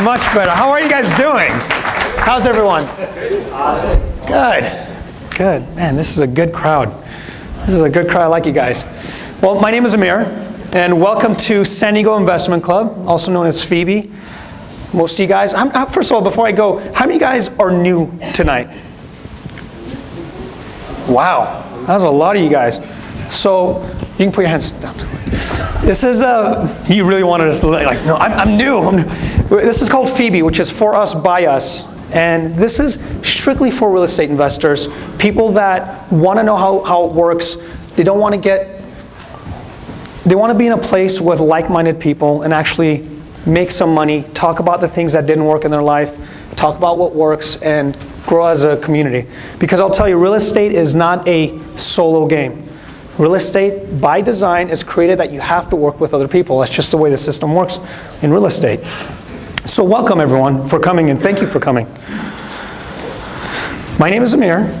Much better. How are you guys doing? How's everyone? Awesome. Good. Good. Man, this is a good crowd. This is a good crowd. I like you guys. Well, my name is Amir, and welcome to San Diego Investment Club, also known as Phoebe. Most of you guys, first of all, before I go, how many of you guys are new tonight? Wow, that was a lot of you guys. So, you can put your hands down. This is, you really wanted us to, like, no, I'm new. This is called Phoebe, which is for us, by us. And this is strictly for real estate investors, people that want to know how it works. They don't want to they want to be in a place with like-minded people and actually make some money, talk about the things that didn't work in their life, talk about what works, and grow as a community. Because I'll tell you, real estate is not a solo game. Real estate, by design, is created that you have to work with other people. That's just the way the system works in real estate. So welcome, everyone, for coming, and thank you for coming. My name is Amir,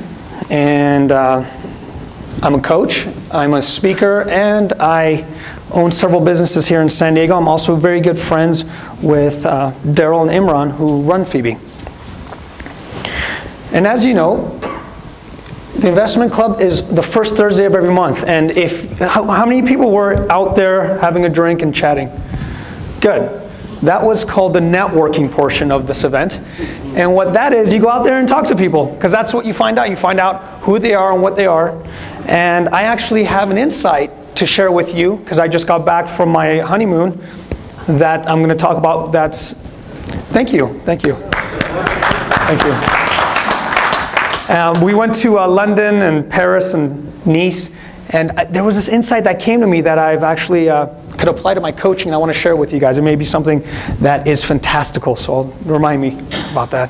and I'm a coach, I'm a speaker, and I own several businesses here in San Diego. I'm also very good friends with Darren and Imran, who run Phoebe. And as you know, the investment club is the first Thursday of every month. And how many people were out there having a drink and chatting? Good. That was called the networking portion of this event. And what that is, you go out there and talk to people, because that's what you find out. You find out who they are and what they are. And I actually have an insight to share with you, because I just got back from my honeymoon, that I'm going to talk about. Thank you. Thank you. Thank you. We went to London and Paris and Nice, and there was this insight that came to me that I've actually could apply to my coaching, and I want to share with you guys. It may be something that is fantastical, so remind me about that.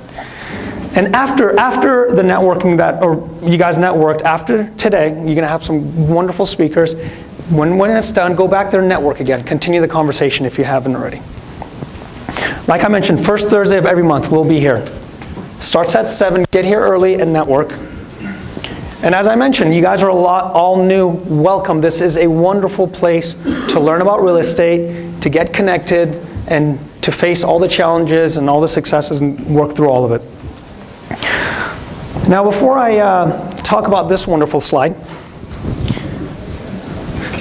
And after the networking or you guys networked, after today, you're going to have some wonderful speakers. When it's done, go back there and network again. Continue the conversation if you haven't already. Like I mentioned, first Thursday of every month, we'll be here. Starts at 7, get here early and network. And as I mentioned, you guys are all new. Welcome. This is a wonderful place to learn about real estate, to get connected, and to face all the challenges and all the successes and work through all of it. Now, before I talk about this wonderful slide,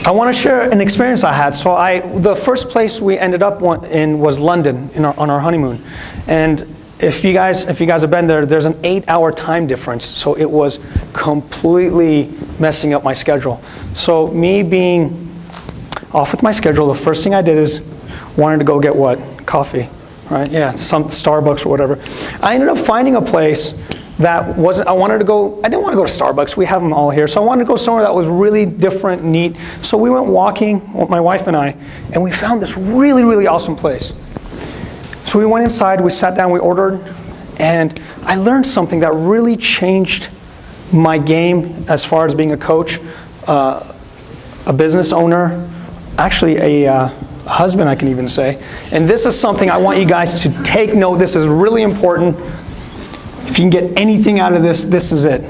I want to share an experience I had. So the first place we ended up in was London on our honeymoon. And if you guys have been there, there's an 8-hour time difference. So it was completely messing up my schedule. So me being off with my schedule, the first thing I did is wanted to go get what? Coffee, right? Yeah, some Starbucks or whatever. I ended up finding a place that wasn't, I didn't want to go to Starbucks. We have them all here. So I wanted to go somewhere that was really different, neat. So we went walking, my wife and I, and we found this really, really awesome place. So we went inside, we sat down, we ordered, and I learned something that really changed my game as far as being a coach, a business owner, actually a husband, I can even say. And this is something I want you guys to take note. This is really important. If you can get anything out of this, this is it.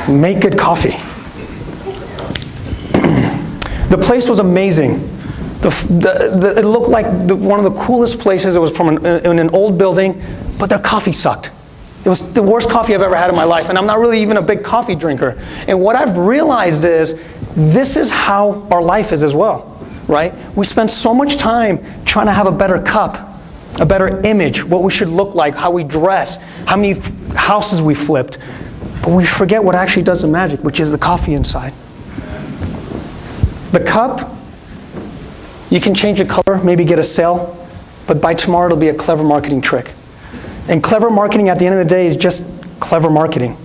Make good coffee. The place was amazing. It looked like one of the coolest places. It was from in an old building, but their coffee sucked. It was the worst coffee I've ever had in my life, and I'm not really even a big coffee drinker. And what I've realized is, this is how our life is as well, right? We spend so much time trying to have a better cup, a better image, what we should look like, how we dress, how many houses we flipped. But we forget what actually does the magic, which is the coffee inside. The cup, you can change the color, maybe get a sale, but by tomorrow it'll be a clever marketing trick. And clever marketing at the end of the day is just clever marketing.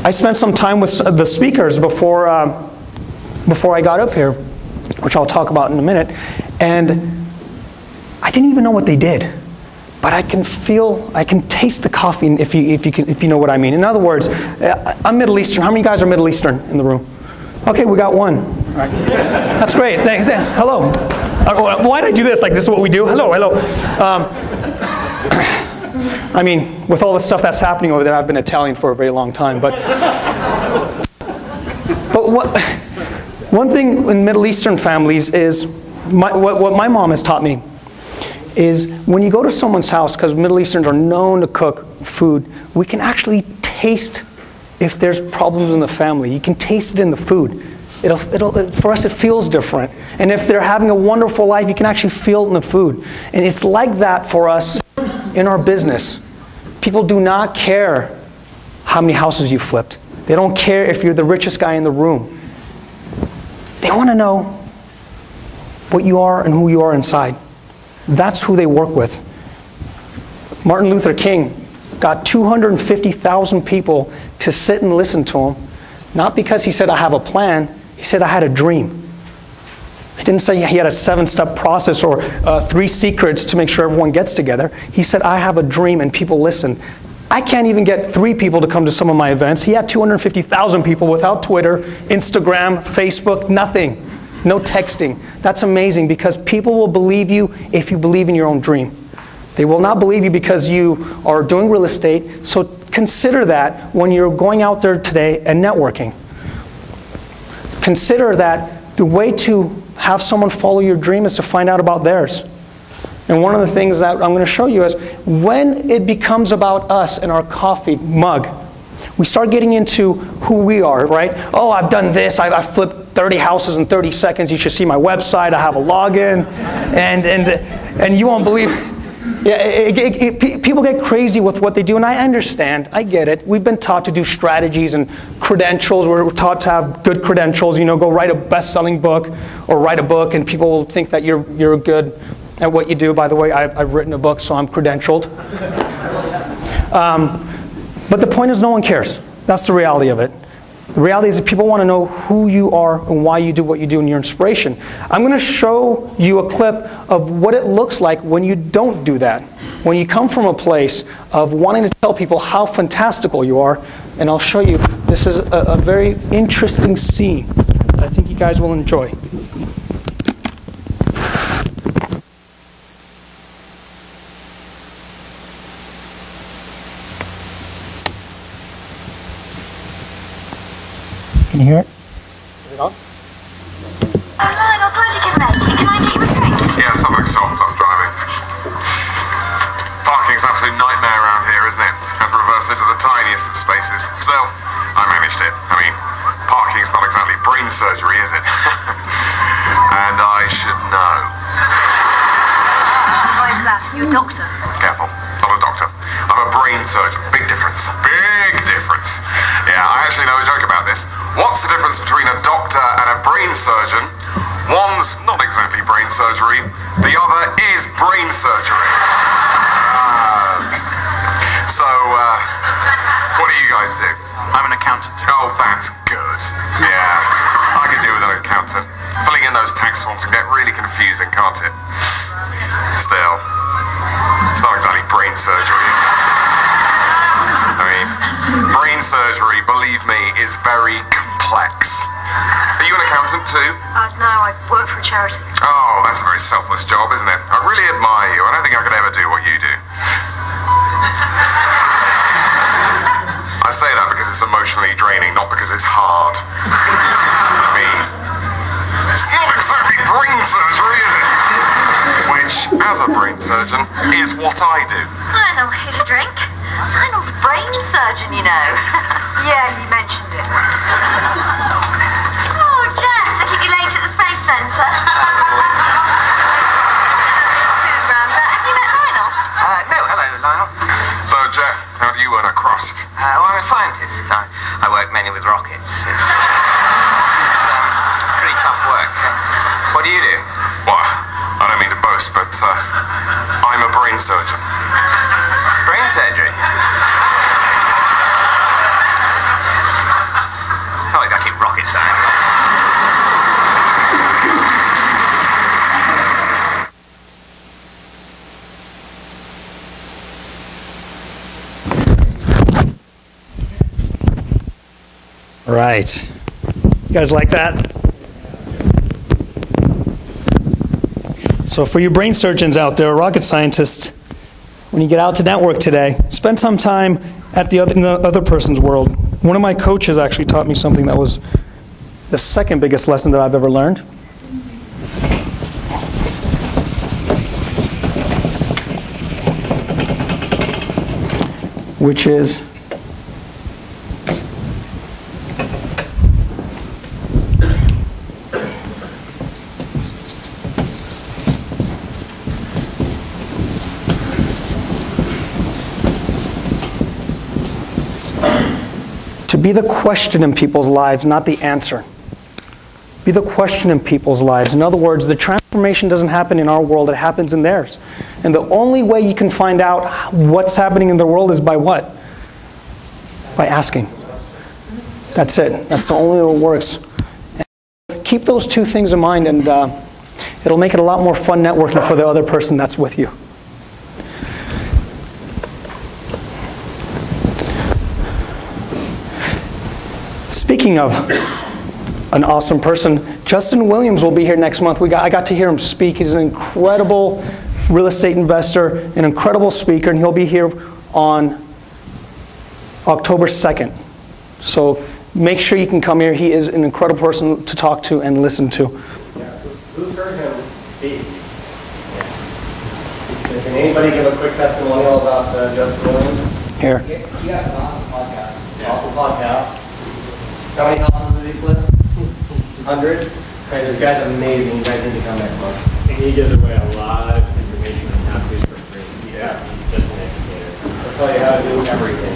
I spent some time with the speakers before I got up here, which I'll talk about in a minute, and I didn't even know what they did. But I can taste the coffee if you know what I mean. In other words, I'm Middle Eastern. How many guys are Middle Eastern in the room? Okay, we got one. Right. That's great. Hello. Why did I do this? Like, this is what we do? Hello, hello. I mean, with all the stuff that's happening over there, I've been Italian for a very long time. But one thing in Middle Eastern families is, what my mom has taught me is when you go to someone's house, because Middle Easterns are known to cook food, we can actually taste if there's problems in the family. You can taste it in the food. For us, it feels different. And if they're having a wonderful life, you can actually feel it in the food. And it's like that for us in our business. People do not care how many houses you flipped. They don't care if you're the richest guy in the room. They want to know what you are and who you are inside. That's who they work with. Martin Luther King got 250,000 people to sit and listen to him, not because he said, I have a plan. He said, I had a dream. He didn't say he had a 7-step process or 3 secrets to make sure everyone gets together. He said, I have a dream, and people listen. I can't even get 3 people to come to some of my events. He had 250,000 people without Twitter, Instagram, Facebook, nothing. No texting. That's amazing, because people will believe you if you believe in your own dream. They will not believe you because you are doing real estate. So consider that when you're going out there today and networking. Consider that the way to have someone follow your dream is to find out about theirs. And one of the things that I'm going to show you is when it becomes about us and our coffee mug, we start getting into who we are, right? Oh, I've done this. I've flipped 30 houses in 30 seconds. You should see my website. I have a login. And you won't believe. Yeah, people get crazy with what they do, and I understand. I get it. We've been taught to do strategies and credentials. We're taught to have good credentials. You know, go write a best-selling book or write a book, and people will think that you're good at what you do. By the way, I've written a book, so I'm credentialed. But the point is, no one cares. That's the reality of it. The reality is that people want to know who you are and why you do what you do and your inspiration. I'm going to show you a clip of what it looks like when you don't do that. When you come from a place of wanting to tell people how fantastical you are, and I'll show you, this is a very interesting scene that I think you guys will enjoy. Can you hear it? Is it on? Lionel, glad you can make it. Can I get you a drink? Yeah, something soft. I'm driving. Parking's an absolute nightmare around here, isn't it? Have to reverse into the tiniest of spaces. Still, I managed it. I mean, parking's not exactly brain surgery, is it? And I should know. Why is that? You a doctor? Careful. Not a doctor. I'm a brain surgeon. Big difference. Big difference. Yeah, I actually know a joke about this. What's the difference between a doctor and a brain surgeon? One's not exactly brain surgery. The other is brain surgery. What do you guys do? I'm an accountant. Oh, that's good. Yeah, I could do with an accountant. Filling in those tax forms can get really confusing, can't it? Still, it's not exactly brain surgery, is it? I mean, brain surgery, believe me, is very complex. Are you an accountant too? No, I work for a charity. Oh, that's a very selfless job, isn't it? I really admire you. I don't think I could ever do what you do. I say that because it's emotionally draining, not because it's hard. I mean, it's not exactly brain surgery, is it? Which, as a brain surgeon, is what I do. Lionel, here's a drink. Lionel's a brain surgeon, you know. Yeah, he mentioned it. Oh, Jeff, they keep you late at the Space Centre. Have you met Lionel? No, hello, Lionel. So, Jeff, how do you earn a crust? Well, I'm a scientist. I work mainly with rockets. It's pretty tough work. What do you do? Well, I don't mean to boast, but I'm a brain surgeon. Brain surgery? Not exactly rocket science. Right. You guys like that? So for you brain surgeons out there, rocket scientists, when you get out to network today, spend some time at the other person's world. One of my coaches actually taught me something that was the second biggest lesson that I've ever learned. Which is to be the question in people's lives, not the answer. Be the question in people's lives. In other words, the transformation doesn't happen in our world, it happens in theirs. And the only way you can find out what's happening in their world is by what? By asking. That's it. That's the only way it works. And keep those two things in mind, and it'll make it a lot more fun networking for the other person that's with you. Speaking of an awesome person, Justin Williams will be here next month. I got to hear him speak. He's an incredible real estate investor, an incredible speaker, and he'll be here on October 2nd. So make sure you can come here. He is an incredible person to talk to and listen to. Yeah. Who's heard him speak? Yeah. Can anybody give a quick testimonial about Justin Williams? Here. He has an awesome podcast. Awesome podcast. How many houses does he flip? Hundreds? Okay, this guy's amazing. You guys need to come next month. And he gives away a lot of information on how to do it for free. Yeah. He's just an educator. He'll tell you how to do everything.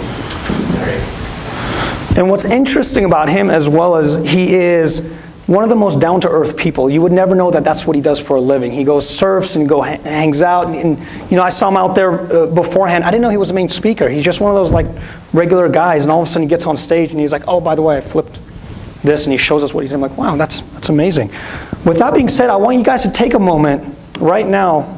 Great. And what's interesting about him as well is he is one of the most down-to-earth people. You would never know that that's what he does for a living. He goes surfs and hangs out. And you know, I saw him out there beforehand. I didn't know he was the main speaker. He's just one of those like regular guys. And all of a sudden he gets on stage and he's like, oh, by the way, I flipped this. And he shows us what he did. I'm like, wow, that's amazing. With that being said, I want you guys to take a moment right now.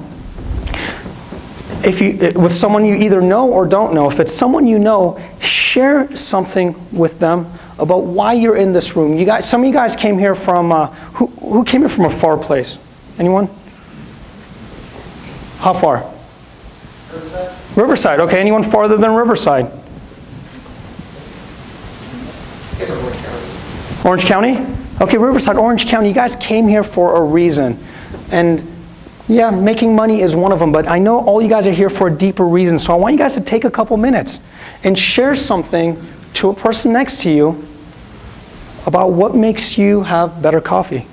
With someone you either know or don't know, if it's someone you know, share something with them about why you're in this room. You guys, some of you guys came here from, who came here from a far place? Anyone? How far? Riverside? Riverside, okay. Anyone farther than Riverside? Orange County? Okay, Riverside, Orange County. You guys came here for a reason. And yeah, making money is one of them, but I know all you guys are here for a deeper reason, so I want you guys to take a couple minutes and share something to a person next to you about what makes you have better coffee,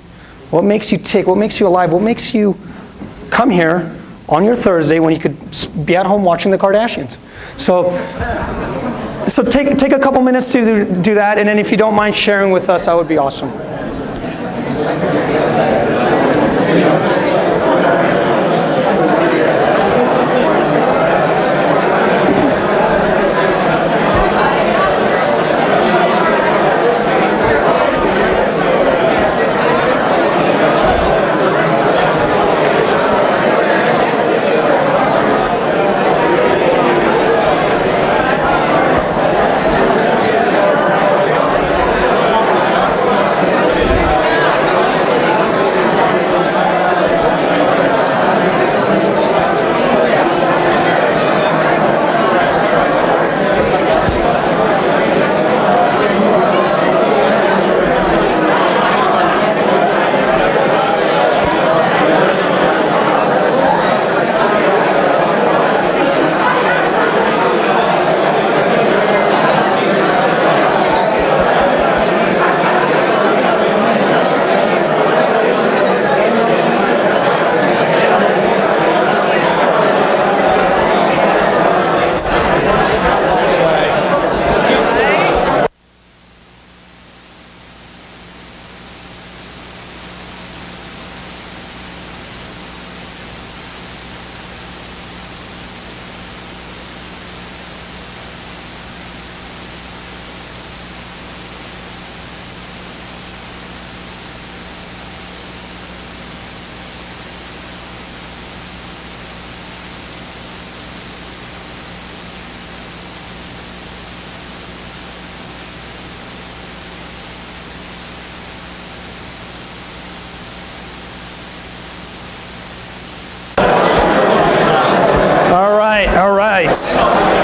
what makes you tick, what makes you alive, what makes you come here on your Thursday when you could be at home watching the Kardashians. So take a couple minutes to do that, and then if you don't mind sharing with us, that would be awesome.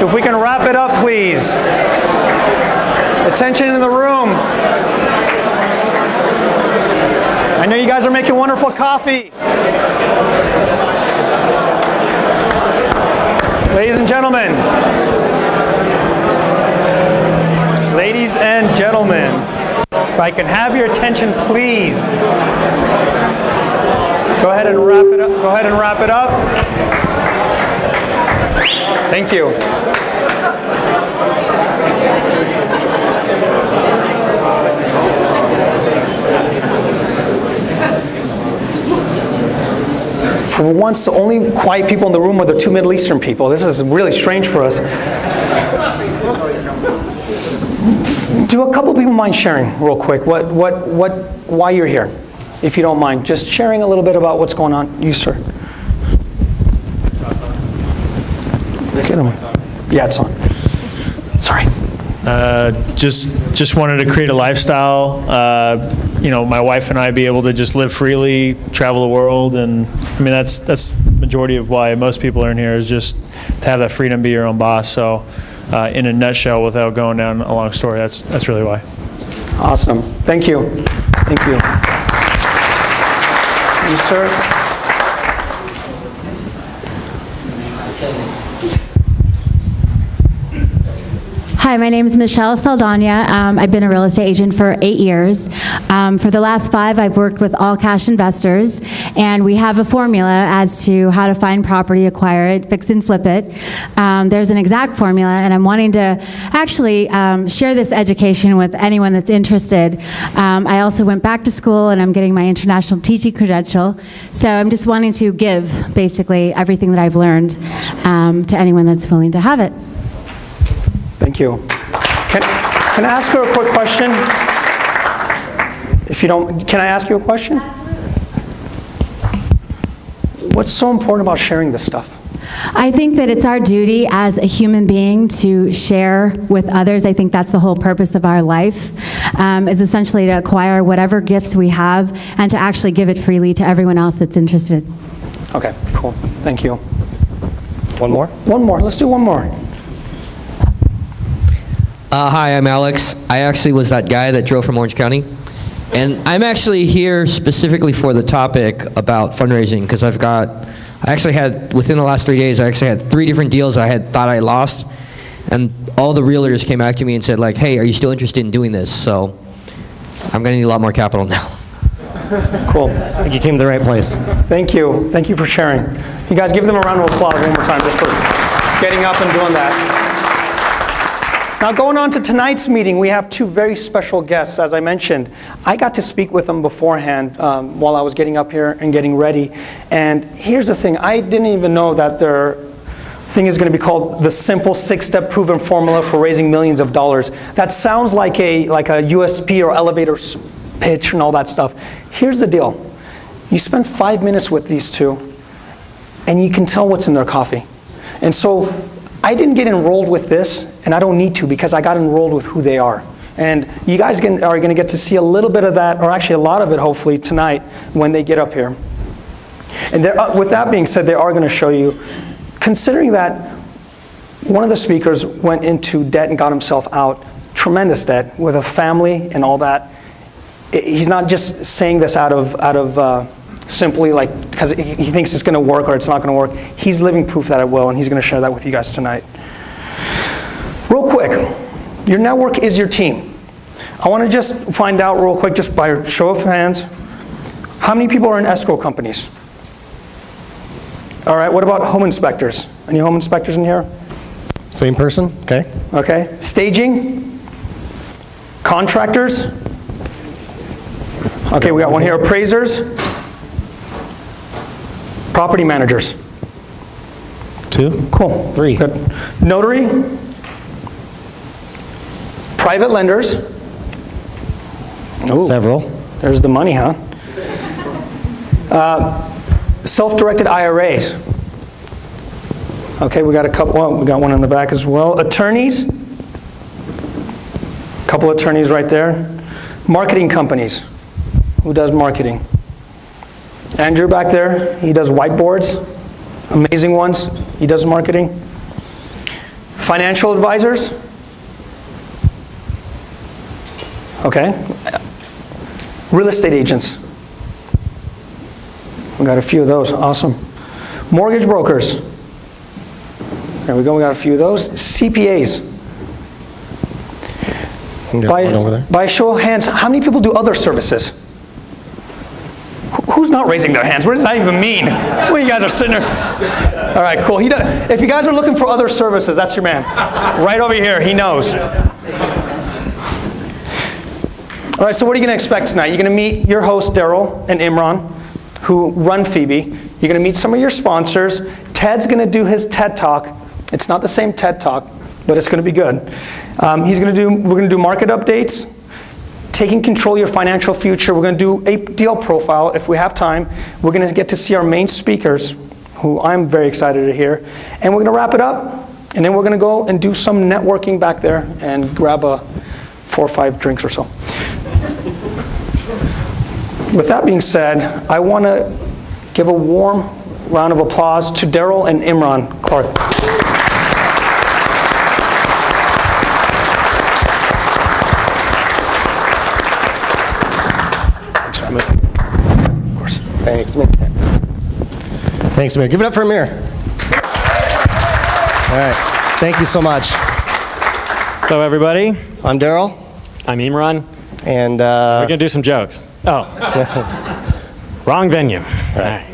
If we can wrap it up, please. Attention in the room. I know you guys are making wonderful coffee. Ladies and gentlemen. Ladies and gentlemen, if I can have your attention, please. Go ahead and wrap it up. Go ahead and wrap it up. Thank you. For once, the only quiet people in the room are the two Middle Eastern people. This is really strange for us. Do a couple people mind sharing real quick why you're here, if you don't mind? Just sharing a little bit about what's going on. You, sir. Get him. Yeah, it's on. Sorry. Just wanted to create a lifestyle. You know, my wife and I be able to just live freely, travel the world, and I mean that's the majority of why most people are in here, is just to have that freedom, be your own boss. So, in a nutshell, without going down a long story, that's really why. Awesome. Thank you. Thank you. You, sir. Hi, my name is Michelle Saldana. I've been a real estate agent for 8 years. For the last 5, I've worked with all cash investors, and we have a formula as to how to find property, acquire it, fix and flip it. There's an exact formula, and I'm wanting to actually share this education with anyone that's interested. I also went back to school, and I'm getting my international teaching credential. So I'm just wanting to give, basically, everything that I've learned to anyone that's willing to have it. Thank you. Can I ask her a quick question? If you don't, can I ask you a question? What's so important about sharing this stuff? I think that it's our duty as a human being to share with others. I think that's the whole purpose of our life, is essentially to acquire whatever gifts we have and to actually give it freely to everyone else that's interested. Okay, cool. Thank you. One more? One more. Let's do one more. Hi, I'm Alex. I actually was that guy that drove from Orange County. And I'm actually here specifically for the topic about fundraising, because I actually had, within the last 3 days, I actually had 3 different deals I had thought I lost. And all the realtors came back to me and said, like, hey, are you still interested in doing this? So I'm going to need a lot more capital now. Cool. I think you came to the right place. Thank you. Thank you for sharing. You guys give them a round of applause one more time just for getting up and doing that. Now, going on to tonight's meeting, we have 2 very special guests. As I mentioned, I got to speak with them beforehand while I was getting up here and getting ready. And here's the thing. I didn't even know that their thing is going to be called the simple 6-step proven formula for raising millions of dollars. That sounds like a USP or elevator pitch and all that stuff. Here's the deal. You spend 5 minutes with these 2, and you can tell what's in their coffee. And so I didn't get enrolled with this, and I don't need to, because I got enrolled with who they are. And you guys are going to get to see a little bit of that, or actually a lot of it, hopefully, tonight when they get up here. And with that being said, they are going to show you, considering that one of the speakers went into debt and got himself out, tremendous debt, with a family and all that. He's not just saying this out of simply like because he thinks it's going to work or it's not going to work. He's living proof that it will, and he's going to share that with you guys tonight. Real quick, your network is your team. I want to just find out real quick, just by show of hands, how many people are in escrow companies? All right, what about home inspectors? Any home inspectors in here? Same person? Okay. Okay. Staging? Contractors? Okay, we got one here. Appraisers? Property managers? 2. Cool. 3. Good. Notary? Private lenders? Ooh, Several. there's the money, huh? Self-directed IRAs. Okay, we got a couple. Well, we got one in the back as well. Attorneys. Couple attorneys right there. Marketing companies. Who does marketing? Andrew back there. He does whiteboards. Amazing ones. He does marketing. Financial advisors? Okay. Real estate agents? We got a few of those, awesome. Mortgage brokers? There we go, we got a few of those. CPAs? By show of hands, how many people do other services? Who's not raising their hands? What does that even mean? Well, you guys are sitting there. All right, cool. If you guys are looking for other services, that's your man. Right over here, he knows. All right, so what are you going to expect tonight? You're going to meet your host, Darryl, and Imran, who run Phoebe. You're going to meet some of your sponsors. Ted's going to do his TED Talk. It's not the same TED Talk, but it's going to be good. We're going to do market updates, taking control of your financial future. We're going to do a deal profile if we have time. We're going to get to see our main speakers, who I'm very excited to hear. And we're going to wrap it up. And then we're going to go and do some networking back there and grab 4 or 5 drinks or so. With that being said, I want to give a warm round of applause to Darryl and Imran Clark. Of course. Thanks, Amir. Thanks, Amir. Give it up for Amir. All right. Thank you so much. Hello, everybody. I'm Darryl. I'm Imran. And we're going to do some jokes. Oh. Wrong venue. All right.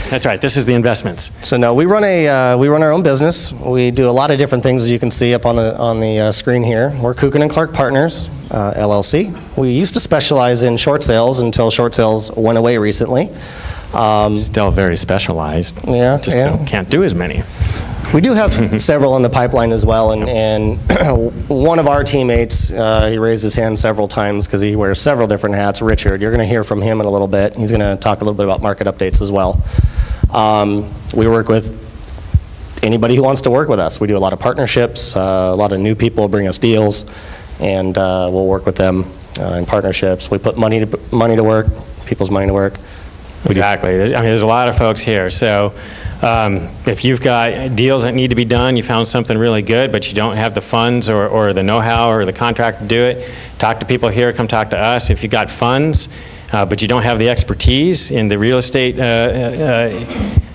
That's right. This is the investments. So no, we run our own business. We do a lot of different things, as you can see up on the screen here. We're Kukin & Clark Partners, LLC. We used to specialize in short sales until short sales went away recently. Still very specialized. Yeah. Just can't do as many. We do have several in the pipeline as well, and one of our teammates, he raised his hand several times because he wears several different hats. Richard, you're going to hear from him in a little bit. He's going to talk a little bit about market updates as well. We work with anybody who wants to work with us. We do a lot of partnerships. A lot of new people bring us deals, and we'll work with them in partnerships. We put money to work, people's money to work. Exactly. I mean, there's a lot of folks here. So if you've got deals that need to be done, you found something really good, but you don't have the funds or the know-how or the contract to do it, talk to people here, come talk to us. If you've got funds, but you don't have the expertise in the real estate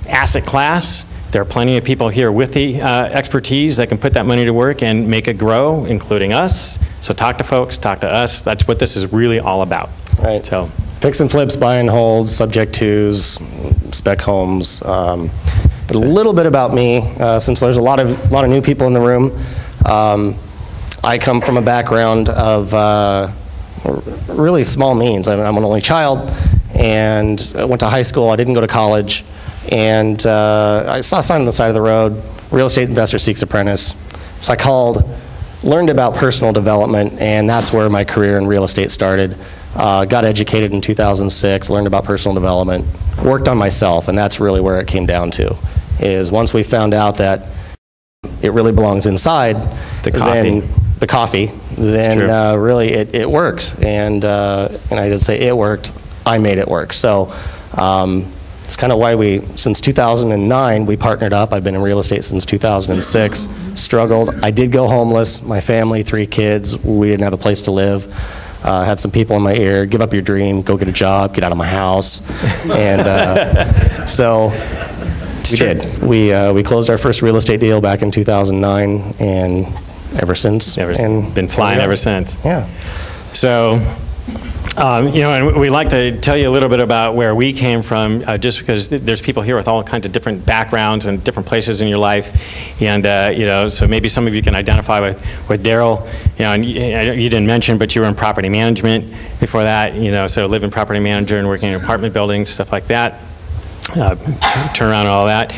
asset class, there are plenty of people here with the expertise that can put that money to work and make it grow, including us. So talk to folks, talk to us. That's what this is really all about. Right. So fix and flips, buy and holds, subject twos, spec homes. A little bit about me, since there's a lot of new people in the room. I come from a background of really small means. I'm an only child, and I went to high school. I didn't go to college, and I saw a sign on the side of the road: real estate investor seeks apprentice. So I called, learned about personal development, and that's where my career in real estate started. Got educated in 2006, learned about personal development, worked on myself, and that's really where it came down to, is once we found out that it really belongs inside the coffee, then really it worked. And I did say it worked, I made it work. So it's kind of why since 2009, we partnered up. I've been in real estate since 2006, struggled. I did go homeless, my family, 3 kids, we didn't have a place to live. Had some people in my ear, give up your dream, go get a job, get out of my house. And so we did. We closed our first real estate deal back in 2009, and ever since. Been flying ever since. Yeah. So, and we like to tell you a little bit about where we came from, just because there's people here with all kinds of different backgrounds and different places in your life, and so maybe some of you can identify with Darryl. And you didn't mention, but you were in property management before that. So living property manager and working in apartment buildings, stuff like that. Turn around and all that.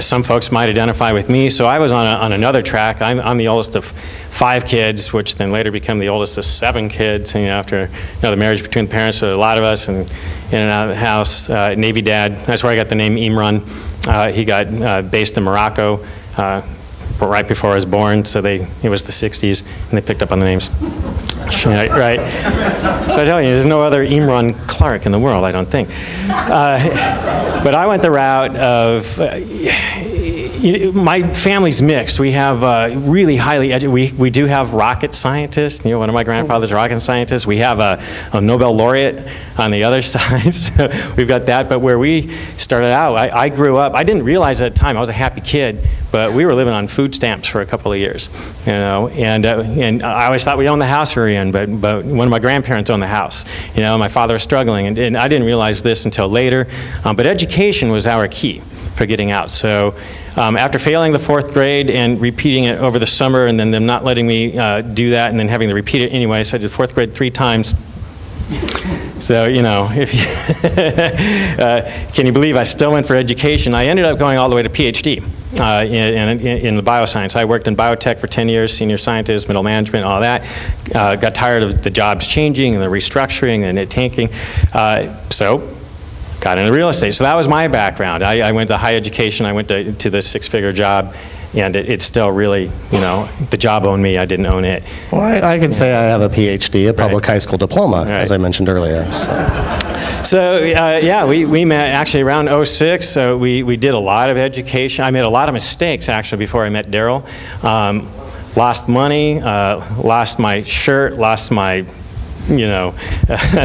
Some folks might identify with me. So I was on another track. I'm the oldest of 5 kids, which then later became the oldest of 7 kids. And after the marriage between the parents, so a lot of us and in and out of the house. Navy dad. That's where I got the name Imran. He got based in Morocco right before I was born. So it was the 60s, and they picked up on the names. Right. So I tell you, there's no other Imran Clark in the world, I don't think. But I went the route of, my family's mixed. We have really highly educated, we do have rocket scientists. You know, one of my grandfather's a rocket scientist. We have a Nobel laureate on the other side. So we've got that. But where we started out, I grew up, I didn't realize at the time, I was a happy kid, but we were living on food stamps for a couple of years, you know, and I always thought we owned the house we were in, but one of my grandparents owned the house. You know, my father was struggling, and I didn't realize this until later, but education was our key for getting out. So after failing the 4th grade and repeating it over the summer, and then them not letting me do that, and then having to repeat it anyway, so I did 4th grade 3 times. So, you know, if you can you believe I still went for education? I ended up going all the way to PhD in the bioscience. I worked in biotech for 10 years, senior scientist, middle management, all that. Got tired of the jobs changing and the restructuring and it tanking. So got into real estate. So that was my background. I went to high education. I went to the 6-figure job. And it's still really, you know, the job owned me, I didn't own it. Well, I could say I have a PhD, a public high school diploma, as I mentioned earlier. So yeah, we met actually around '06, so we did a lot of education. I made a lot of mistakes, actually, before I met Darryl. Lost money, lost my shirt, lost my, you know,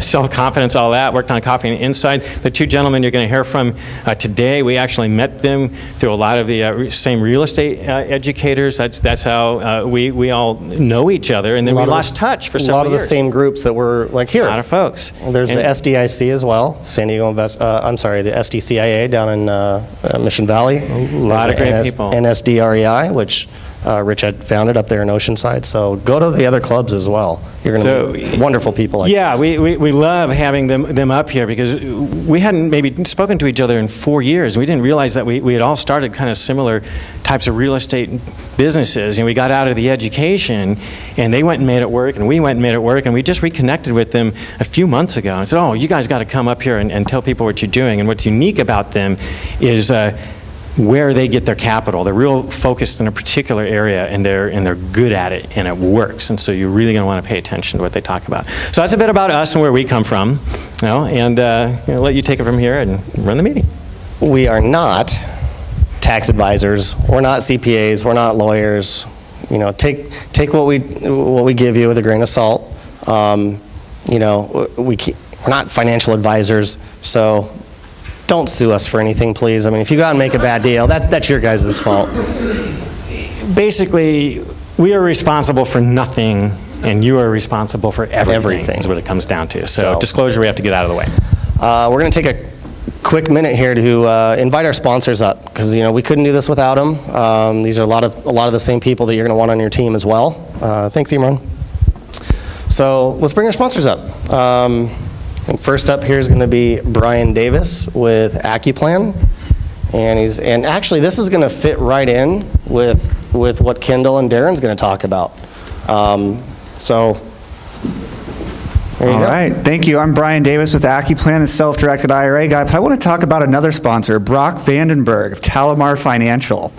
self-confidence, all that. Worked on Coffee and Inside. The 2 gentlemen you're going to hear from today, we actually met them through a lot of the same real estate educators. That's how we all know each other, and then we lost touch for several years. A lot of the same groups that were like here. A lot of folks. There's the SDIC as well, San Diego the SDCIA down in Mission Valley. A lot of great people. NSDREI, which Rich had founded up there in Oceanside. So go to the other clubs as well. You're going to meet wonderful people like this. We love having them up here because we hadn't maybe spoken to each other in 4 years. We didn't realize that we had all started kind of similar types of real estate businesses. And we got out of the education and they went and made it work and we went and made it work, and we just reconnected with them a few months ago and said, oh, you guys got to come up here and tell people what you're doing. And what's unique about them is where they get their capital. They're real focused in a particular area, and they're good at it, and it works. And so you're really going to want to pay attention to what they talk about. So that's a bit about us and where we come from, you know, and you know, let you take it from here and run the meeting. We are not tax advisors. We're not CPAs. We're not lawyers. You know, take what we give you with a grain of salt. You know, we're not financial advisors, so don't sue us for anything, please. I mean, if you go out and make a bad deal, that's your guys' fault. Basically, we are responsible for nothing, and you are responsible for everything. Is what it comes down to. So disclosure, we have to get out of the way. We're going to take a quick minute here to invite our sponsors up, because you know we couldn't do this without them. These are a lot of the same people that you're going to want on your team as well. Thanks, Imran. So let's bring our sponsors up. And first up here is going to be Brian Davis with AccuPlan, and actually this is going to fit right in with what Kendall and Darren's going to talk about. So there you go. All right, thank you. I'm Brian Davis with AccuPlan, the self-directed IRA guy, but I want to talk about another sponsor, Brock Vandenberg of Talamar Financial.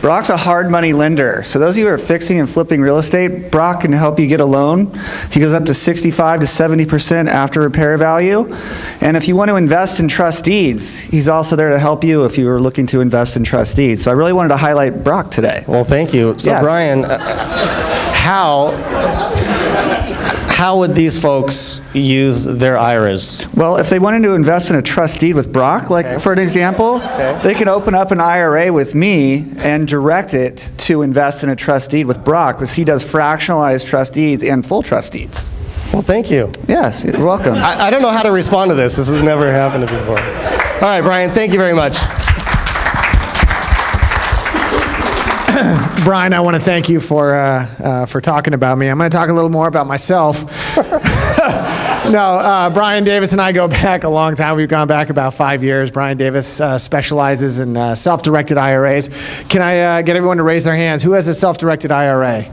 Brock's a hard money lender. So those of you who are fixing and flipping real estate, Brock can help you get a loan. He goes up to 65 to 70% after repair value. And if you want to invest in trust deeds, he's also there to help you if you are looking to invest in trust deeds. So I really wanted to highlight Brock today. Well, thank you. So yes. Brian, how would these folks use their IRAs? Well, if they wanted to invest in a trust deed with Brock, like for an example, they can open up an IRA with me and direct it to invest in a trust deed with Brock, because he does fractionalized trust deeds and full trust deeds. Well, thank you. Yes, you're welcome. I don't know how to respond to this. This has never happened before. All right, Brian, thank you very much. Brian, I want to thank you for talking about me. I'm going to talk a little more about myself. No, Brian Davis and I go back a long time. We've gone back about 5 years. Brian Davis specializes in self-directed IRAs. Can I get everyone to raise their hands? Who has a self-directed IRA?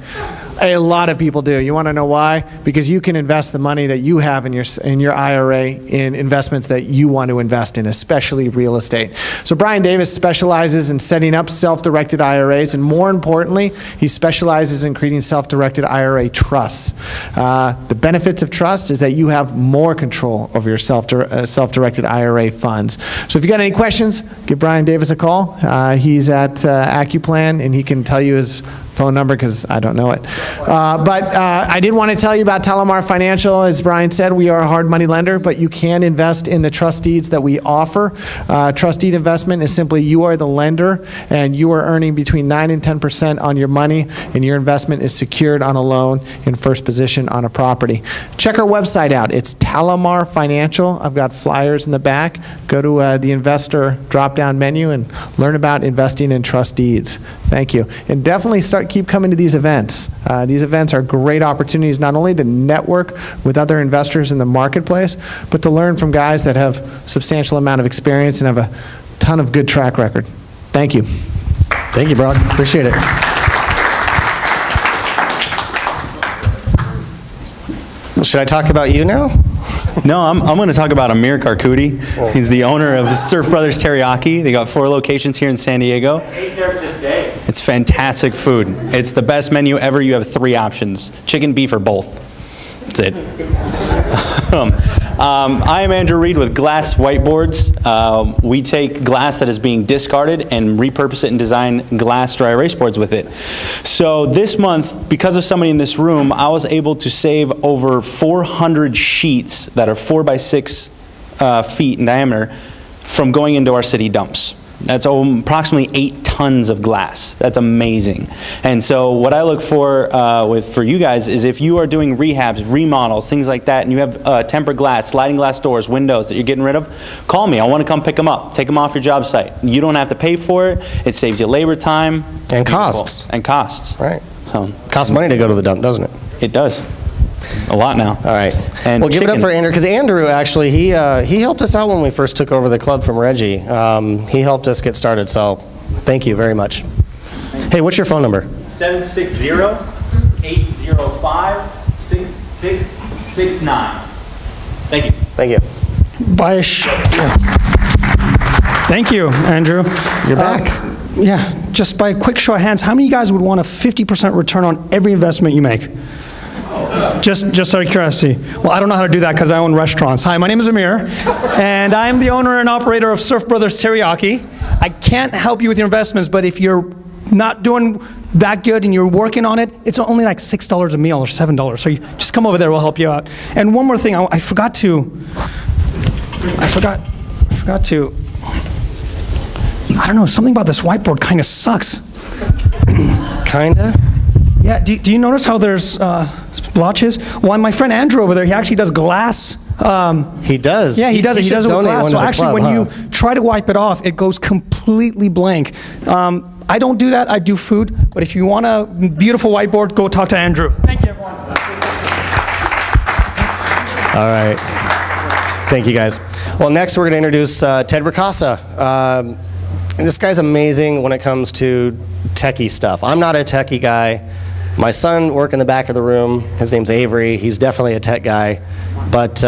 A lot of people do. You want to know why? Because you can invest the money that you have in your IRA in investments that you want to invest in, especially real estate. So Brian Davis specializes in setting up self-directed IRAs, and more importantly, he specializes in creating self-directed IRA trusts. The benefits of trust is that you have more control over your self-directed IRA funds. So if you got any questions, give Brian Davis a call. He's at AccuPlan, and he can tell you his phone number because I don't know it. But I did want to tell you about Talamar Financial. As Brian said, we are a hard money lender, but you can invest in the trust deeds that we offer. Trust deed investment is simply you are the lender and you are earning between 9 and 10% on your money, and your investment is secured on a loan in first position on a property. Check our website out. It's Talamar Financial. I've got flyers in the back. Go to the investor drop-down menu and learn about investing in trust deeds. Thank you. And definitely keep coming to these events. These events are great opportunities not only to network with other investors in the marketplace, but to learn from guys that have a substantial amount of experience and have a ton of good track record. Thank you. Thank you, Brock. Appreciate it. Should I talk about you now? No, I'm going to talk about Amir Karkudi. He's the owner of Surf Brothers Teriyaki. They got 4 locations here in San Diego. I ate there today. It's fantastic food. It's the best menu ever. You have 3 options: chicken, beef, or both. That's it. I am Andrew Reed with Glass Whiteboards. We take glass that is being discarded and repurpose it and design glass dry erase boards with it. So this month, because of somebody in this room, I was able to save over 400 sheets that are 4 by 6 feet in diameter from going into our city dumps. That's approximately 8 tons of glass. That's amazing. And so what I look for for you guys is if you are doing rehabs, remodels, things like that, and you have tempered glass, sliding glass doors, windows that you're getting rid of, call me. I want to come pick them up. Take them off your job site. You don't have to pay for it. It saves you labor time. And costs. And costs. Right. So, costs money to go to the dump, doesn't it? It does. A lot now. All right. And well, give it up for Andrew, because Andrew actually, he helped us out when we first took over the club from Reggie. He helped us get started, so thank you very much. Hey, what's your phone number? 760-805-6669. Thank you. Thank you. Thank you, Andrew. You're back. Yeah, just by a quick show of hands, how many of you guys would want a 50% return on every investment you make? Just out of curiosity. Well, I don't know how to do that because I own restaurants. Hi, my name is Amir, and I am the owner and operator of Surf Brothers Teriyaki. I can't help you with your investments, but if you're not doing that good and you're working on it, it's only like $6 a meal or $7. So you just come over there, we'll help you out. And one more thing, I forgot to, I don't know, something about this whiteboard kind of sucks. Kinda? Yeah, do you notice how there's blotches? Well, my friend Andrew over there, he actually does glass. He does? Yeah, he does it with glass. So actually when you huh? try to wipe it off, it goes completely blank. I don't do that, I do food. But if you want a beautiful whiteboard, go talk to Andrew. Thank you, everyone. All right. Thank you, guys. Well, next we're going to introduce Ted Ricasa. This guy's amazing when it comes to techie stuff. I'm not a techie guy. My son works in the back of the room. His name's Avery. He's definitely a tech guy. But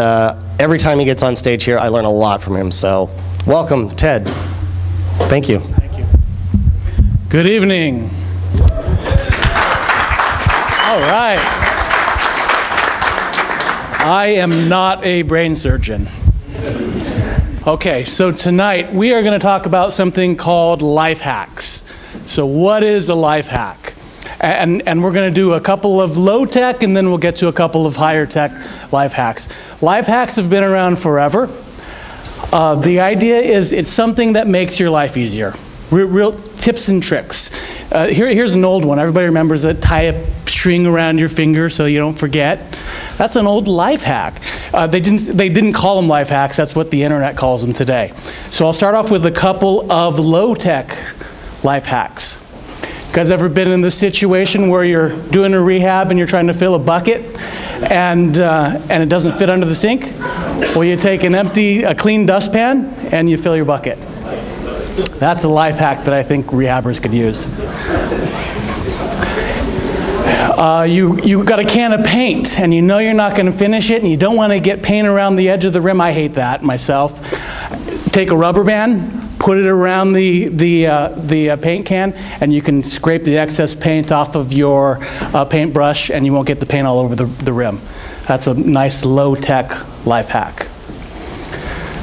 every time he gets on stage here, I learn a lot from him. So welcome, Ted. Thank you. Thank you. Good evening. All right. I am not a brain surgeon. Okay, so tonight we are going to talk about something called life hacks. So what is a life hack? And we're going to do a couple of low tech, and then we'll get to a couple of higher tech life hacks. Life hacks have been around forever. The idea is it's something that makes your life easier. Real tips and tricks. Here's an old one. Everybody remembers it. Tie a string around your finger so you don't forget. That's an old life hack. They didn't call them life hacks. That's what the internet calls them today. So I'll start off with a couple of low-tech life hacks. You guys ever been in the situation where you're doing a rehab and you're trying to fill a bucket and it doesn't fit under the sink? Well, you take a clean dustpan and you fill your bucket. That's a life hack that I think rehabbers could use. You got a can of paint, and you know you're not going to finish it, and you don't want to get paint around the edge of the rim. I hate that myself. Take a rubber band, put it around the paint can, and you can scrape the excess paint off of your paintbrush, and you won't get the paint all over the rim. That's a nice low-tech life hack.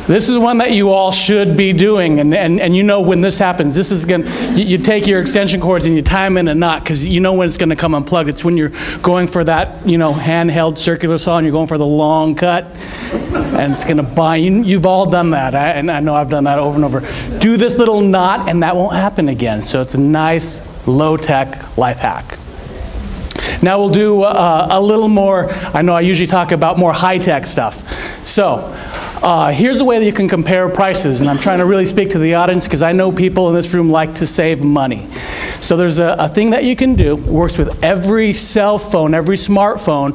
This is one that you all should be doing, and you know when this happens, this is going to, you take your extension cords and you tie them in a knot, because you know when it's going to come unplugged. It's when you're going for that, you know, handheld circular saw and you're going for the long cut, and it's going to bind. You've all done that, and I know I've done that over and over. Do this little knot and that won't happen again. So it's a nice low-tech life hack. Now we'll do a little more. I know I usually talk about more high-tech stuff. So here's the way that you can compare prices, and I'm trying to really speak to the audience because I know people in this room like to save money. So there's a thing that you can do, works with every cell phone, every smartphone.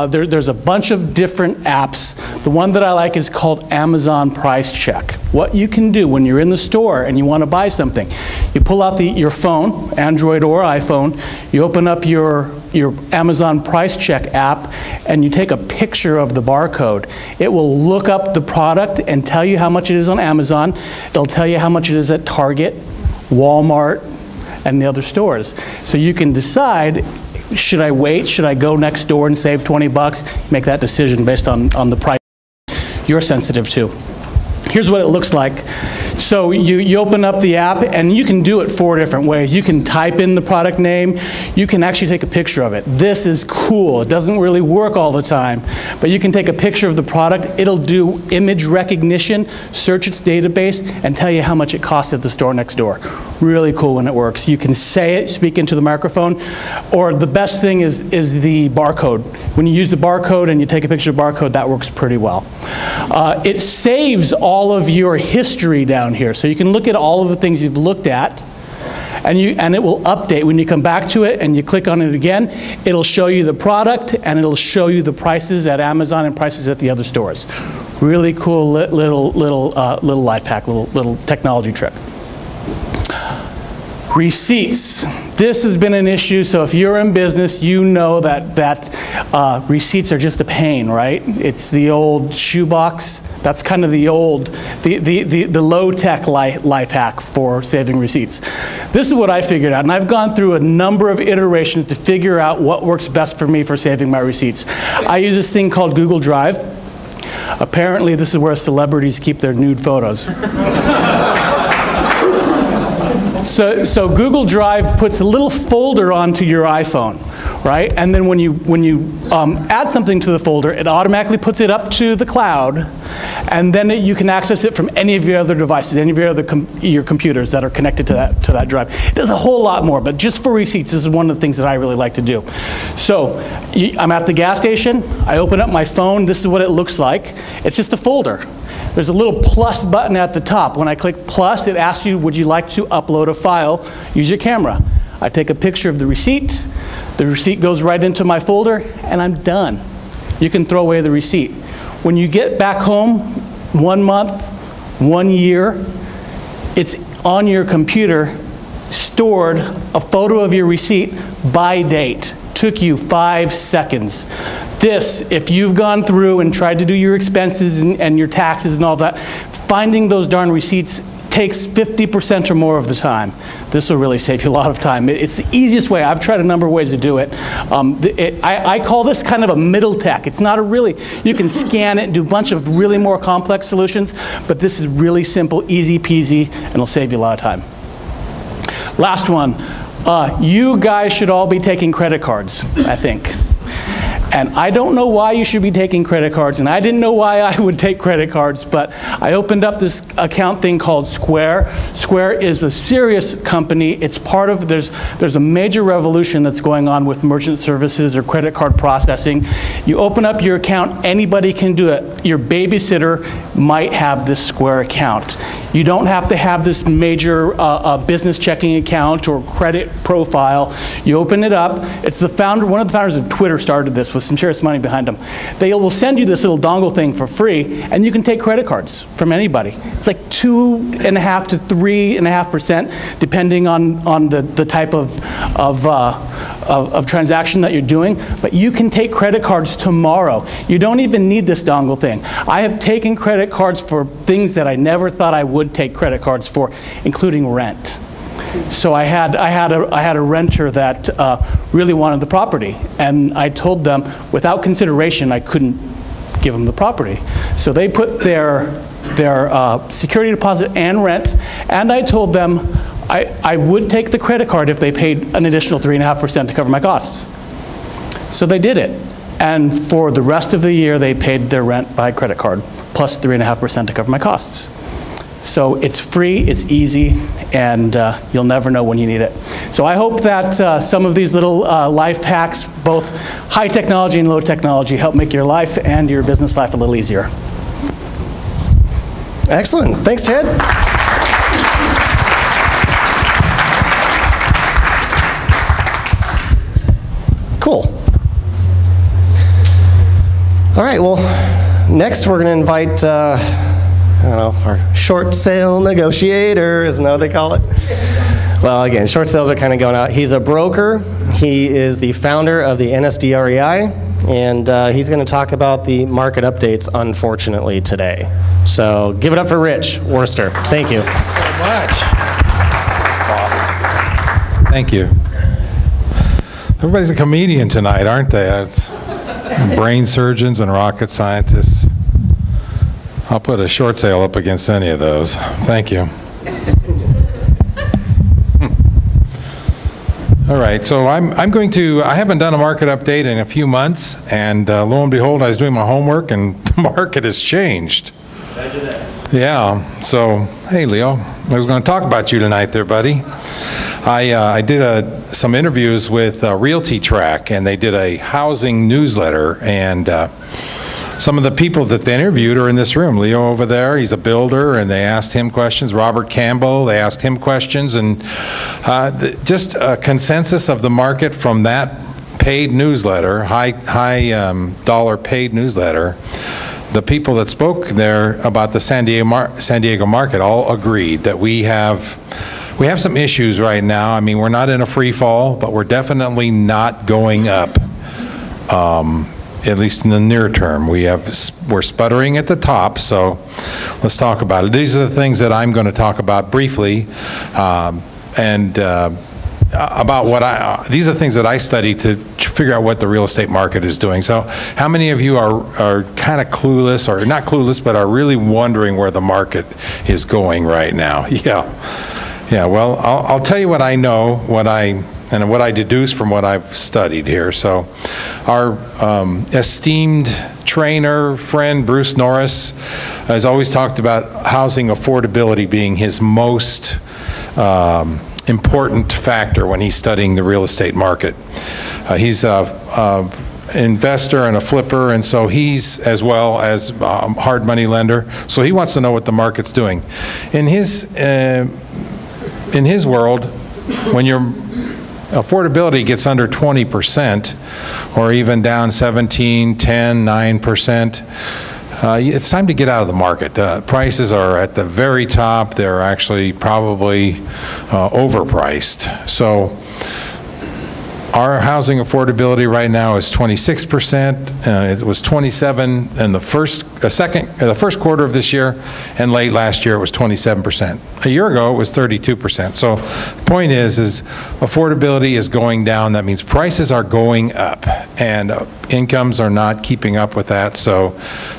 There's a bunch of different apps. The one that I like is called Amazon Price Check. What you can do when you're in the store and you want to buy something, you pull out your phone, Android or iPhone, you open up your Amazon Price Check app, and you take a picture of the barcode. It will look up the product and tell you how much it is on Amazon. It'll tell you how much it is at Target, Walmart, and the other stores. So you can decide, should I wait? Should I go next door and save 20 bucks? Make that decision based on the price you're sensitive to. Here's what it looks like. So you open up the app, and you can do it 4 different ways. You can type in the product name. You can actually take a picture of it. This is cool. It doesn't really work all the time, but you can take a picture of the product. It'll do image recognition, search its database, and tell you how much it costs at the store next door. Really cool when it works. You can say it, speak into the microphone, or the best thing is the barcode. When you use the barcode and you take a picture of the barcode, that works pretty well. It saves all of your history down here, so you can look at all of the things you've looked at, and it will update. When you come back to it and you click on it again, it'll show you the product, and it'll show you the prices at Amazon and prices at the other stores. Really cool little life hack, little technology trick. Receipts. This has been an issue, so if you're in business, you know that receipts are just a pain, right? It's the old shoebox. That's kind of the old, the low-tech life hack for saving receipts. This is what I figured out, and I've gone through a number of iterations to figure out what works best for me for saving my receipts. I use this thing called Google Drive. Apparently, this is where celebrities keep their nude photos. So Google Drive puts a little folder onto your iPhone, right? And then when you add something to the folder, it automatically puts it up to the cloud, and then you can access it from any of your other devices, any of your computers that are connected to that drive. It does a whole lot more, but just for receipts, this is one of the things that I really like to do. So I'm at the gas station. I open up my phone. This is what it looks like. It's just a folder. There's a little plus button at the top. When I click plus, it asks you, would you like to upload a file? Use your camera. I take a picture of the receipt. The receipt goes right into my folder, and I'm done. You can throw away the receipt. When you get back home, 1 month, 1 year, it's on your computer, stored, a photo of your receipt by date. Took you 5 seconds. This, if you've gone through and tried to do your expenses and your taxes and all that, finding those darn receipts takes 50% or more of the time. This will really save you a lot of time. It's the easiest way. I've tried a number of ways to do it. I call this kind of a middle tech. It's not a really, you can scan it and do a bunch of really more complex solutions, but this is really simple, easy peasy, and it'll save you a lot of time. Last one. You guys should all be taking credit cards, I think. And I don't know why you should be taking credit cards, and I didn't know why I would take credit cards, but I opened up this account thing called Square. Square is a serious company. It's part of, there's a major revolution that's going on with merchant services or credit card processing. You open up your account, anybody can do it. Your babysitter might have this Square account. You don't have to have this major business checking account or credit profile. You open it up. It's the founder, one of the founders of Twitter started this with some serious money behind them. They will send you this little dongle thing for free, and you can take credit cards from anybody. It's like 2.5% to 3.5%, depending on the type of of transaction that you're doing, but you can take credit cards tomorrow. You don't even need this dongle thing. I have taken credit cards for things that I never thought I would take credit cards for, including rent. So I had a renter that really wanted the property, and I told them without consideration I couldn't give them the property. So they put their security deposit and rent, and I told them I would take the credit card if they paid an additional 3.5% to cover my costs. So they did it, and for the rest of the year they paid their rent by credit card plus 3.5% to cover my costs. So it's free, it's easy, and you'll never know when you need it. So I hope that some of these little life hacks, both high technology and low technology, help make your life and your business life a little easier. Excellent. Thanks, Ted. Cool. All right, well, next we're going to invite I don't know, our short sale negotiator, isn't that what they call it? Well, again, short sales are kind of going out. He's a broker. He is the founder of the NSDREI, and he's going to talk about the market updates, unfortunately, today. So give it up for Rich Worcester. Thank you. Thanks so much. Thank you. Everybody's a comedian tonight, aren't they? Brain surgeons and rocket scientists. I'll put a short sale up against any of those. Thank you. All right, so I haven't done a market update in a few months, and lo and behold, I was doing my homework, and the market has changed. Imagine that. Yeah, so, hey, Leo, I was going to talk about you tonight there, buddy. I did some interviews with Realty Track, and they did a housing newsletter, and some of the people that they interviewed are in this room. Leo over there, he's a builder, and they asked him questions. Robert Campbell, they asked him questions, and just a consensus of the market from that paid newsletter, high dollar paid newsletter. The people that spoke there about the San Diego market all agreed that we have some issues right now. I mean, we're not in a free fall, but we're definitely not going up. At least in the near term. We're sputtering at the top, so let's talk about it. These are the things that I'm going to talk about briefly, and about these are things that I study to figure out what the real estate market is doing. So how many of you are kind of clueless, or not clueless, but are really wondering where the market is going right now? Yeah, well, I'll tell you what I know, what I deduce from what I've studied here. So our esteemed trainer friend, Bruce Norris, has always talked about housing affordability being his most important factor when he's studying the real estate market. He's a investor and a flipper, and so he's, as well as hard money lender, so he wants to know what the market's doing. In his world, when your affordability gets under 20%, or even down 17, 10, 9%, it's time to get out of the market. Prices are at the very top. They're actually probably overpriced. So our housing affordability right now is 26%. It was 27 in the first quarter of this year, and late last year it was 27%. A year ago it was 32%. So the point is affordability is going down. That means prices are going up, and incomes are not keeping up with that, so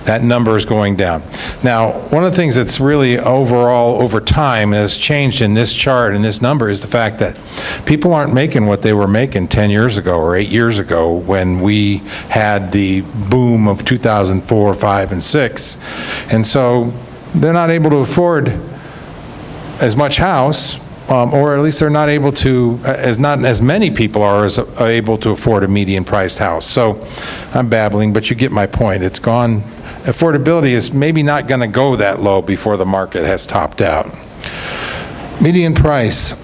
that number is going down. Now, one of the things that's really overall over time has changed in this chart and this number is the fact that people aren't making what they were making 10 years ago or 8 years ago when we had the boom of 2004, 5, and 6. And so they're not able to afford as much house, or at least they're not able to, not as many people are able to afford a median priced house. So I'm babbling, but you get my point. It's gone. Affordability is maybe not going to go that low before the market has topped out. Median price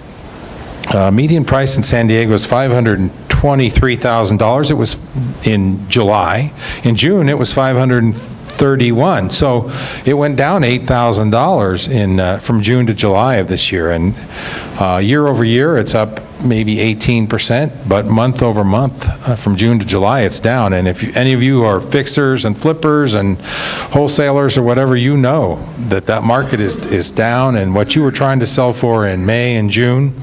in San Diego is $523,000. It was in July. In June, it was $531,000. So it went down $8,000 from June to July of this year. And year over year, it's up maybe 18%, but month over month, from June to July, it's down. And if any of you are fixers and flippers and wholesalers or whatever, you know that that market is down, and what you were trying to sell for in May and June,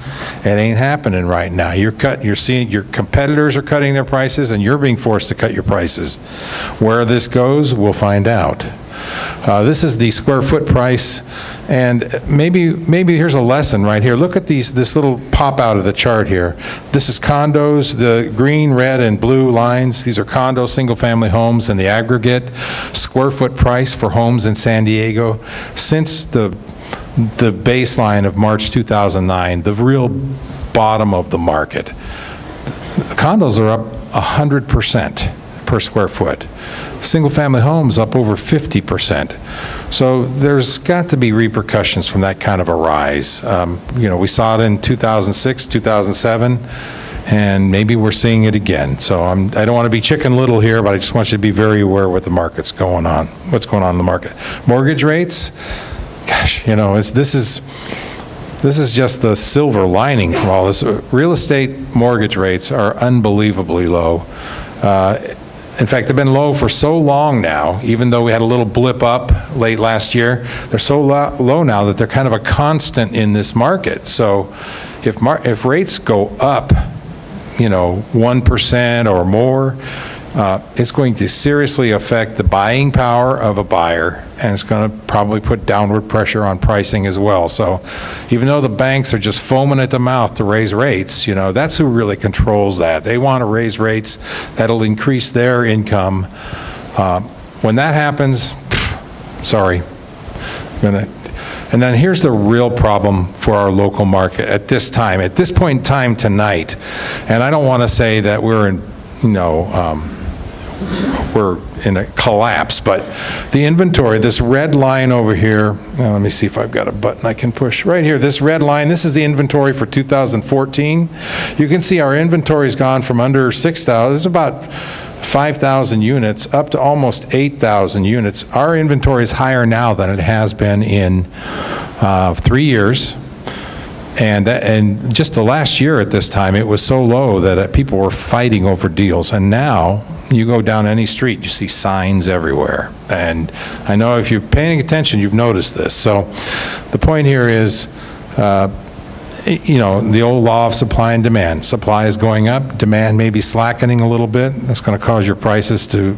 it ain't happening right now. You're seeing your competitors are cutting their prices, and you're being forced to cut your prices. Where this goes, we'll find out. This is the square foot price, and maybe here's a lesson right here. Look at this little pop out of the chart here. This is condos, the green, red, and blue lines. These are condo single-family homes in the aggregate. Square foot price for homes in San Diego since the baseline of March 2009, the real bottom of the market. Condos are up 100% per square foot. Single-family homes up over 50%. So there's got to be repercussions from that kind of a rise. You know, we saw it in 2006, 2007, and maybe we're seeing it again. So I don't want to be Chicken Little here, but I just want you to be very aware of what the market's going on, what's going on in the market. Mortgage rates, gosh, you know, this is just the silver lining from all this. Real estate mortgage rates are unbelievably low. In fact, they've been low for so long now, even though we had a little blip up late last year. They're so low now that they're kind of a constant in this market. So if rates go up, you know, 1% or more, it's going to seriously affect the buying power of a buyer, and it's going to probably put downward pressure on pricing as well. So even though the banks are just foaming at the mouth to raise rates, you know, that's who really controls that. They want to raise rates that'll increase their income. When that happens, sorry. And then here's the real problem for our local market at this time, at this point in time tonight. And I don't want to say that we're in, you know, we're in a collapse, but the inventory, this red line over here, let me see if I've got a button I can push. Right here, this red line, this is the inventory for 2014. You can see our inventory has gone from under 6,000, it's about 5,000 units, up to almost 8,000 units. Our inventory is higher now than it has been in 3 years. And just the last year at this time, it was so low that people were fighting over deals. And now, you go down any street, you see signs everywhere. And I know if you're paying attention, you've noticed this. So the point here is, you know, the old law of supply and demand. Supply is going up, demand may be slackening a little bit. That's going to cause your prices to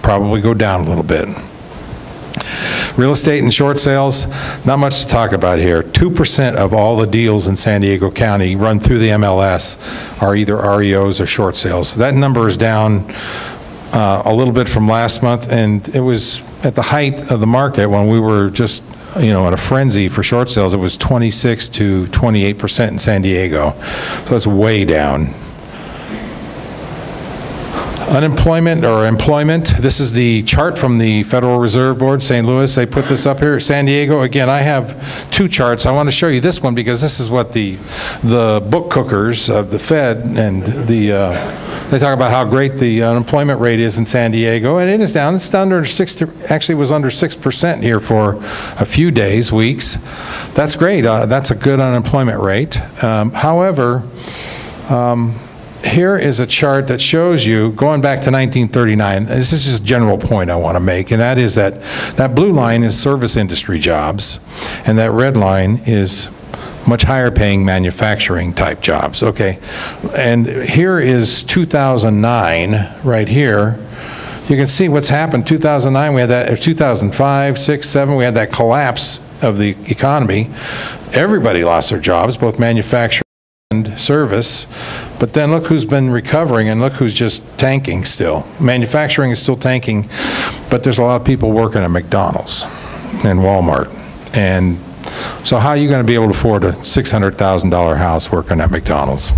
probably go down a little bit. Real estate and short sales, not much to talk about here. 2% of all the deals in San Diego County run through the MLS are either REOs or short sales. That number is down a little bit from last month, and it was at the height of the market when we were just, you know, in a frenzy for short sales. It was 26 to 28% in San Diego. So it's way down. Unemployment or employment, this is the chart from the Federal Reserve Board, St. Louis. They put this up here. San Diego, again, I have two charts. I want to show you this one because this is what the book cookers of the Fed and they talk about how great the unemployment rate is in San Diego, and it is down. It's down under 6%, actually was under 6% here for a few days, weeks. That's great. That's a good unemployment rate. However, here is a chart that shows you, going back to 1939, this is just a general point I want to make, and that is that blue line is service industry jobs, and that red line is much higher paying manufacturing type jobs. Okay, and here is 2009 right here. You can see what's happened. 2009 we had that, 2005, 6, 7, we had that collapse of the economy. Everybody lost their jobs, both manufacturing and service, but then look who's been recovering and look who's just tanking still. Manufacturing is still tanking, but there's a lot of people working at McDonald's and Walmart. And so how are you going to be able to afford a $600,000 house working at McDonald's?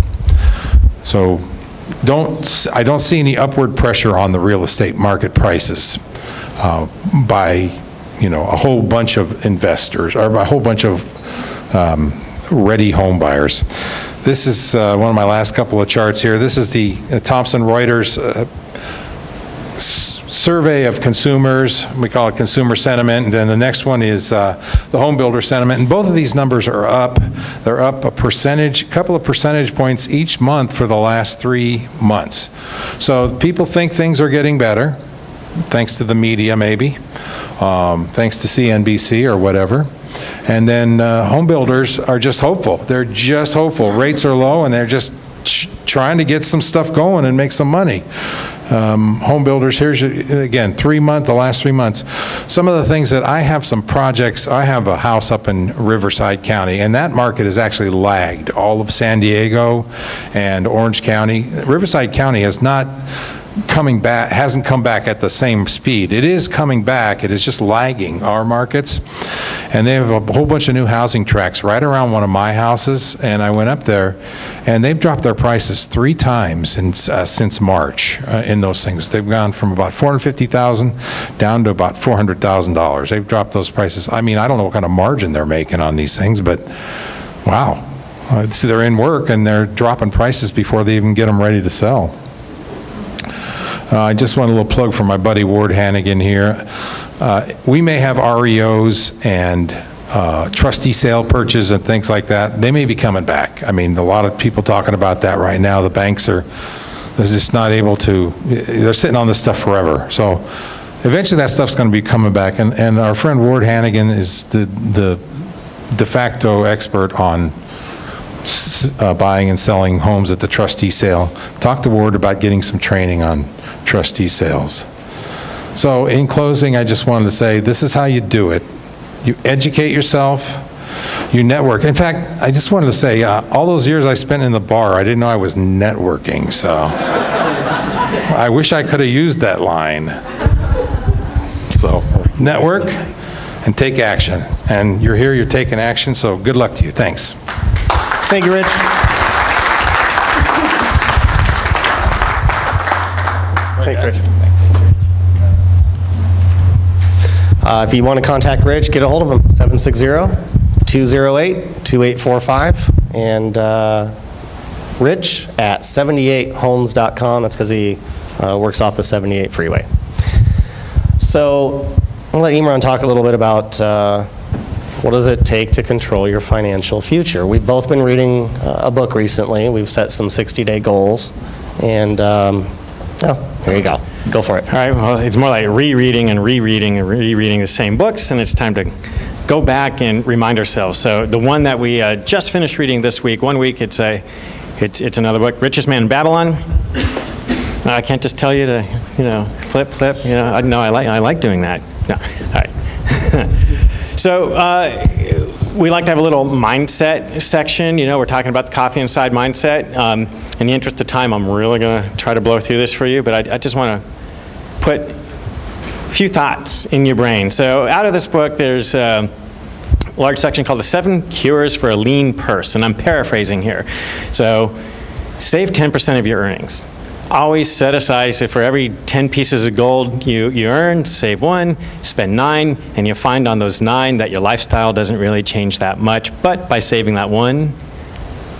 So I don't see any upward pressure on the real estate market prices by, you know, a whole bunch of investors or by a whole bunch of ready home buyers. This is one of my last couple of charts here. This is the Thomson Reuters survey of consumers. We call it consumer sentiment. And then the next one is the home builder sentiment. And both of these numbers are up. They're up a couple of percentage points each month for the last 3 months. So people think things are getting better, thanks to the media maybe, thanks to CNBC or whatever. And then home builders are just hopeful. They're just hopeful. Rates are low and they're just trying to get some stuff going and make some money. Home builders, here's again, the last 3 months. Some of the things that I have some projects, I have a house up in Riverside County, and that market has actually lagged all of San Diego and Orange County. Riverside County has not hasn't come back at the same speed. It is coming back, it is just lagging our markets. And they have a whole bunch of new housing tracts right around one of my houses, and I went up there, and they've dropped their prices 3 times since March in those things. They've gone from about $450,000 down to about $400,000. They've dropped those prices. I mean, I don't know what kind of margin they're making on these things, but wow. So they're in work, and they're dropping prices before they even get them ready to sell. I just want a little plug for my buddy Ward Hannigan here. We may have REOs and trustee sale purchases and things like that. They may be coming back. I mean, a lot of people talking about that right now. The banks they're just not able to, they're sitting on this stuff forever. So eventually that stuff's going to be coming back. And our friend Ward Hannigan is the de facto expert on buying and selling homes at the trustee sale. Talk to Ward about getting some training on trustee sales. So in closing, I just wanted to say this is how you do it. You educate yourself, you network. In fact, I just wanted to say all those years I spent in the bar, I didn't know I was networking, so I wish I could have used that line. So network and take action. And you're here, you're taking action, so good luck to you. Thanks. Thank you, Rich. Thanks, Rich. If you want to contact Rich, get a hold of him, 760-208-2845, and Rich at 78homes.com. That's because he works off the 78 freeway. So I'll let Imran talk a little bit about what does it take to control your financial future. We've both been reading a book recently. We've set some 60-day goals, and here you go. Go for it. All right, well, it's more like rereading and rereading and rereading the same books, and it's time to go back and remind ourselves. So the one that we just finished reading this week, 1 week, it's another book, Richest Man in Babylon. I can't just tell you to, flip, no, I like doing that. No, all right. So we like to have a little mindset section. We're talking about the coffee inside mindset. In the interest of time, I'm really going to try to blow through this for you, but I just want to put a few thoughts in your brain. So out of this book, there's a large section called The 7 Cures for a Lean Purse, and I'm paraphrasing here. So save 10% of your earnings. Always set aside, so for every 10 pieces of gold you earn, save 1, spend 9, and you'll find on those 9 that your lifestyle doesn't really change that much. But by saving that 1,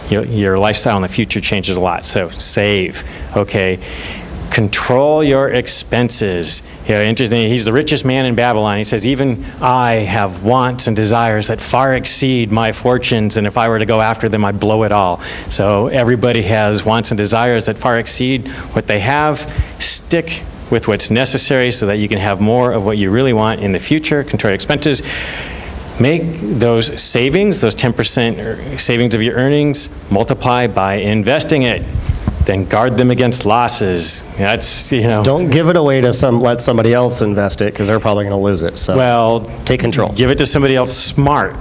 your lifestyle in the future changes a lot. So save, okay? Control your expenses. Interesting, he's the richest man in Babylon. He says, even I have wants and desires that far exceed my fortunes, and if I were to go after them, I'd blow it all. So everybody has wants and desires that far exceed what they have. Stick with what's necessary so that you can have more of what you really want in the future. Control your expenses. Make those savings, those 10% savings of your earnings, multiply by investing it. Then guard them against losses. That's, Don't give it away to let somebody else invest it, because they're probably going to lose it. So well, take control. Give it to somebody else smart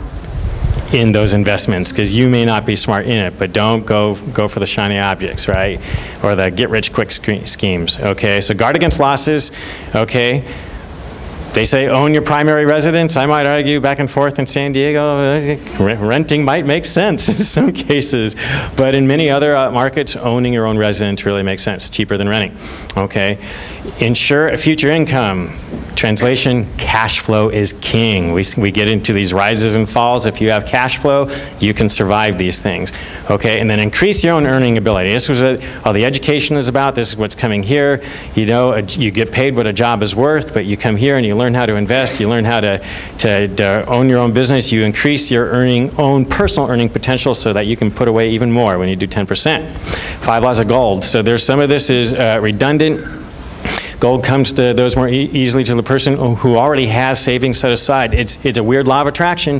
in those investments, because you may not be smart in it, but don't go for the shiny objects, right? Or the get-rich-quick schemes, okay? So guard against losses, okay? They say own your primary residence. I might argue back and forth in San Diego, renting might make sense in some cases. But in many other markets, owning your own residence really makes sense, cheaper than renting. Okay. Ensure a future income. Translation, cash flow is king. We get into these rises and falls. If you have cash flow, you can survive these things. Okay, and then increase your own earning ability. This was all the education is about. This is what's coming here. You know, you get paid what a job is worth, but you come here and you learn how to invest. You learn how to own your own business. You increase your own personal earning potential so that you can put away even more when you do 10%. 5 laws of gold. So there's some of this is redundant. Gold comes to those more easily to the person who already has savings set aside. It's a weird law of attraction.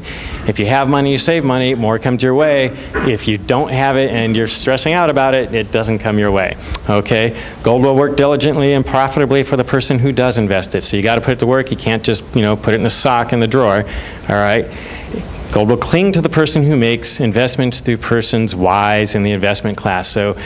If you have money, you save money, more comes your way. If you don't have it and you're stressing out about it, it doesn't come your way. Okay? Gold will work diligently and profitably for the person who does invest it. So you got to put it to work. You can't just, put it in a sock in the drawer. All right? Gold will cling to the person who makes investments through persons wise in the investment class. So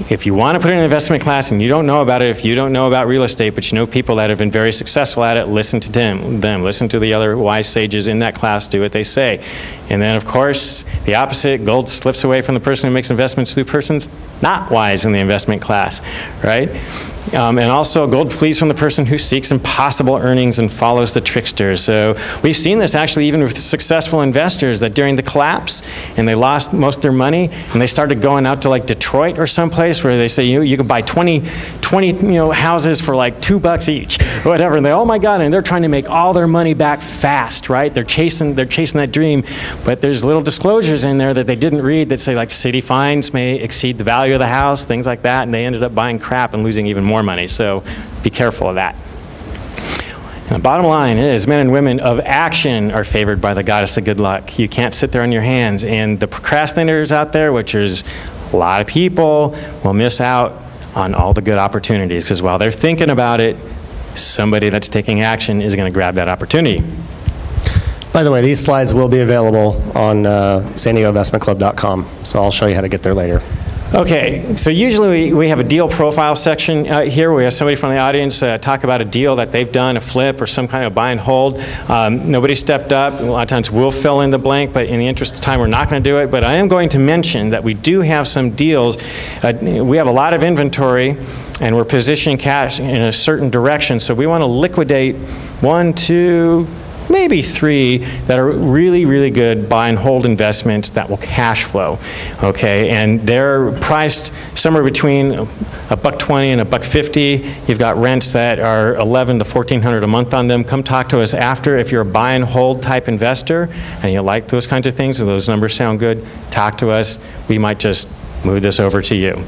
if you want to put in an investment class and you don't know about it, if you don't know about real estate, but you know people that have been very successful at it, listen to them. Listen to the other wise sages in that class, do what they say. And then, of course, the opposite, gold slips away from the person who makes investments through persons not wise in the investment class, right? And also, gold flees from the person who seeks impossible earnings and follows the trickster. So we've seen this actually even with successful investors, that during the collapse, and they lost most of their money, and they started going out to like Detroit or someplace where they say, you can buy 20 houses for like $2 each, whatever. And they, oh my God, and they're trying to make all their money back fast, right? They're chasing that dream, but there's little disclosures in there that they didn't read that say like city fines may exceed the value of the house, things like that, and they ended up buying crap and losing even more money. So be careful of that. And the bottom line is men and women of action are favored by the goddess of good luck. You can't sit there on your hands. And the procrastinators out there, which is a lot of people, will miss out on all the good opportunities, because while they're thinking about it, somebody that's taking action is going to grab that opportunity. By the way, these slides will be available on SanDiegoInvestmentClub.com, so I'll show you how to get there later. Okay, so usually we have a deal profile section here. We have somebody from the audience talk about a deal that they've done, a flip or some kind of buy and hold. Nobody stepped up. A lot of times we'll fill in the blank, but in the interest of time, we're not going to do it. But I am going to mention that we do have some deals. We have a lot of inventory, and we're positioning cash in a certain direction. So we want to liquidate 1, 2, maybe 3 that are really, really good buy and hold investments that will cash flow, okay? And they're priced somewhere between $1.20 and $1.50. You've got rents that are $1,100 to $1,400 a month on them. Come talk to us after. If you're a buy and hold type investor and you like those kinds of things and those numbers sound good, talk to us. We might just move this over to you.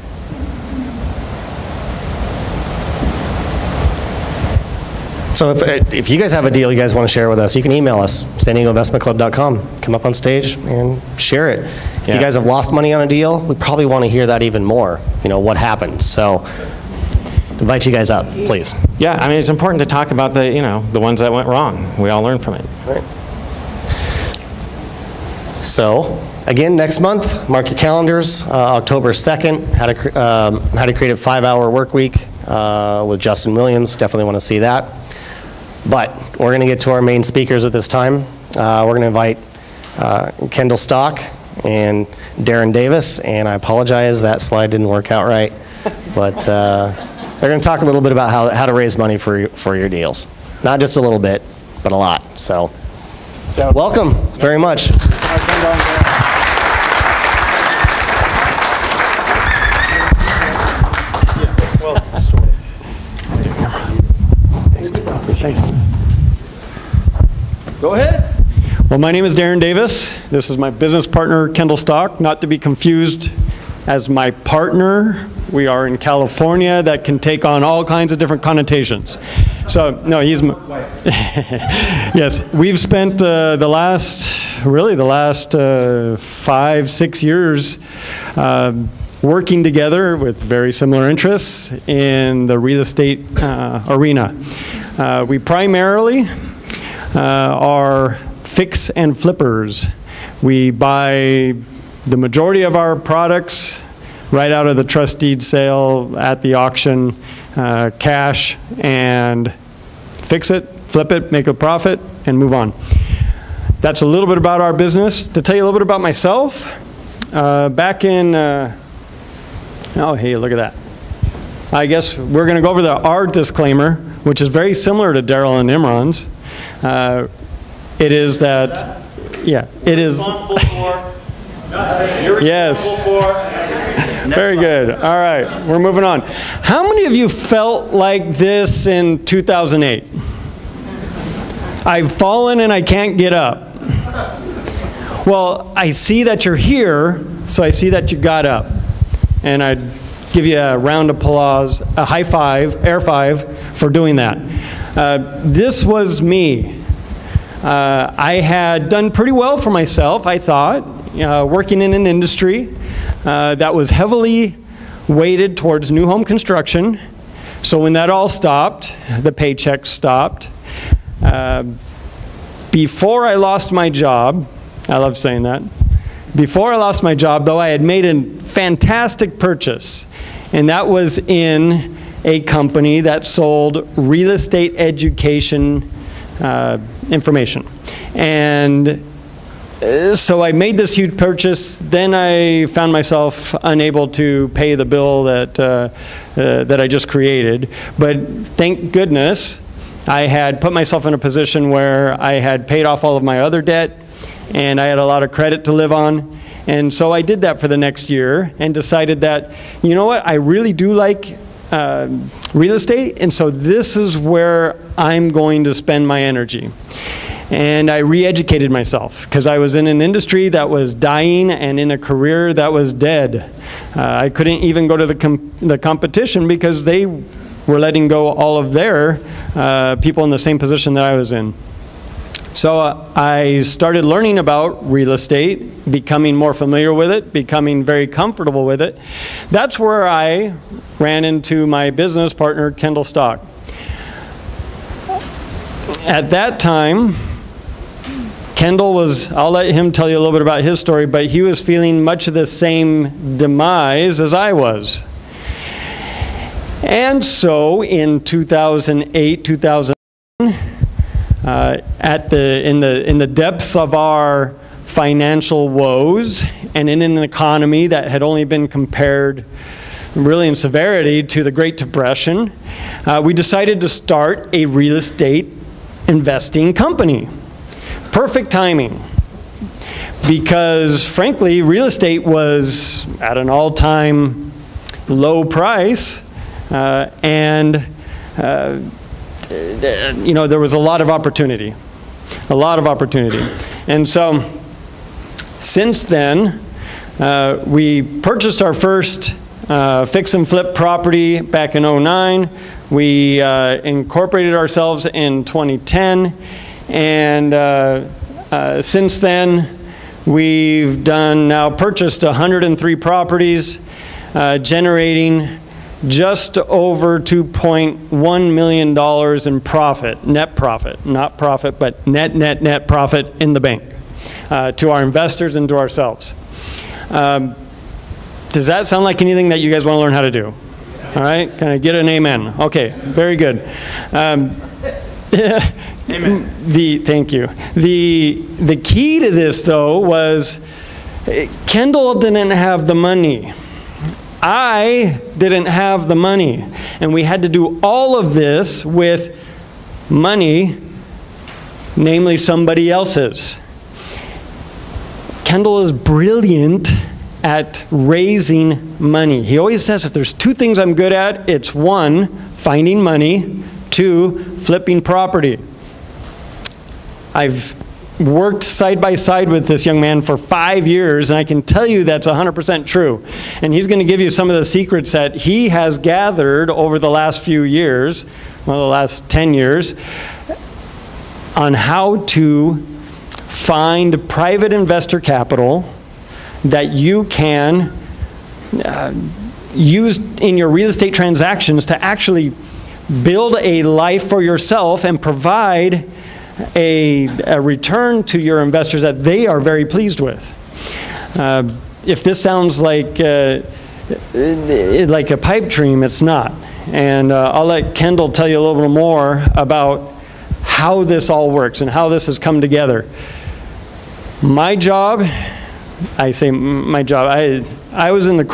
So if you guys have a deal you guys want to share with us, you can email us, SanDiegoInvestmentClub.com. Come up on stage and share it. If you guys have lost money on a deal, we probably want to hear that even more, what happened. So invite you guys up, please. Yeah, I mean, it's important to talk about the ones that went wrong. We all learn from it. Right. So again, next month, mark your calendars, October 2nd, how to create a 5-hour work week with Justin Williams. Definitely want to see that. But we're going to get to our main speakers at this time. We're going to invite Kendall Stock and Darren Davis, and I apologize, that slide didn't work out right. But they're going to talk a little bit about how to raise money for your deals. Not just a little bit, but a lot. So welcome very much. Go ahead. Well, my name is Darren Davis. This is my business partner, Kendall Stock, not to be confused as my partner. We are in California. That can take on all kinds of different connotations. So, no, he's my yes, we've spent the last 5-6 years working together with very similar interests in the real estate arena. We primarily are fix and flippers. We buy the majority of our products right out of the trust deed sale at the auction, cash, and fix it, flip it, make a profit, and move on. That's a little bit about our business. To tell you a little bit about myself, back in, oh hey, look at that. I guess we're going to go over our disclaimer. which is very similar to Daryl and Imran's. It is that, yeah, it is. Yes. Very good. All right, we're moving on. How many of you felt like this in 2008? I've fallen and I can't get up. Well, I see that you're here, so I see that you got up. And I'd give you a round of applause, a high five, air five, for doing that. This was me. I had done pretty well for myself, I thought, working in an industry that was heavily weighted towards new home construction. So when that all stopped, the paychecks stopped. Before I lost my job, I love saying that. Before I lost my job, though, I had made a fantastic purchase, and that was in a company that sold real estate education information. And so I made this huge purchase. Then I found myself unable to pay the bill that I just created. But thank goodness I had put myself in a position where I had paid off all of my other debt, and I had a lot of credit to live on. And so I did that for the next year and decided that, you know what, I really do like real estate, and so this is where I'm going to spend my energy. And I re-educated myself because I was in an industry that was dying and in a career that was dead. I couldn't even go to the competition because they were letting go all of their people in the same position that I was in. So I started learning about real estate, becoming more familiar with it, becoming very comfortable with it. That's where I ran into my business partner, Kendall Stock. At that time, Kendall was, I'll let him tell you a little bit about his story, but he was feeling much of the same demise as I was. And so in 2008, 2009, in the depths of our financial woes and in an economy that had only been compared really in severity to the Great Depression, we decided to start a real estate investing company. Perfect timing, because frankly real estate was at an all-time low price, and you know, there was a lot of opportunity. And so since then, we purchased our first fix and flip property back in 2009. We incorporated ourselves in 2010, and since then we've now purchased 103 properties, generating just over $2.1 million in profit, net profit, not profit, but net profit in the bank to our investors and to ourselves. Does that sound like anything that you guys want to learn how to do? All right, can I get an amen? Okay, very good. Amen. Thank you. The key to this, though, was Kendall didn't have the money. I didn't have the money, and we had to do all of this with money, namely somebody else's. Kendall is brilliant at raising money. He always says, if there's two things I'm good at, it's one, finding money, two, flipping property. I've worked side by side with this young man for 5 years, and I can tell you that's 100% true. And he's going to give you some of the secrets that he has gathered over the last few years, well, the last 10 years, on how to find private investor capital that you can use in your real estate transactions to actually build a life for yourself and provide a return to your investors that they are very pleased with. If this sounds like a pipe dream, it's not. And I'll let Kendall tell you a little bit more about how this all works and how this has come together. My job I say my job. I was in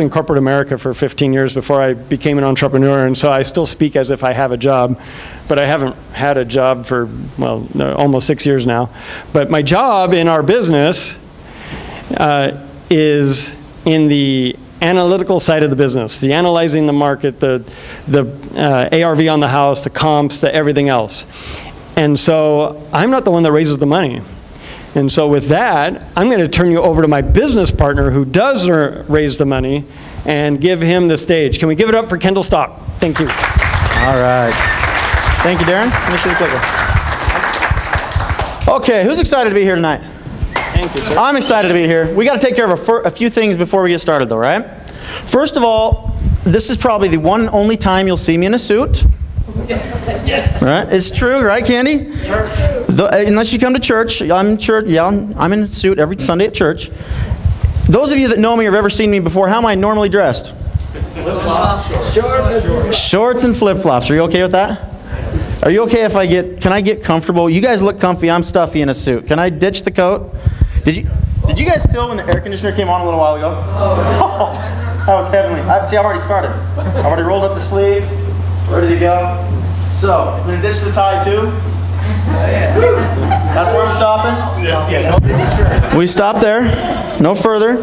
corporate America for 15 years before I became an entrepreneur, and so I still speak as if I have a job, but I haven't had a job for, well, no, almost 6 years now. But my job in our business is in the analytical side of the business, the analyzing the market, the ARV on the house, the comps, the everything else. And so I'm not the one that raises the money. And so with that, I'm going to turn you over to my business partner who does raise the money and give him the stage. Can we give it up for Kendall Stock? Thank you. All right. Thank you, Darren. Let me see the clicker. Okay, who's excited to be here tonight? Thank you, sir. I'm excited to be here. We got to take care of a few things before we get started, though, right? First of all, this is probably the one and only time you'll see me in a suit. Yes. Right? It's true, right, Candy? Sure. Unless you come to church. I'm in church. Yeah, I'm in a suit every Sunday at church. Those of you that know me or have ever seen me before, how am I normally dressed? Flip-flops. Shorts and flip-flops. Are you okay with that? Are you okay if can I get comfortable? You guys look comfy. I'm stuffy in a suit. Can I ditch the coat? Did you guys feel when the air conditioner came on a little while ago? Oh, that was heavenly. See, I've already started. I've already rolled up the sleeves. Ready to go. So, I'm going to ditch the tie too. That's where I'm stopping? Yeah. We stop there. No further.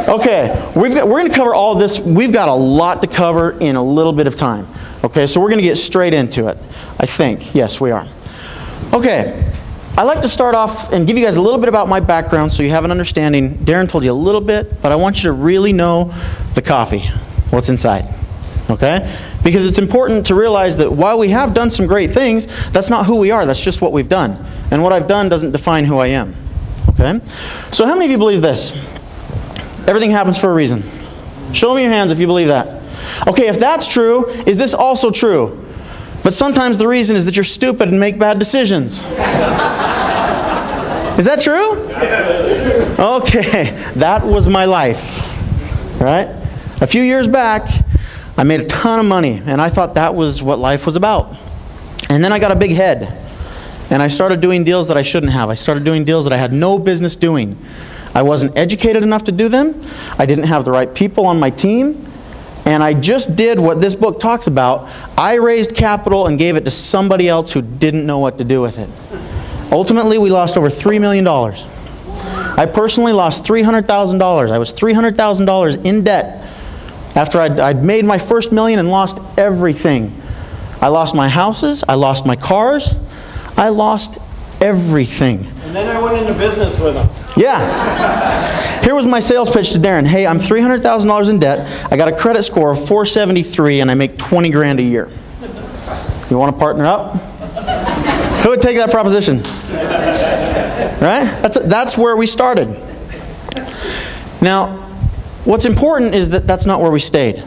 Okay, we're going to cover all this. We've got a lot to cover in a little bit of time. Okay, so we're going to get straight into it. I think. Yes, we are. Okay, I'd like to start off and give you guys a little bit about my background so you have an understanding. Darren told you a little bit, but I want you to really know the coffee, what's inside. Okay? Because it's important to realize that while we have done some great things, that's not who we are. That's just what we've done. And what I've done doesn't define who I am. Okay? So how many of you believe this? Everything happens for a reason. Show me your hands if you believe that. Okay, if that's true, is this also true? But sometimes the reason is that you're stupid and make bad decisions. Is that true? Okay, that was my life. Right? A few years back, I made a ton of money, and I thought that was what life was about. And then I got a big head, and I started doing deals that I shouldn't have. I started doing deals that I had no business doing. I wasn't educated enough to do them. I didn't have the right people on my team. And I just did what this book talks about. I raised capital and gave it to somebody else who didn't know what to do with it. Ultimately, we lost over $3 million. I personally lost $300,000. I was $300,000 in debt after I'd made my first $1 million and lost everything. I lost my houses. I lost my cars. I lost everything. And then I went into business with them. Yeah. Here was my sales pitch to Darren. Hey, I'm $300,000 in debt. I got a credit score of 473 and I make 20 grand a year. You want to partner up? Who would take that proposition? Right? That's where we started. Now, what's important is that that's not where we stayed.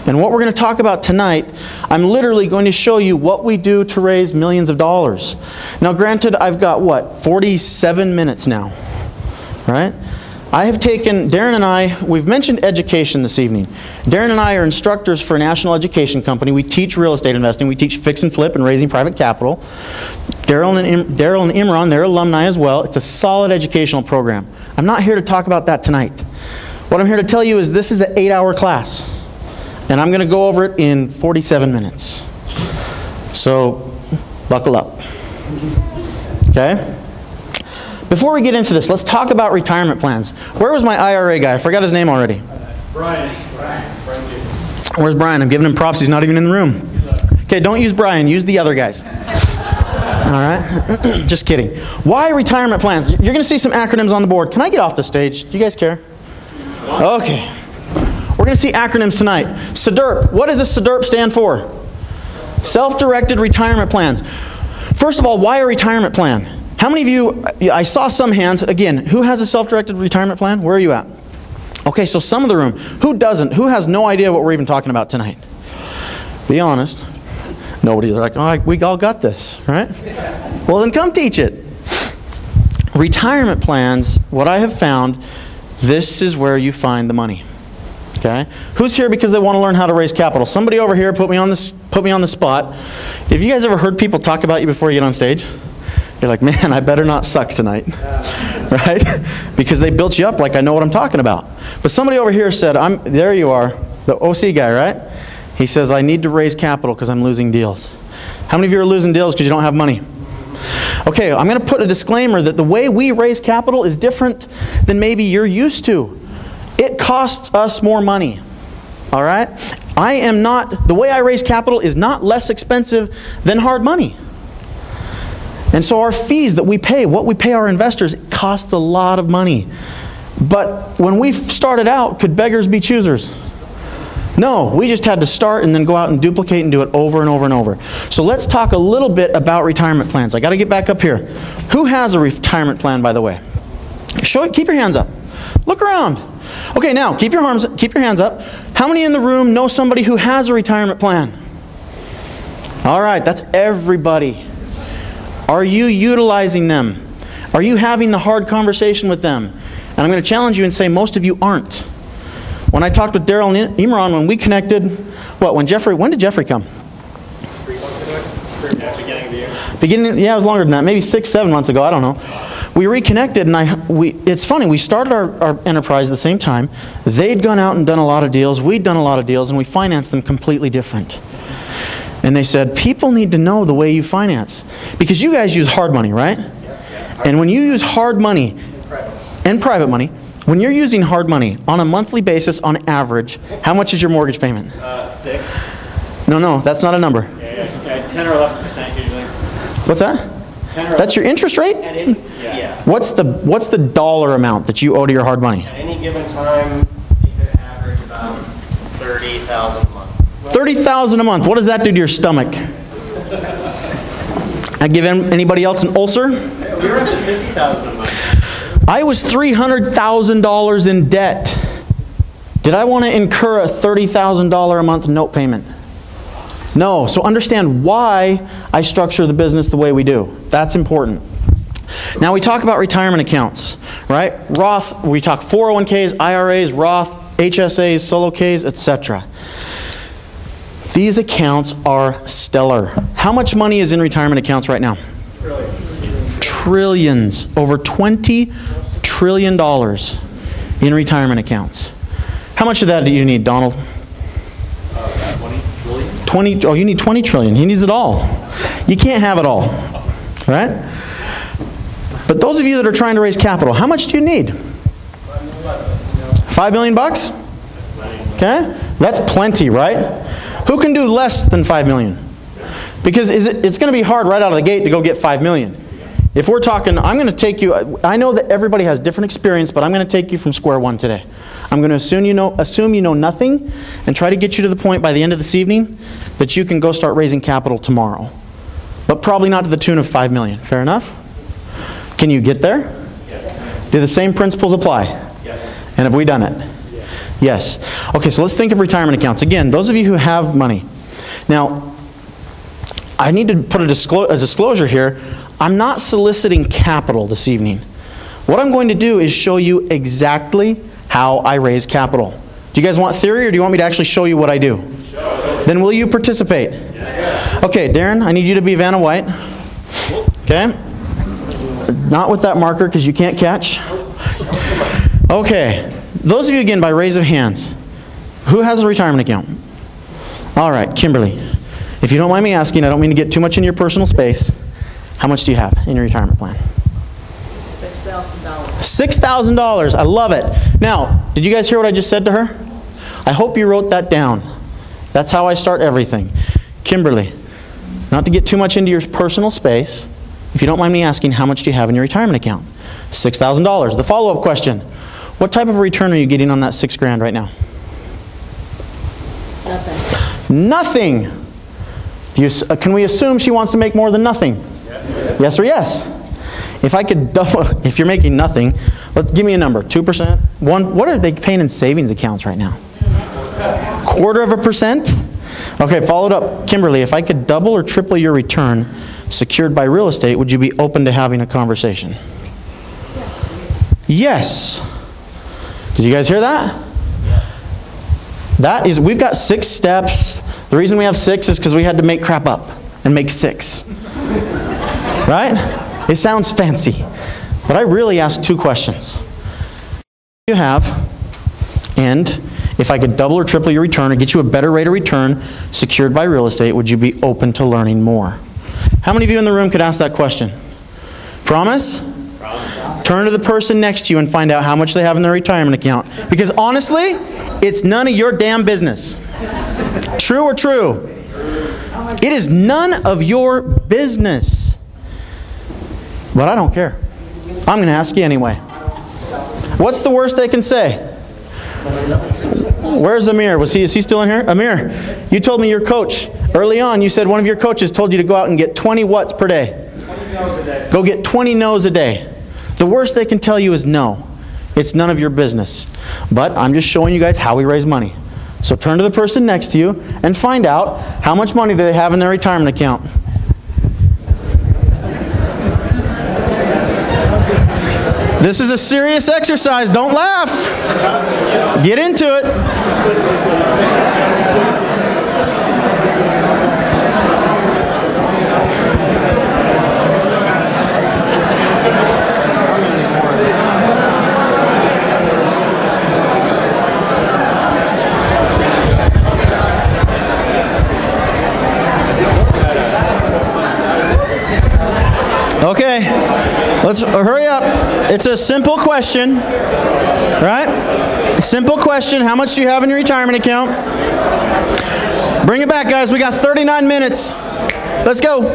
And what we're going to talk about tonight, I'm literally going to show you what we do to raise millions of dollars. Now granted, I've got what, 47 minutes now, right? I have taken, Darren and I, we've mentioned education this evening. Darren and I are instructors for a national education company. We teach real estate investing. We teach fix and flip and raising private capital. Daryl and Imran, they're alumni as well. It's a solid educational program. I'm not here to talk about that tonight. What I'm here to tell you is this is an 8-hour class. And I'm going to go over it in 47 minutes. So, buckle up. Okay? Before we get into this, let's talk about retirement plans. Where was my IRA guy? I forgot his name already. Brian. Where's Brian? I'm giving him props. He's not even in the room. Okay, don't use Brian. Use the other guys. All right? Just kidding. Why retirement plans? You're going to see some acronyms on the board. Can I get off the stage? Do you guys care? Okay. We're going to see acronyms tonight. SDIRP. What does a SDIRP stand for? Self-directed retirement plans. First of all, why a retirement plan? How many of you, I saw some hands, again, who has a self-directed retirement plan? Where are you at? Okay, so some of the room. Who doesn't? Who has no idea what we're even talking about tonight? Be honest. Nobody. They're like, oh, we all got this, right? Well, then come teach it. Retirement plans, what I have found, this is where you find the money. Okay? Who's here because they want to learn how to raise capital? Somebody over here put me on the spot. Have you guys ever heard people talk about you before you get on stage? You're like, man, I better not suck tonight. right? Because they built you up like I know what I'm talking about. But somebody over here said, there you are, the OC guy, right? He says, I need to raise capital because I'm losing deals. How many of you are losing deals because you don't have money? Okay, I'm going to put a disclaimer that the way we raise capital is different than maybe you're used to. It costs us more money, all right? The way I raise capital is not less expensive than hard money. And so our fees that we pay, what we pay our investors, it costs a lot of money. But when we started out, could beggars be choosers? No, we just had to start and then go out and duplicate and do it over and over and over. So let's talk a little bit about retirement plans. I got to get back up here. Who has a retirement plan, by the way? Keep your hands up. Look around. Okay, now keep your hands up. How many in the room know somebody who has a retirement plan? All right, that's everybody. Are you utilizing them? Are you having the hard conversation with them? And I'm going to challenge you and say most of you aren't. When I talked with Darren and Imran, when we connected, when did Jeffrey come? 3 months ago? Beginning of the year. Yeah, it was longer than that. Maybe 6, 7 months ago. I don't know. We reconnected, and it's funny. We started our enterprise at the same time. They'd gone out and done a lot of deals. We'd done a lot of deals, and we financed them completely different. And they said, people need to know the way you finance. Because you guys use hard money, right? And when you use hard money and private money, when you're using hard money on a monthly basis on average, how much is your mortgage payment? 6. No, that's not a number. Yeah, 10 or 11% usually. What's that? 10 or That's your interest rate? Yeah. What's the dollar amount that you owe to your hard money? At any given time, you could average about $30,000 a month. $30,000 a month. What does that do to your stomach? I give anybody else an ulcer? We were up to $50,000 a month. I was $300,000 in debt. Did I want to incur a $30,000 a month note payment? No. So understand why I structure the business the way we do. That's important. Now we talk about retirement accounts, right? Roth, we talk 401ks, IRAs, Roth, HSAs, solo Ks, etc. These accounts are stellar. How much money is in retirement accounts right now? Trillions. Over $20 trillion in retirement accounts. How much of that do you need, Donald? 20 trillion. Oh, you need 20 trillion. He needs it all. You can't have it all, right? But those of you that are trying to raise capital, how much do you need? $5 million bucks? Okay, that's plenty, right? Who can do less than 5 million? Because it's going to be hard right out of the gate to go get 5 million. If we're talking, I'm going to take you, I know that everybody has different experience, but I'm going to take you from square one today. I'm going to assume you know nothing and try to get you to the point by the end of this evening that you can go start raising capital tomorrow. But probably not to the tune of 5 million. Fair enough? Can you get there? Yes. Do the same principles apply? Yes. And have we done it? Yes. Okay, so let's think of retirement accounts. Again, those of you who have money. Now, I need to put a disclosure here. I'm not soliciting capital this evening. What I'm going to do is show you exactly how I raise capital. Do you guys want theory, or do you want me to actually show you what I do? Then will you participate? Okay, Darren, I need you to be Vanna White. Okay? Not with that marker because you can't catch. Okay. Those of you, again, by raise of hands, who has a retirement account? All right, Kimberly. If you don't mind me asking, I don't mean to get too much in your personal space. How much do you have in your retirement plan? $6,000. $6,000. I love it. Now, did you guys hear what I just said to her? I hope you wrote that down. That's how I start everything. Kimberly, not to get too much into your personal space, if you don't mind me asking, how much do you have in your retirement account? $6,000. The follow-up question, what type of return are you getting on that $6 grand right now? Nothing. Nothing. Can we assume she wants to make more than nothing? Yes or yes? If I could double, if you're making nothing, give me a number, 2%? What are they paying in savings accounts right now? 0.25%? Okay, followed up. Kimberly, if I could double or triple your return secured by real estate, would you be open to having a conversation? Yes. Did you guys hear that? That is, we've got 6 steps. The reason we have 6 is because we had to make crap up and make 6. Right? It sounds fancy. But I really ask two questions. You have, and if I could double or triple your return or get you a better rate of return secured by real estate, would you be open to learning more? How many of you in the room could ask that question? Promise? Turn to the person next to you and find out how much they have in their retirement account. Because honestly, it's none of your damn business. True or true? It is none of your business. But I don't care. I'm going to ask you anyway. What's the worst they can say? Where's Amir? Is he still in here? Amir, you told me your coach, early on, you said one of your coaches told you to go out and get 20 whats per day? 20 no's a day. Go get 20 no's a day. The worst they can tell you is no. It's none of your business. But I'm just showing you guys how we raise money. So turn to the person next to you and find out how much money do they have in their retirement account. This is a serious exercise. Don't laugh. Get into it. Okay, let's hurry up. It's a simple question, right? Simple question. How much do you have in your retirement account? Bring it back, guys. We got 39 minutes. Let's go.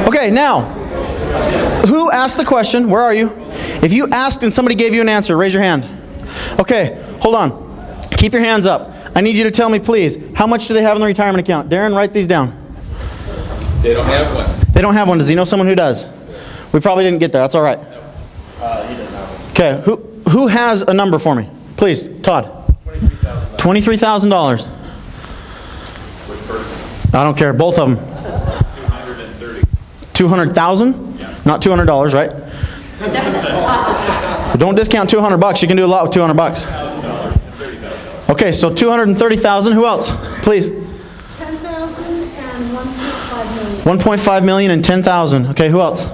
Okay, now, who asked the question? Where are you? If you asked and somebody gave you an answer, raise your hand. Okay, hold on. Keep your hands up. I need you to tell me, please, how much do they have in their retirement account? Darren, write these down. They don't have one. They don't have one. Does he know someone who does? We probably didn't get there. That's all right. He does have one. Okay, who has a number for me? Please, Todd. $23,000. Which person? I don't care. Both of them. 230. 200,000? Yeah. Not $200, right? Don't discount $200. You can do a lot with $200. Okay, so 230,000. Who else? Please. 10,000 and 1.5 million. 1.5 million and 10,000. Okay, who else?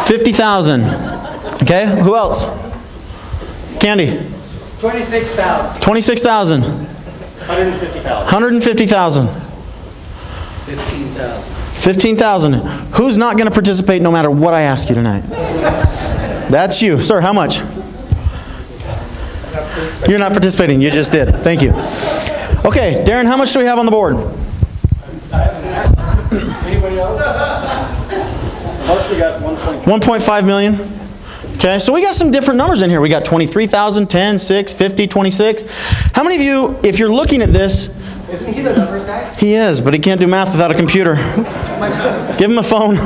50,000. Okay, who else? Candy. 26,000. 26,000. 150,000. 150,000. 15,000. Who's not going to participate no matter what I ask you tonight? That's you. Sir, how much? You're not participating. You just did. Thank you. Okay, Darren, how much do we have on the board? Anybody else? We got 1.5 million. Okay, so we got some different numbers in here. We got 23,000, 10, 6, 50, 26. How many of you, if you're looking at this... Isn't he the numbers guy? He is, but he can't do math without a computer. Give him a phone.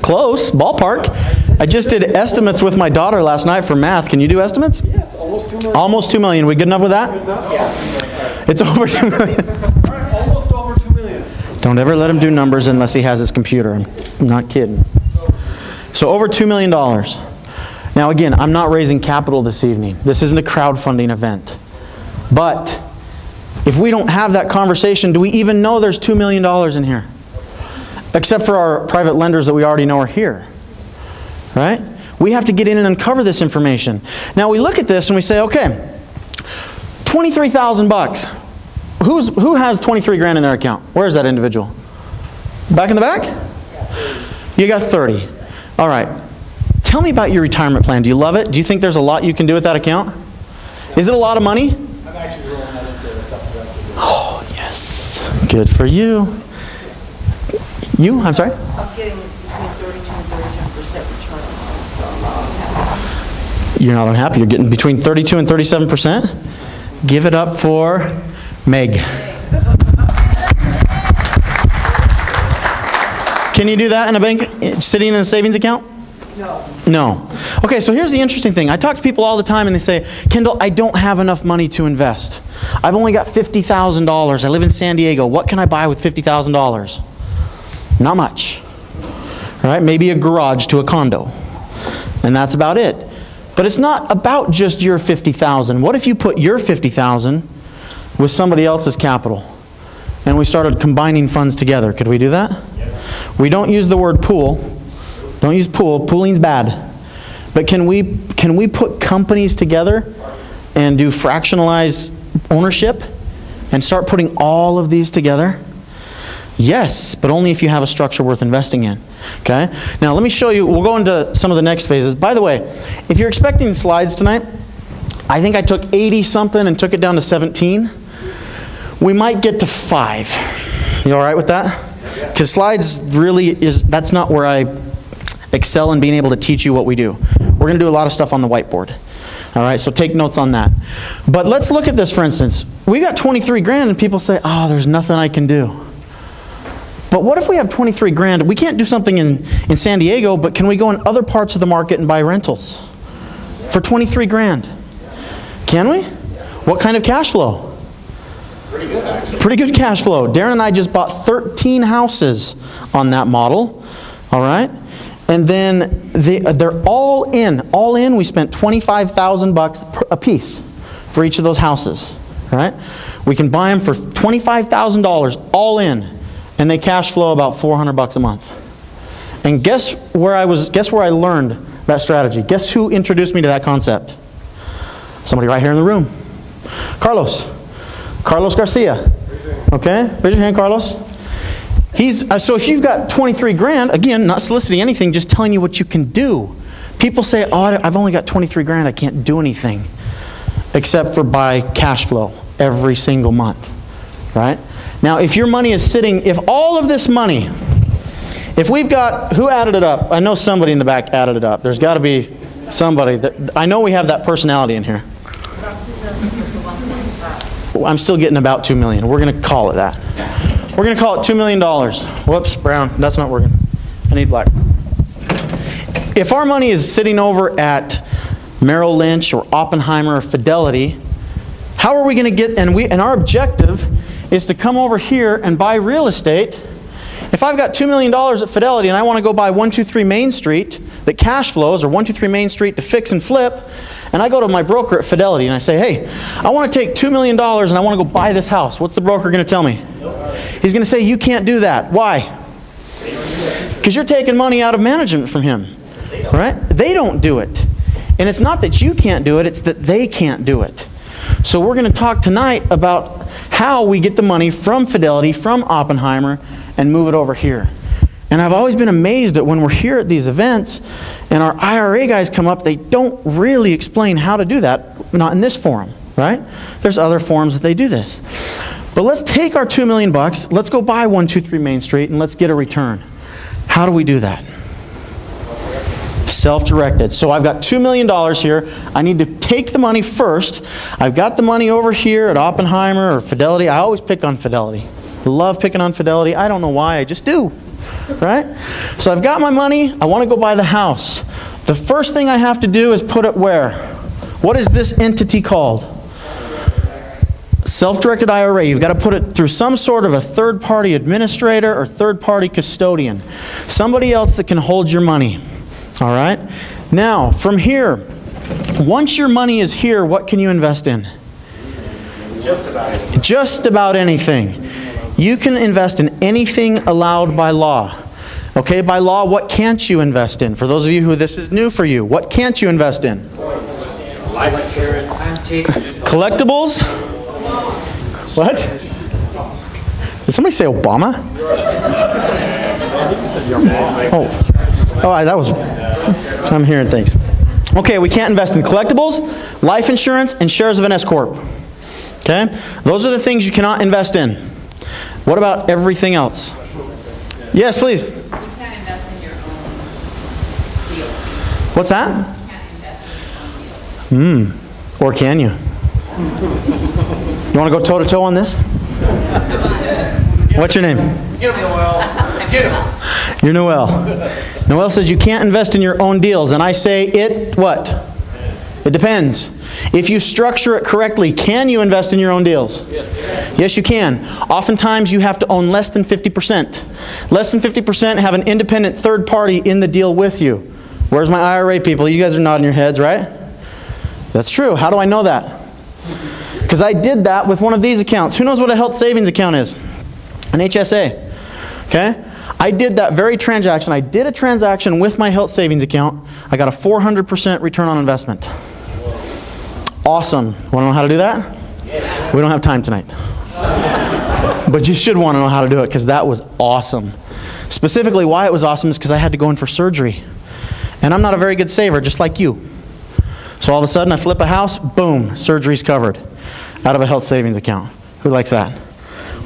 Close, ballpark. I just did estimates with my daughter last night for math. Can you do estimates? Yes, almost 2 million. Almost 2 million. We good enough with that? Yeah. It's over 2 million. Almost over 2 million. Don't ever let him do numbers unless he has his computer. I'm not kidding. So over $2 million. Now again, I'm not raising capital this evening. This isn't a crowdfunding event. But if we don't have that conversation, do we even know there's $2 million in here? Except for our private lenders that we already know are here. Right? We have to get in and uncover this information. Now we look at this and we say, okay, 23,000 bucks. Who has 23 grand in their account? Where is that individual? Back in the back? You got 30. All right. Tell me about your retirement plan. Do you love it? Do you think there's a lot you can do with that account? Is it a lot of money? I'm actually rolling that into a couple of Oh, yes. Good for you. You? I'm sorry? I'm getting between 32 and 37% return. So I'm not unhappy. You're not unhappy. You're getting between 32 and 37%? Give it up for Meg. Can you do that in a bank, sitting in a savings account? No. No. Okay, so here's the interesting thing. I talk to people all the time and they say, Kendall, I don't have enough money to invest. I've only got $50,000. I live in San Diego. What can I buy with $50,000? Not much. All right, maybe a garage to a condo. And that's about it. But it's not about just your $50,000. What if you put your $50,000 with somebody else's capital? and we started combining funds together. Could we do that? We don't use the word pool. Don't use pool. Pooling's bad. But can we put companies together and do fractionalized ownership and start putting all of these together? Yes, but only if you have a structure worth investing in. Okay? Now let me show you, we'll go into some of the next phases. By the way, if you're expecting slides tonight, I think I took 80 something and took it down to 17. We might get to 5. You all right with that? Because slides really that's not where I excel in being able to teach you what we do. We're going to do a lot of stuff on the whiteboard. All right, so take notes on that. But let's look at this, for instance. We got 23 grand and people say, oh, there's nothing I can do. But what if we have 23 grand? We can't do something in San Diego, but can we go in other parts of the market and buy rentals for 23 grand? Can we? What kind of cash flow? Pretty good, actually. Pretty good cash flow. Darren and I just bought 13 houses on that model. All right? And then they're all in. All in, we spent $25,000 a piece for each of those houses. All right? We can buy them for $25,000 all in, and they cash flow about $400 a month. And guess where I learned that strategy? Guess who introduced me to that concept? Somebody right here in the room. Carlos Garcia. Okay? Raise your hand, Carlos. So if you've got 23 grand, again, not soliciting anything, just telling you what you can do. People say, oh, I've only got 23 grand, I can't do anything except for buy cash flow every single month, right? Now, if your money is sitting, if all of this money, if we've got, who added it up? I know somebody in the back added it up. There's got to be somebody that, I know we have that personality in here. I'm still getting about $2 million. We're going to call it that. We're going to call it $2 million. Whoops, brown. That's not working. I need black. If our money is sitting over at Merrill Lynch or Oppenheimer or Fidelity, how are we going to get, and our objective is to come over here and buy real estate. If I've got $2 million at Fidelity and I want to go buy 123 Main Street that cash flows, or 123 Main Street to fix and flip, and I go to my broker at Fidelity and I say, hey, I want to take $2 million and I want to go buy this house. What's the broker going to tell me? He's going to say, you can't do that. Why? Because you're taking money out of management from him. Right? They don't do it. And it's not that you can't do it, it's that they can't do it. So we're going to talk tonight about how we get the money from Fidelity, from Oppenheimer, and move it over here. And I've always been amazed at when we're here at these events and our IRA guys come up, they don't really explain how to do that, not in this forum, right? There's other forums that they do this. But let's take our $2 million, let's go buy 123 Main Street, and let's get a return. How do we do that? Self-directed. So I've got $2 million here. I need to take the money first. I've got the money over here at Oppenheimer or Fidelity. I always pick on Fidelity. I love picking on Fidelity. I don't know why, I just do. Right? So I've got my money. I want to go buy the house. The first thing I have to do is put it where? What is this entity called? Self-directed IRA. You've got to put it through some sort of a third-party administrator or third-party custodian. Somebody else that can hold your money. All right? Now, from here, once your money is here, what can you invest in? Just about anything. Just about anything. You can invest in anything allowed by law. Okay, by law, what can't you invest in? For those of you who this is new for you, what can't you invest in? Life insurance. Collectibles? What? Did somebody say Obama? Oh, that was, I'm hearing things. Okay, we can't invest in collectibles, life insurance, and shares of an S-Corp. Okay? Those are the things you cannot invest in. What about everything else? Yes, please. You can't invest in your own deal. What's that? You can't invest in your own deal. Or can you? You want to go toe-to-toe on this? What's your name? Get him, Noel. Get him. You're Noel. Noel says you can't invest in your own deals. And I say it, what? It depends. If you structure it correctly, can you invest in your own deals? Yes, you can. Oftentimes you have to own less than 50%. Less than 50% have an independent third party in the deal with you. Where's my IRA people? You guys are nodding your heads, right? That's true. How do I know that? Because I did that with one of these accounts. Who knows what a health savings account is? an HSA. Okay? I did that very transaction. I did a transaction with my health savings account. I got a 400% return on investment. Awesome. Want to know how to do that? We don't have time tonight. But you should want to know how to do it because that was awesome. Specifically, why it was awesome is because I had to go in for surgery. And I'm not a very good saver, just like you. So all of a sudden, I flip a house, boom, surgery's covered out of a health savings account. Who likes that?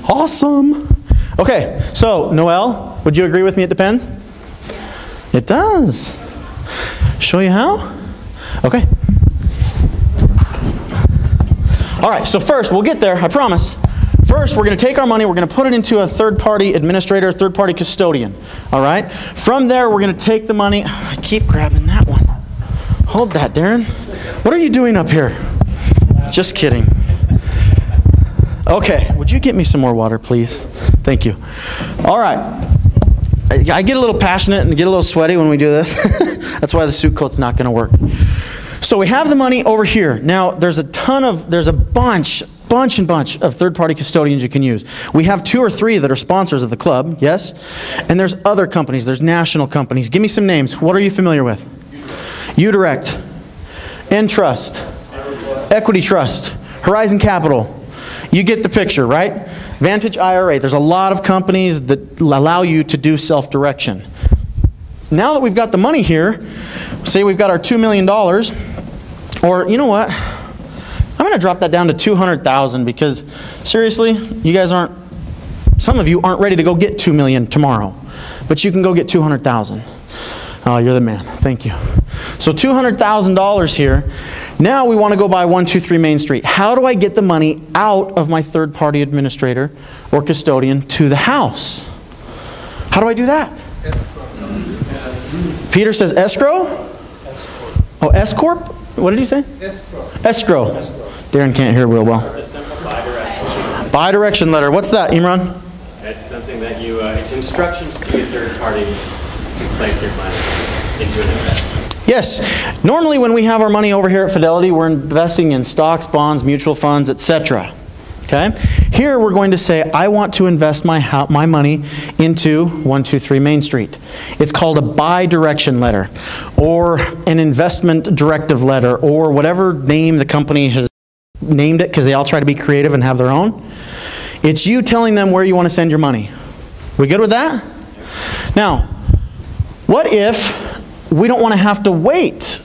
Awesome. Okay, so Noel, would you agree with me it depends? It does. Show you how? Okay. All right, so first, we'll get there, I promise. First, we're going to take our money, we're going to put it into a third-party administrator, third-party custodian. All right? From there, we're going to take the money. I keep grabbing that one. Hold that, Darren. What are you doing up here? Just kidding. Okay, would you get me some more water, please? Thank you. All right. I get a little passionate and get a little sweaty when we do this. That's why the suit coat's not going to work. So we have the money over here. Now, there's a bunch of third-party custodians you can use. We have 2 or 3 that are sponsors of the club, yes? And there's other companies, there's national companies. Give me some names. What are you familiar with? UDirect, Entrust, Equity Trust, Horizon Capital. You get the picture, right? Vantage IRA. There's a lot of companies that allow you to do self-direction. Now that we've got the money here, say we've got our $2 million, or you know what? I'm going to drop that down to $200,000 because seriously, you guys aren't, some of you aren't ready to go get $2 million tomorrow, but you can go get $200,000. Oh, you're the man. Thank you. So $200,000 here. Now we want to go buy 123 Main Street. How do I get the money out of my third-party administrator or custodian to the house? How do I do that? Peter says escrow? Oh, S-Corp? What did he say? Escrow. Darren can't hear real well. A simple Bi-direction letter. What's that, Imran? It's something that you, it's instructions to your third party to place your money into an investment. Yes. Normally when we have our money over here at Fidelity, we're investing in stocks, bonds, mutual funds, etc. Okay? Here we're going to say, I want to invest my money into 123 Main Street. It's called a bi-direction letter, or an investment directive letter, or whatever name the company has named it, because they all try to be creative and have their own. It's you telling them where you want to send your money. We good with that? Now, what if we don't want to have to wait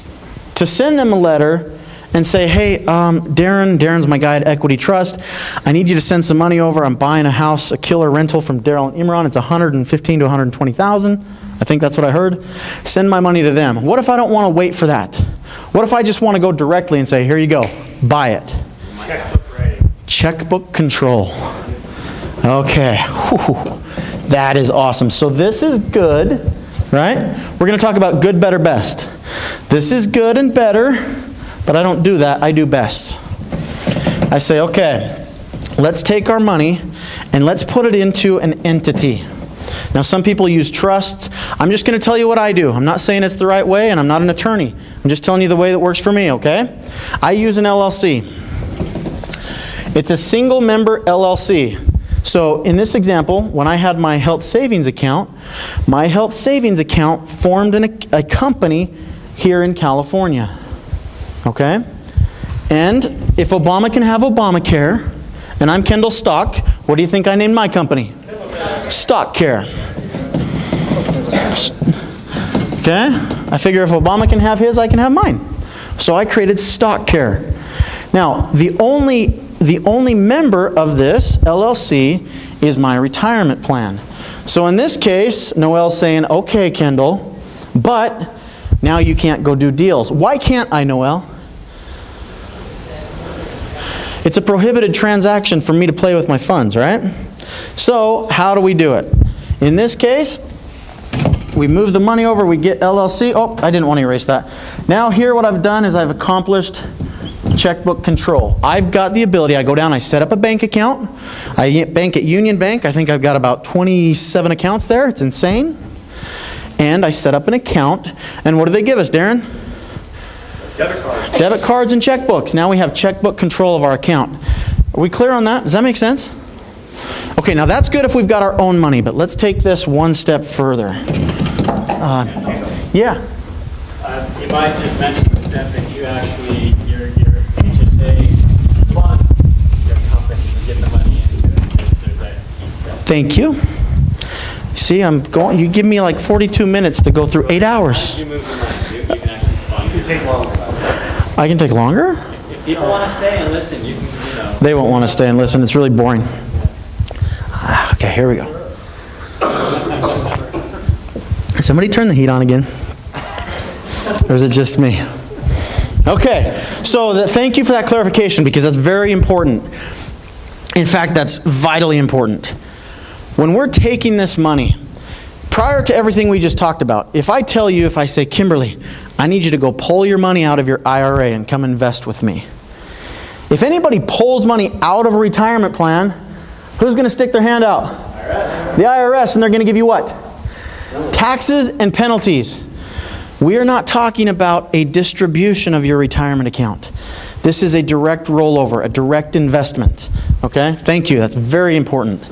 to send them a letter and say, hey, Darren's my guy at Equity Trust. I need you to send some money over. I'm buying a house, a killer rental from Daryl and Imran. It's $115,000 to $120,000. I think that's what I heard. Send my money to them. What if I don't want to wait for that? What if I just want to go directly and say, here you go, buy it? Checkbook ready. Checkbook control. Okay. Whew. That is awesome. So this is good, right? We're going to talk about good, better, best. This is good and better, but I don't do that. I do best. I say, okay, let's take our money and let's put it into an entity. Now, some people use trusts. I'm just going to tell you what I do. I'm not saying it's the right way, and I'm not an attorney. I'm just telling you the way that works for me, okay? I use an LLC. It's a single member LLC. So in this example, when I had my health savings account formed a company here in California. Okay? And if Obama can have Obamacare, and I'm Kendall Stock, what do you think I named my company? Stock Care. Okay? I figure if Obama can have his, I can have mine. So I created Stock Care. Now, the only member of this LLC is my retirement plan. So in this case, Noel's saying, okay, Kendall, but now you can't go do deals. Why can't I, Noel? It's a prohibited transaction for me to play with my funds, right? So how do we do it? In this case, we move the money over, we get LLC. Oh, I didn't want to erase that. Now here what I've done is I've accomplished checkbook control. I've got the ability, I go down, I set up a bank account. I bank at Union Bank. I think I've got about 27 accounts there. It's insane. And I set up an account. And what do they give us, Darren? Debit cards. Debit cards and checkbooks. Now we have checkbook control of our account. Are we clear on that? Does that make sense? Okay, now that's good if we've got our own money, but let's take this one step further. Yeah. You might just mention the step that you actually, your HSA funds your company to get the money into it. There's that step. Thank you. See, you give me like 42 minutes to go through 8 hours. You move the money. You can actually fund it. You take longer. I can take longer? If people want to stay and listen, you can, They won't want to stay and listen. It's really boring. Okay, here we go. Somebody turn the heat on again. Or is it just me? Okay, so thank you for that clarification because that's very important. In fact, that's vitally important. When we're taking this money, prior to everything we just talked about, if I tell you, if I say, Kimberly, I need you to go pull your money out of your IRA and come invest with me. If anybody pulls money out of a retirement plan, who's going to stick their hand out? IRS. The IRS, and they're going to give you what? Taxes and penalties. We are not talking about a distribution of your retirement account. This is a direct rollover, a direct investment. Okay? Thank you. That's very important.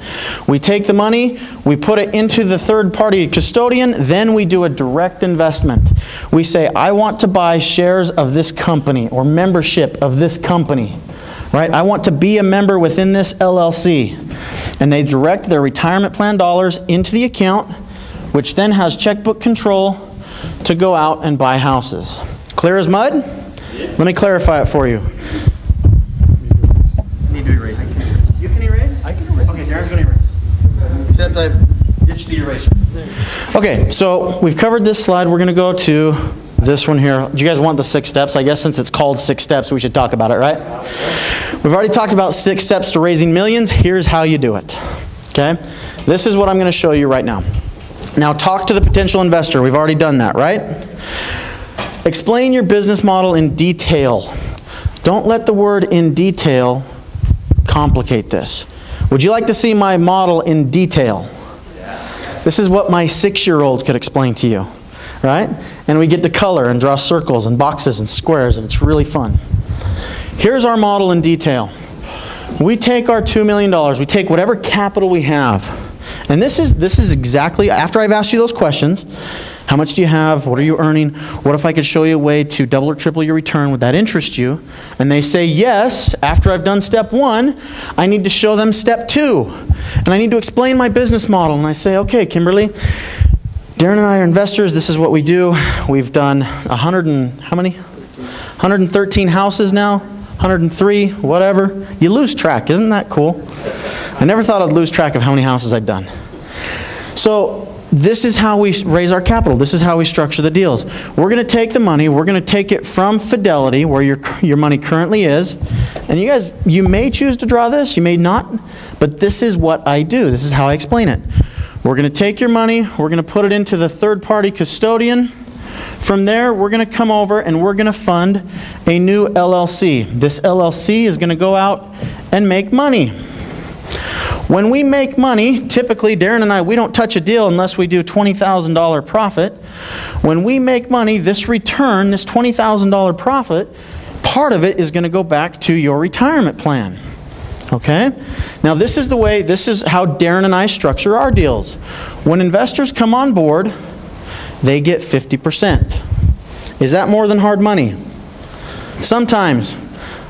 We take the money, we put it into the third-party custodian, then we do a direct investment. We say, I want to buy shares of this company or membership of this company. Right? I want to be a member within this LLC. And they direct their retirement plan dollars into the account, which then has checkbook control to go out and buy houses. Clear as mud? Let me clarify it for you. Need to erase it. You can erase? I can erase. Okay, Darren's going to erase. Except I ditched the eraser. Okay, so we've covered this slide. We're going to go to this one here. Do you guys want the 6 steps? I guess since it's called 6 steps, we should talk about it, right? We've already talked about 6 steps to raising millions. Here's how you do it. Okay? This is what I'm going to show you right now. Now talk to the potential investor. We've already done that, right? Explain your business model in detail. Don't let the word in detail complicate this. Would you like to see my model in detail? This is what my 6-year-old could explain to you, right? And we get to color and draw circles and boxes and squares, and it's really fun. Here's our model in detail. We take our $2 million, we take whatever capital we have, and this is exactly, after I've asked you those questions, how much do you have? What are you earning? What if I could show you a way to double or triple your return? Would that interest you? And they say yes. After I've done step 1, I need to show them step 2. And I need to explain my business model. And I say, okay, Kimberly, Darren and I are investors. This is what we do. We've done 113 houses now. 103, whatever. You lose track. Isn't that cool? I never thought I'd lose track of how many houses I'd done. So this is how we raise our capital. This is how we structure the deals. We're going to take the money. We're going to take it from Fidelity, where your money currently is. And you guys, you may choose to draw this. You may not. But this is what I do. This is how I explain it. We're going to take your money. We're going to put it into the third-party custodian. From there, we're going to come over and we're going to fund a new LLC. This LLC is going to go out and make money. When we make money, typically, Darren and I, we don't touch a deal unless we do $20,000 profit. When we make money, this return, this $20,000 profit, part of it is going to go back to your retirement plan. Okay? Now this is how Darren and I structure our deals. When investors come on board, they get 50%. Is that more than hard money? Sometimes.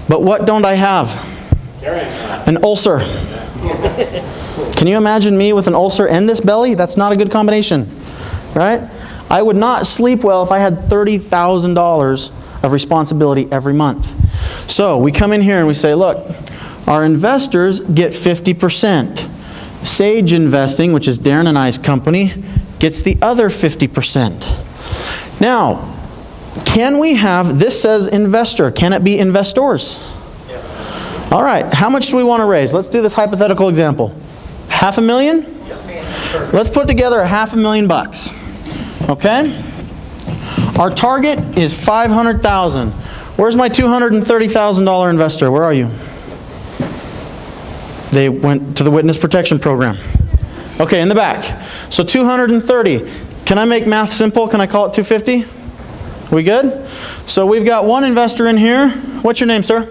But what don't I have? An ulcer. Can you imagine me with an ulcer and this belly? That's not a good combination, right? I would not sleep well if I had $30,000 of responsibility every month. So we come in here and we say, look, our investors get 50%. Sage Investing, which is Darren and I's company, gets the other 50%. Now, can we have, this says investor, can it be investors? All right, how much do we want to raise? Let's do this hypothetical example. $500,000? Let's put together $500,000. Okay? Our target is $500,000. Where's my $230,000 investor? Where are you? They went to the witness protection program. Okay, in the back. So 230. Can I make math simple? Can I call it 250? We good? So we've got one investor in here. What's your name, sir?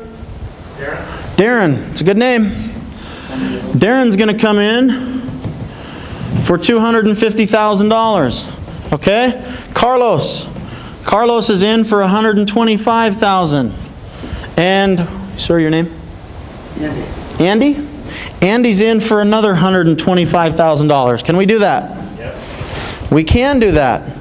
Darren. Darren. It's a good name. Darren's going to come in for $250,000. Okay? Carlos is in for $125,000. And, sir, your name? Andy? Andy's in for another $125,000. Can we do that? Yep. We can do that.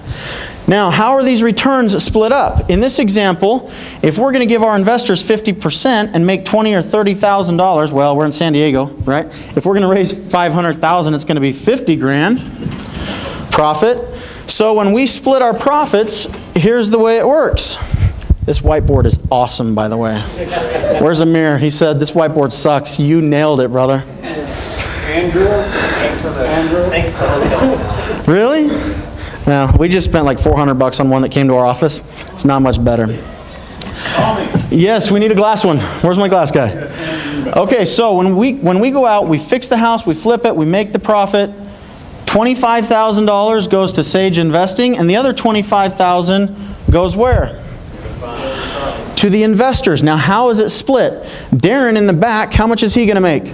Now, how are these returns split up? In this example, if we're going to give our investors 50% and make $20,000 or $30,000, well, we're in San Diego, right? If we're going to raise $500,000, it's going to be 50 grand profit. So when we split our profits, here's the way it works. This whiteboard is awesome, by the way. Where's Amir? He said, this whiteboard sucks. You nailed it, brother. Andrew, thanks for the hotel. Really? No, we just spent like $400 on one that came to our office. It's not much better. Yes, we need a glass one. Where's my glass guy? Okay, so when we go out, we fix the house, we flip it, we make the profit. $25,000 goes to Sage Investing, and the other $25,000 goes where? To the investors. Now, how is it split? Darren in the back, how much is he going to make?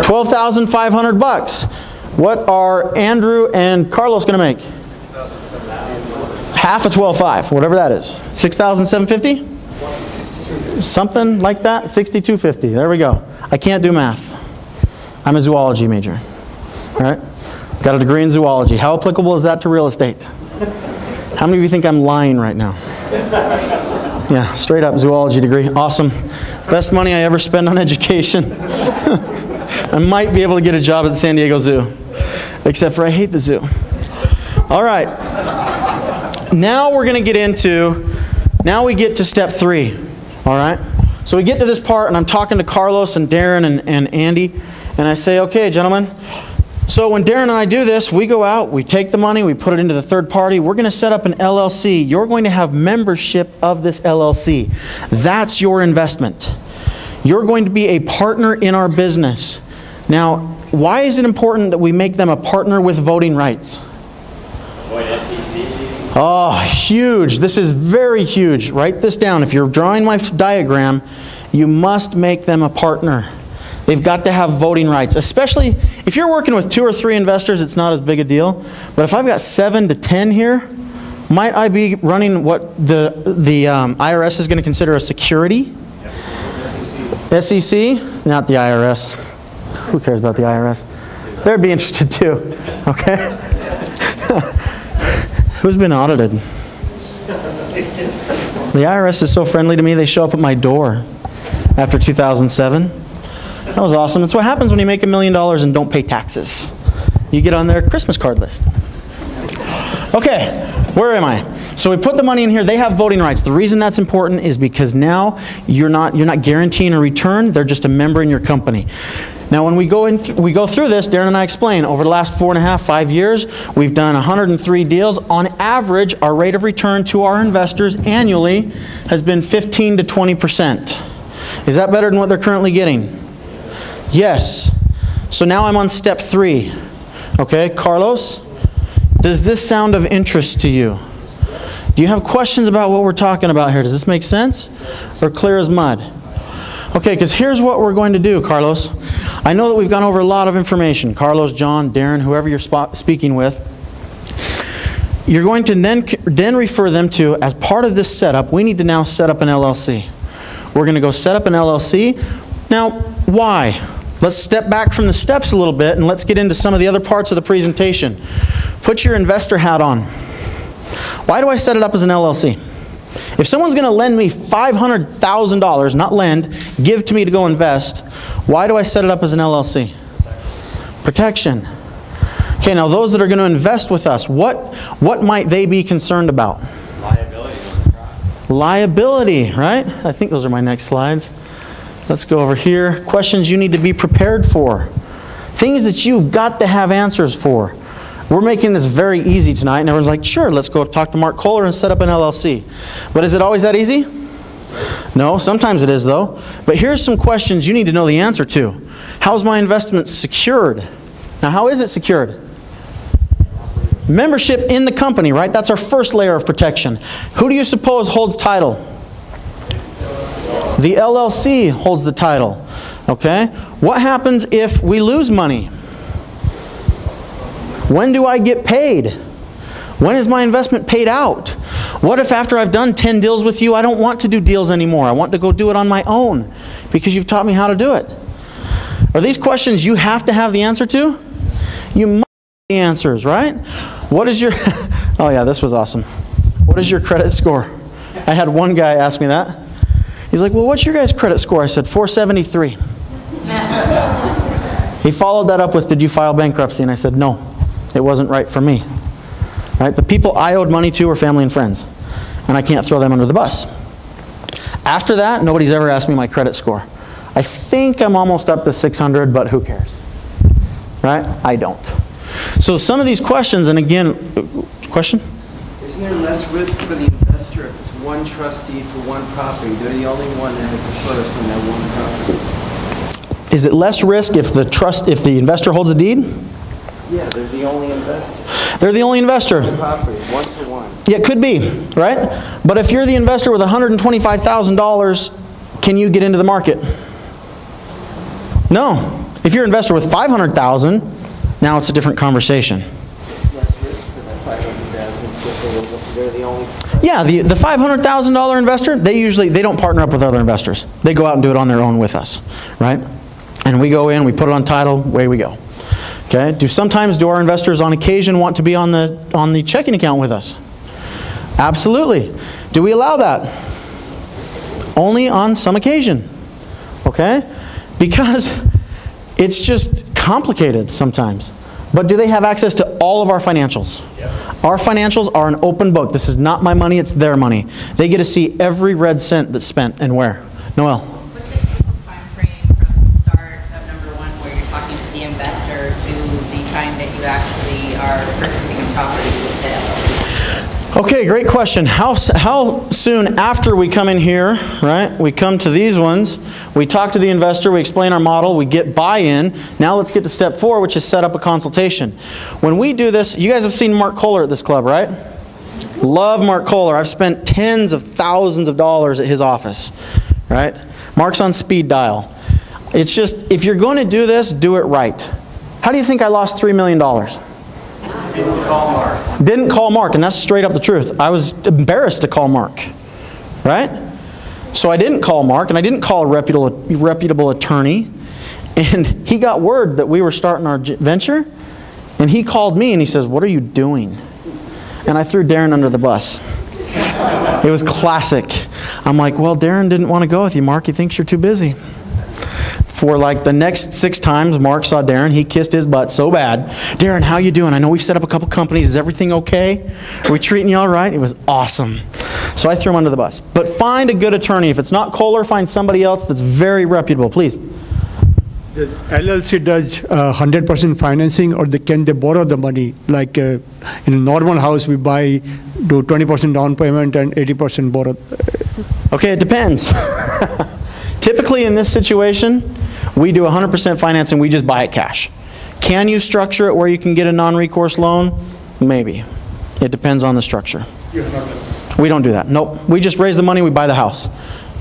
$12,500. What are Andrew and Carlos going to make? Half of 12.5, whatever that is. 6,750? Something like that. 6,250. There we go. I can't do math. I'm a zoology major. All right? Got a degree in zoology. How applicable is that to real estate? How many of you think I'm lying right now? Yeah, straight up zoology degree. Awesome. Best money I ever spent on education. I might be able to get a job at the San Diego Zoo. Except for I hate the zoo. All right. Now we're going to get into, now we get to step 3. All right. So we get to this part and I'm talking to Carlos and Darren and Andy. And I say, okay, gentlemen. So when Darren and I do this, we go out, we take the money, we put it into the third party. We're going to set up an LLC. You're going to have membership of this LLC. That's your investment. You're going to be a partner in our business. Now, why is it important that we make them a partner with voting rights? Avoid SDIC. Oh, huge. This is very huge. Write this down. If you're drawing my diagram, you must make them a partner. They've got to have voting rights, especially if you're working with 2 or 3 investors, it's not as big a deal. But if I've got 7 to 10 here, might I be running what the IRS is going to consider a security? SEC? Not the IRS. Who cares about the IRS? They'd be interested too, okay? Who's been audited? The IRS is so friendly to me, they show up at my door after 2007. That was awesome. That's what happens when you make $1 million and don't pay taxes. You get on their Christmas card list. Okay, where am I? So we put the money in here. They have voting rights. The reason that's important is because now you're not guaranteeing a return. They're just a member in your company. Now when we go through this, Darren and I explain, over the last 5 years, we've done 103 deals. On average, our rate of return to our investors annually has been 15 to 20%. Is that better than what they're currently getting? Yes. So now I'm on step 3. Okay, Carlos, does this sound of interest to you? Do you have questions about what we're talking about here? Does this make sense? Or clear as mud? Okay, because here's what we're going to do, Carlos. I know that we've gone over a lot of information. Carlos, John, Darren, whoever you're speaking with. You're going to then refer them to, as part of this setup, we need to now set up an LLC. We're going to go set up an LLC. Now, why? Let's step back from the steps a little bit and let's get into some of the other parts of the presentation. Put your investor hat on. Why do I set it up as an LLC? If someone's going to lend me $500,000, not lend, give to me to go invest, why do I set it up as an LLC? Protection. Okay, now those that are going to invest with us, what might they be concerned about? Liability. Liability, right? I think those are my next slides. Let's go over here. Questions you need to be prepared for. Things that you've got to have answers for. We're making this very easy tonight, and everyone's like, sure, let's go talk to Mark Kohler and set up an LLC. But is it always that easy? No, sometimes it is though. But here's some questions you need to know the answer to. How's my investment secured? Now, how is it secured? Membership in the company, right? That's our first layer of protection. Who do you suppose holds title? The LLC holds the title. Okay? What happens if we lose money? When do I get paid? When is my investment paid out? What if after I've done 10 deals with you, I don't want to do deals anymore? I want to go do it on my own because you've taught me how to do it. Are these questions you have to have the answer to? You must have the answers, right? What is your, oh yeah, this was awesome. What is your credit score? I had one guy ask me that. He's like, well, what's your guys' credit score? I said, 473. He followed that up with, did you file bankruptcy? And I said, no, it wasn't right for me. Right? The people I owed money to were family and friends, and I can't throw them under the bus. After that, nobody's ever asked me my credit score. I think I'm almost up to 600, but who cares? Right? I don't. So some of these questions, and again, question? Isn't there less risk for the investor if it's one trustee for one property? They're the only one that has a first on that one property. Is it less risk if the investor holds a deed? Yeah, they're the only investor. They're the only investor. Property, 1-to-1. Yeah, it could be, right? But if you're the investor with $125,000, can you get into the market? No. If you're an investor with $500,000, now it's a different conversation. It's less risk for that $500,000 because they're the only. Yeah, the $500,000 investor, they don't partner up with other investors. They go out and do it on their own with us, right? And we go in, we put it on title, away we go. Okay? Sometimes do our investors on occasion want to be on the checking account with us? Absolutely. Do we allow that? Only on some occasion. Okay? Because it's just complicated sometimes. But do they have access to all of our financials? Yep. Our financials are an open book. This is not my money, it's their money. They get to see every red cent that's spent and where. Noel. What's the typical time frame from the start of number one where you're talking to the investor to the time that you actually are purchasing a property with sale? Okay, great question. How soon after we come in here, right, we come to these ones, we talk to the investor, we explain our model, we get buy-in. Now let's get to step 4, which is set up a consultation. When we do this, you guys have seen Mark Kohler at this club, right? Love Mark Kohler. I've spent tens of thousands of dollars at his office, right? Mark's on speed dial. It's just, if you're going to do this, do it right. How do you think I lost $3 million? Didn't call Mark. Didn't call Mark, and that's straight up the truth. I was embarrassed to call Mark, right? So I didn't call Mark, and I didn't call a reputable attorney, and he got word that we were starting our venture, and he called me, and he says, what are you doing? And I threw Darren under the bus. It was classic. I'm like, well, Darren didn't want to go with you, Mark. He thinks you're too busy. For like the next 6 times Mark saw Darren, he kissed his butt so bad. Darren, how you doing? I know we've set up a couple companies. Is everything okay? Are we treating you all right? It was awesome. So I threw him under the bus. But find a good attorney. If it's not Kohler, find somebody else that's very reputable, please. The LLC does 100% financing, or can they borrow the money? Like in a normal house, we do 20% down payment and 80% borrow. Okay, it depends. Typically in this situation, we do 100% financing, we just buy it cash. Can you structure it where you can get a non-recourse loan? Maybe. It depends on the structure. We don't do that. Nope. We just raise the money, we buy the house.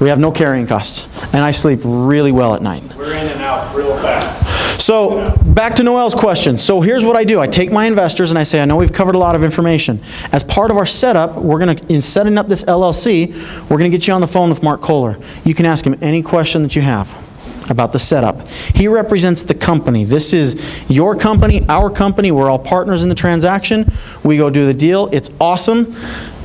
We have no carrying costs. And I sleep really well at night. We're in and out real fast. So, back to Noel's question. So here's what I do. I take my investors and I say, I know we've covered a lot of information. As part of our setup, in setting up this LLC, we're going to get you on the phone with Mark Kohler. You can ask him any question that you have about the setup. He represents the company. This is your company, our company. We're all partners in the transaction. We go do the deal. It's awesome.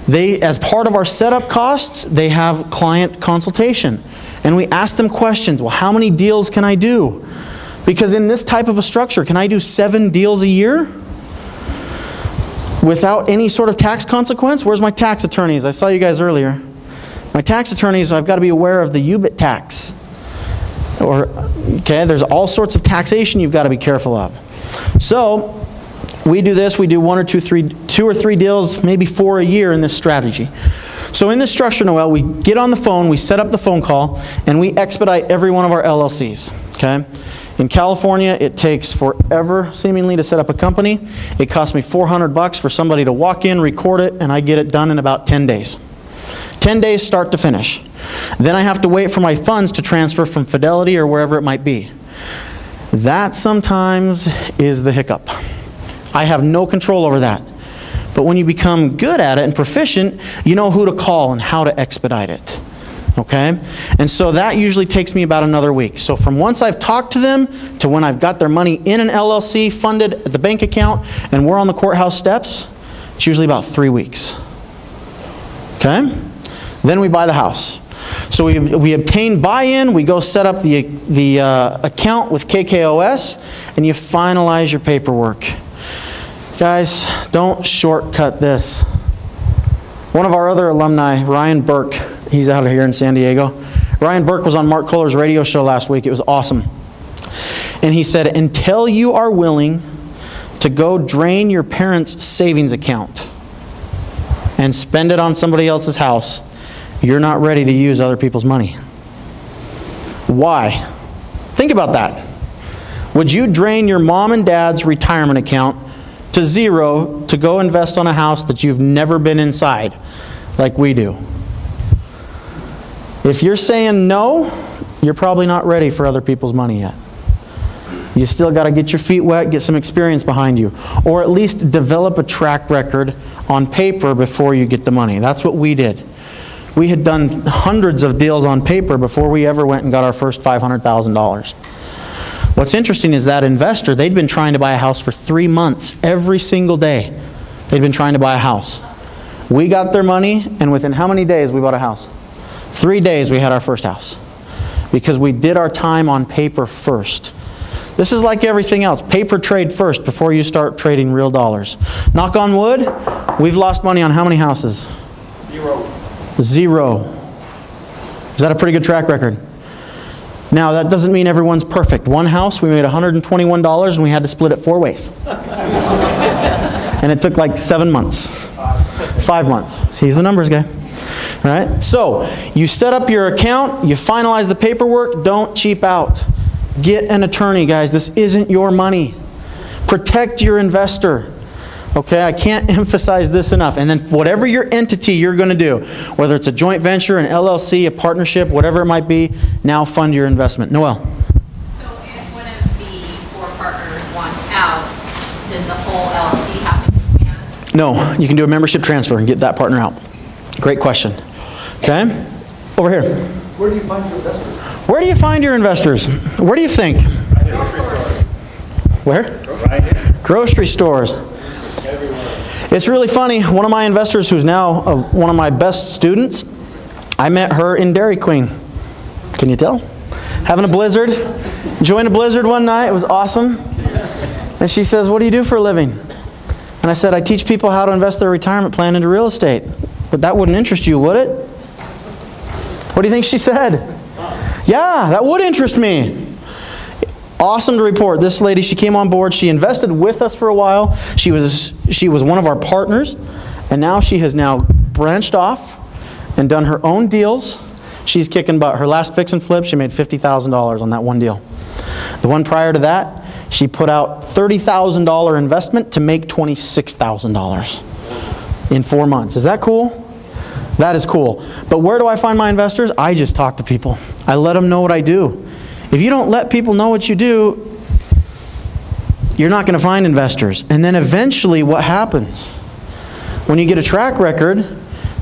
As part of our setup costs, they have client consultation. And we ask them questions. Well, how many deals can I do? Because in this type of a structure, can I do 7 deals a year without any sort of tax consequence? Where's my tax attorneys? I saw you guys earlier. My tax attorneys, I've got to be aware of the UBIT tax. Okay, there's all sorts of taxation you've got to be careful of. So we do this. We do 2 or 3 deals, maybe 4 a year in this strategy. So in this structure, Noel, we get on the phone, we set up the phone call, and we expedite every one of our LLCs. Okay? In California, it takes forever, seemingly, to set up a company. It costs me $400 for somebody to walk in, record it, and I get it done in about 10 days. 10 10 days start to finish. Then I have to wait for my funds to transfer from Fidelity or wherever it might be. That sometimes is the hiccup. I have no control over that. But when you become good at it and proficient, you know who to call and how to expedite it. Okay? And so that usually takes me about another week. So from once I've talked to them to when I've got their money in an LLC, funded at the bank account, and we're on the courthouse steps, it's usually about 3 weeks. Okay? Then we buy the house. So we obtain buy-in, we go set up the account with KKOS, and you finalize your paperwork. Guys, don't shortcut this. One of our other alumni, Ryan Burke, he's out here in San Diego. Ryan Burke was on Mark Kohler's radio show last week. It was awesome. And he said, until you are willing to go drain your parents' savings account and spend it on somebody else's house, you're not ready to use other people's money. Why? Think about that. Would you drain your mom and dad's retirement account to zero to go invest on a house that you've never been inside, like we do? If you're saying no, you're probably not ready for other people's money yet. You still got to get your feet wet, get some experience behind you, or at least develop a track record on paper before you get the money. That's what we did. We had done hundreds of deals on paper before we ever went and got our first $500,000. What's interesting is that investor, they'd been trying to buy a house for 3 months. Every single day, they'd been trying to buy a house. We got their money, and within how many days we bought a house? 3 days we had our first house. Because we did our time on paper first. This is like everything else. Paper trade first before you start trading real dollars. Knock on wood, we've lost money on how many houses? 0. Is that a pretty good track record? Now, that doesn't mean everyone's perfect. One house, we made $121 and we had to split it 4 ways. And it took like 7 months. 5 months. He's the numbers guy. All right? So, you set up your account, you finalize the paperwork, don't cheap out. Get an attorney, guys. This isn't your money. Protect your investor. Okay, I can't emphasize this enough. And then whatever your entity you're going to do, whether it's a joint venture, an LLC, a partnership, whatever it might be, now fund your investment. Noel. So if one of the 4 partners wants out, does the whole LLC have to expand? No, you can do a membership transfer and get that partner out. Great question. Okay, over here. Where do you find your investors? Where do you find your investors? Where do you think? Where? Grocery stores. It's really funny. One of my investors, who's now one of my best students, I met her in Dairy Queen. Can you tell? Having a blizzard. Enjoying a blizzard one night. It was awesome. And she says, what do you do for a living? And I said, I teach people how to invest their retirement plan into real estate. But that wouldn't interest you, would it? What do you think she said? Yeah, that would interest me. Awesome to report. This lady, she came on board. She invested with us for a while. She was one of our partners, and now she has now branched off and done her own deals. She's kicking butt. Her last fix and flip, she made $50,000 on that one deal. The one prior to that, she put out $30,000 investment to make $26,000 in 4 months. Is that cool? That is cool. But where do I find my investors? I just talk to people. I let them know what I do. If you don't let people know what you do, you're not going to find investors. And then eventually what happens? When you get a track record,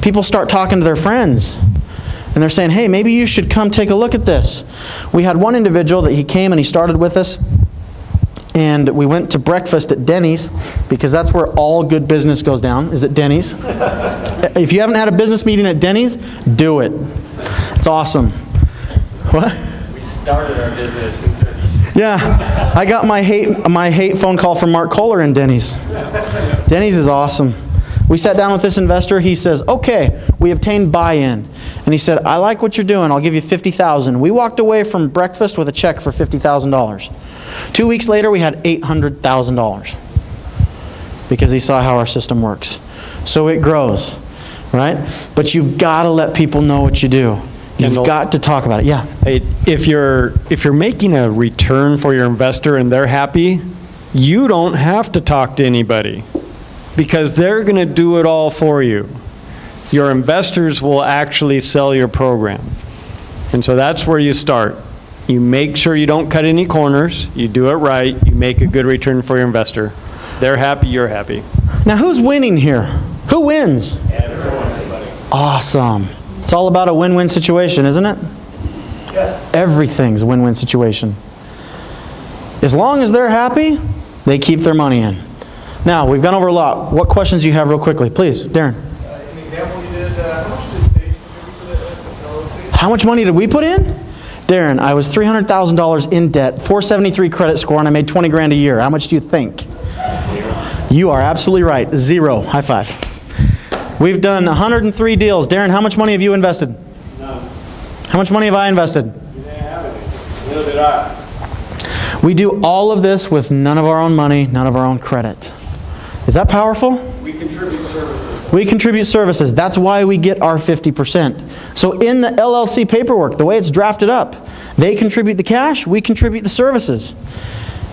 people start talking to their friends. And they're saying, hey, maybe you should come take a look at this. We had one individual that he came and he started with us. And we went to breakfast at Denny's, because that's where all good business goes down, is at Denny's. If you haven't had a business meeting at Denny's, do it. It's awesome. What? We started our business in Denny's. Yeah, I got my hate phone call from Mark Kohler in Denny's. Denny's is awesome. We sat down with this investor. He says, okay, we obtained buy-in. And he said, I like what you're doing. I'll give you $50,000. We walked away from breakfast with a check for $50,000. 2 weeks later, we had $800,000 because he saw how our system works. So it grows, right? But you've got to let people know what you do. You've Kendall, got to talk about it. Yeah. Hey, if you're making a return for your investor and they're happy, you don't have to talk to anybody, because they're going to do it all for you. your investors will actually sell your program. And so that's where you start. You make sure you don't cut any corners, you do it right, you make a good return for your investor. They're happy, you're happy. Now who's winning here? Who wins? Awesome. It's all about a win-win situation, isn't it? Yes. Everything's a win-win situation. As long as they're happy, they keep their money in. Now, we've gone over a lot. What questions do you have real quickly? Please, Darren. An example you did, how much did state contribute to the LLC? How much money did we put in? Darren, I was $300,000 in debt, 473 credit score, and I made 20 grand a year. How much do you think? You are absolutely right. 0. High five. We've done 103 deals. Darren, how much money have you invested? None. How much money have I invested? You didn't have any. Neither did I. We do all of this with none of our own money, none of our own credit. Is that powerful? We contribute services. We contribute services. That's why we get our 50%. So in the LLC paperwork, the way it's drafted up, they contribute the cash, we contribute the services.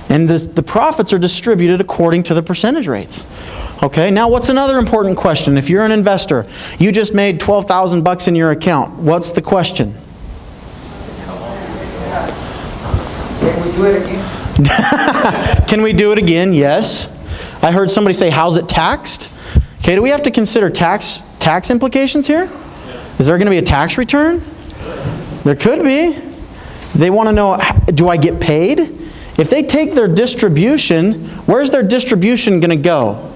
And the profits are distributed according to the percentage rates. Okay, now what's another important question? If you're an investor, you just made $12,000 in your account. What's the question? Can we do it again? Can we do it again? Yes. I heard somebody say, how's it taxed? Okay, do we have to consider tax implications here? Is there going to be a tax return? There could be. They want to know, do I get paid? If they take their distribution, where's their distribution going to go?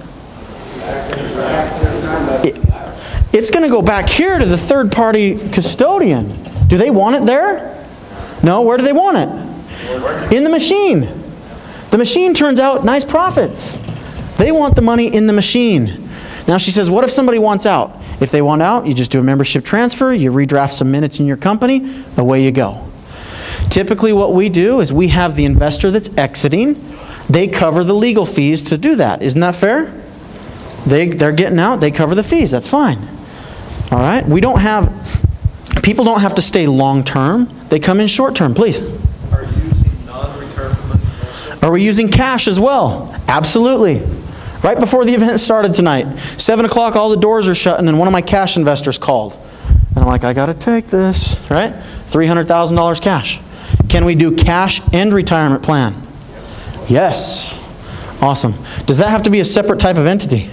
It's going to go back here to the third-party custodian. Do they want it there? No, where do they want it? In the machine. The machine turns out nice profits. They want the money in the machine. Now she says, what if somebody wants out? If they want out, you just do a membership transfer, you redraft some minutes in your company, away you go. Typically what we do is we have the investor that's exiting, they cover the legal fees to do that. Isn't that fair? They're getting out, they cover the fees, that's fine. All right, people don't have to stay long term, they come in short term, please. Are you using non-retirement money also? Are we using cash as well? Absolutely. Right before the event started tonight, 7 o'clock, all the doors are shut, and then one of my cash investors called. And I'm like, I got to take this, right? $300,000 cash. Can we do cash and retirement plan? Yes. Awesome. Does that have to be a separate type of entity?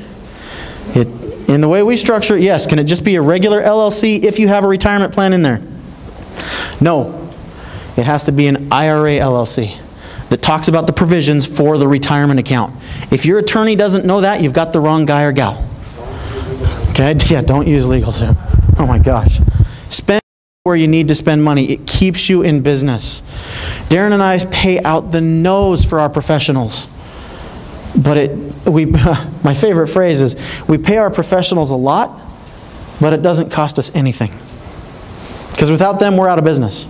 In the way we structure it, yes. Can it just be a regular LLC if you have a retirement plan in there? No. It has to be an IRA LLC that talks about the provisions for the retirement account. If your attorney doesn't know that, you've got the wrong guy or gal. Okay? Yeah, don't use LegalZoom. Oh my gosh. Spend where you need to spend money. It keeps you in business. Darren and I pay out the nose for our professionals. But my favorite phrase is, we pay our professionals a lot, but it doesn't cost us anything. Because without them, we're out of business.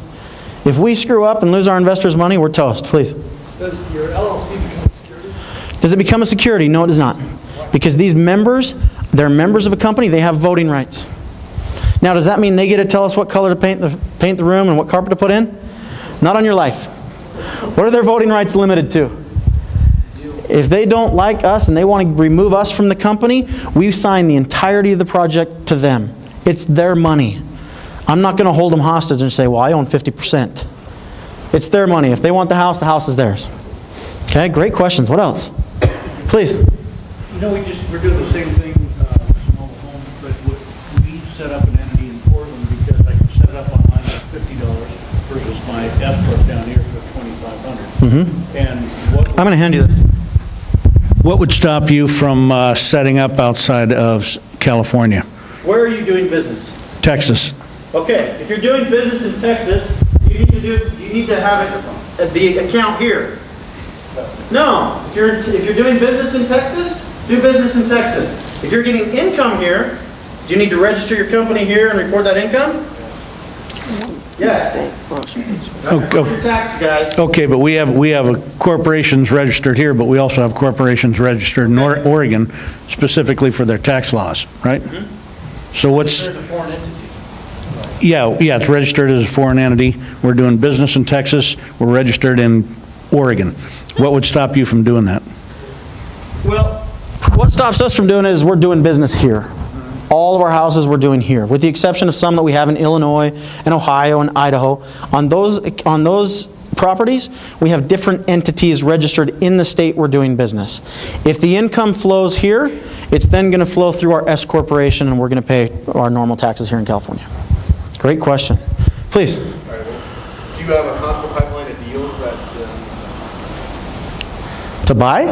If we screw up and lose our investors' money, we're toast. Please. Does your LLC become a security? Does it become a security? No, it does not. Because these members, they're members of a company, they have voting rights. Now, does that mean they get to tell us what color to paint the room and what carpet to put in? Not on your life. What are their voting rights limited to? If they don't like us and they want to remove us from the company, we sign the entirety of the project to them. It's their money. I'm not going to hold them hostage and say, well, I own 50%. It's their money. If they want the house is theirs. Okay, great questions. What else? Please. You know, we're doing the same thing with mobile homes, but we set up an entity in Portland because I can set it up online for $50 versus my escrow down here for $2,500. And I'm going to hand you this. What would stop you from setting up outside of California? Where are you doing business? Texas. Okay, if you're doing business in Texas, you need to have the account here. No, if you're doing business in Texas, do business in Texas. If you're getting income here, do you need to register your company here and report that income? Yes. Tax, guys. Okay, but we have corporations registered here, but we also have corporations registered in Oregon specifically for their tax laws, right? So what's... There's a foreign entity. Yeah, it's registered as a foreign entity. We're doing business in Texas. We're registered in Oregon. What would stop you from doing that? Well, what stops us from doing it is we're doing business here. All of our houses we're doing here, with the exception of some that we have in Illinois and Ohio and Idaho. On those properties, we have different entities registered in the state we're doing business. If the income flows here, it's then going to flow through our S corporation, and we're going to pay our normal taxes here in California. Great question. Please. Do you have a constant pipeline of deals that... To buy?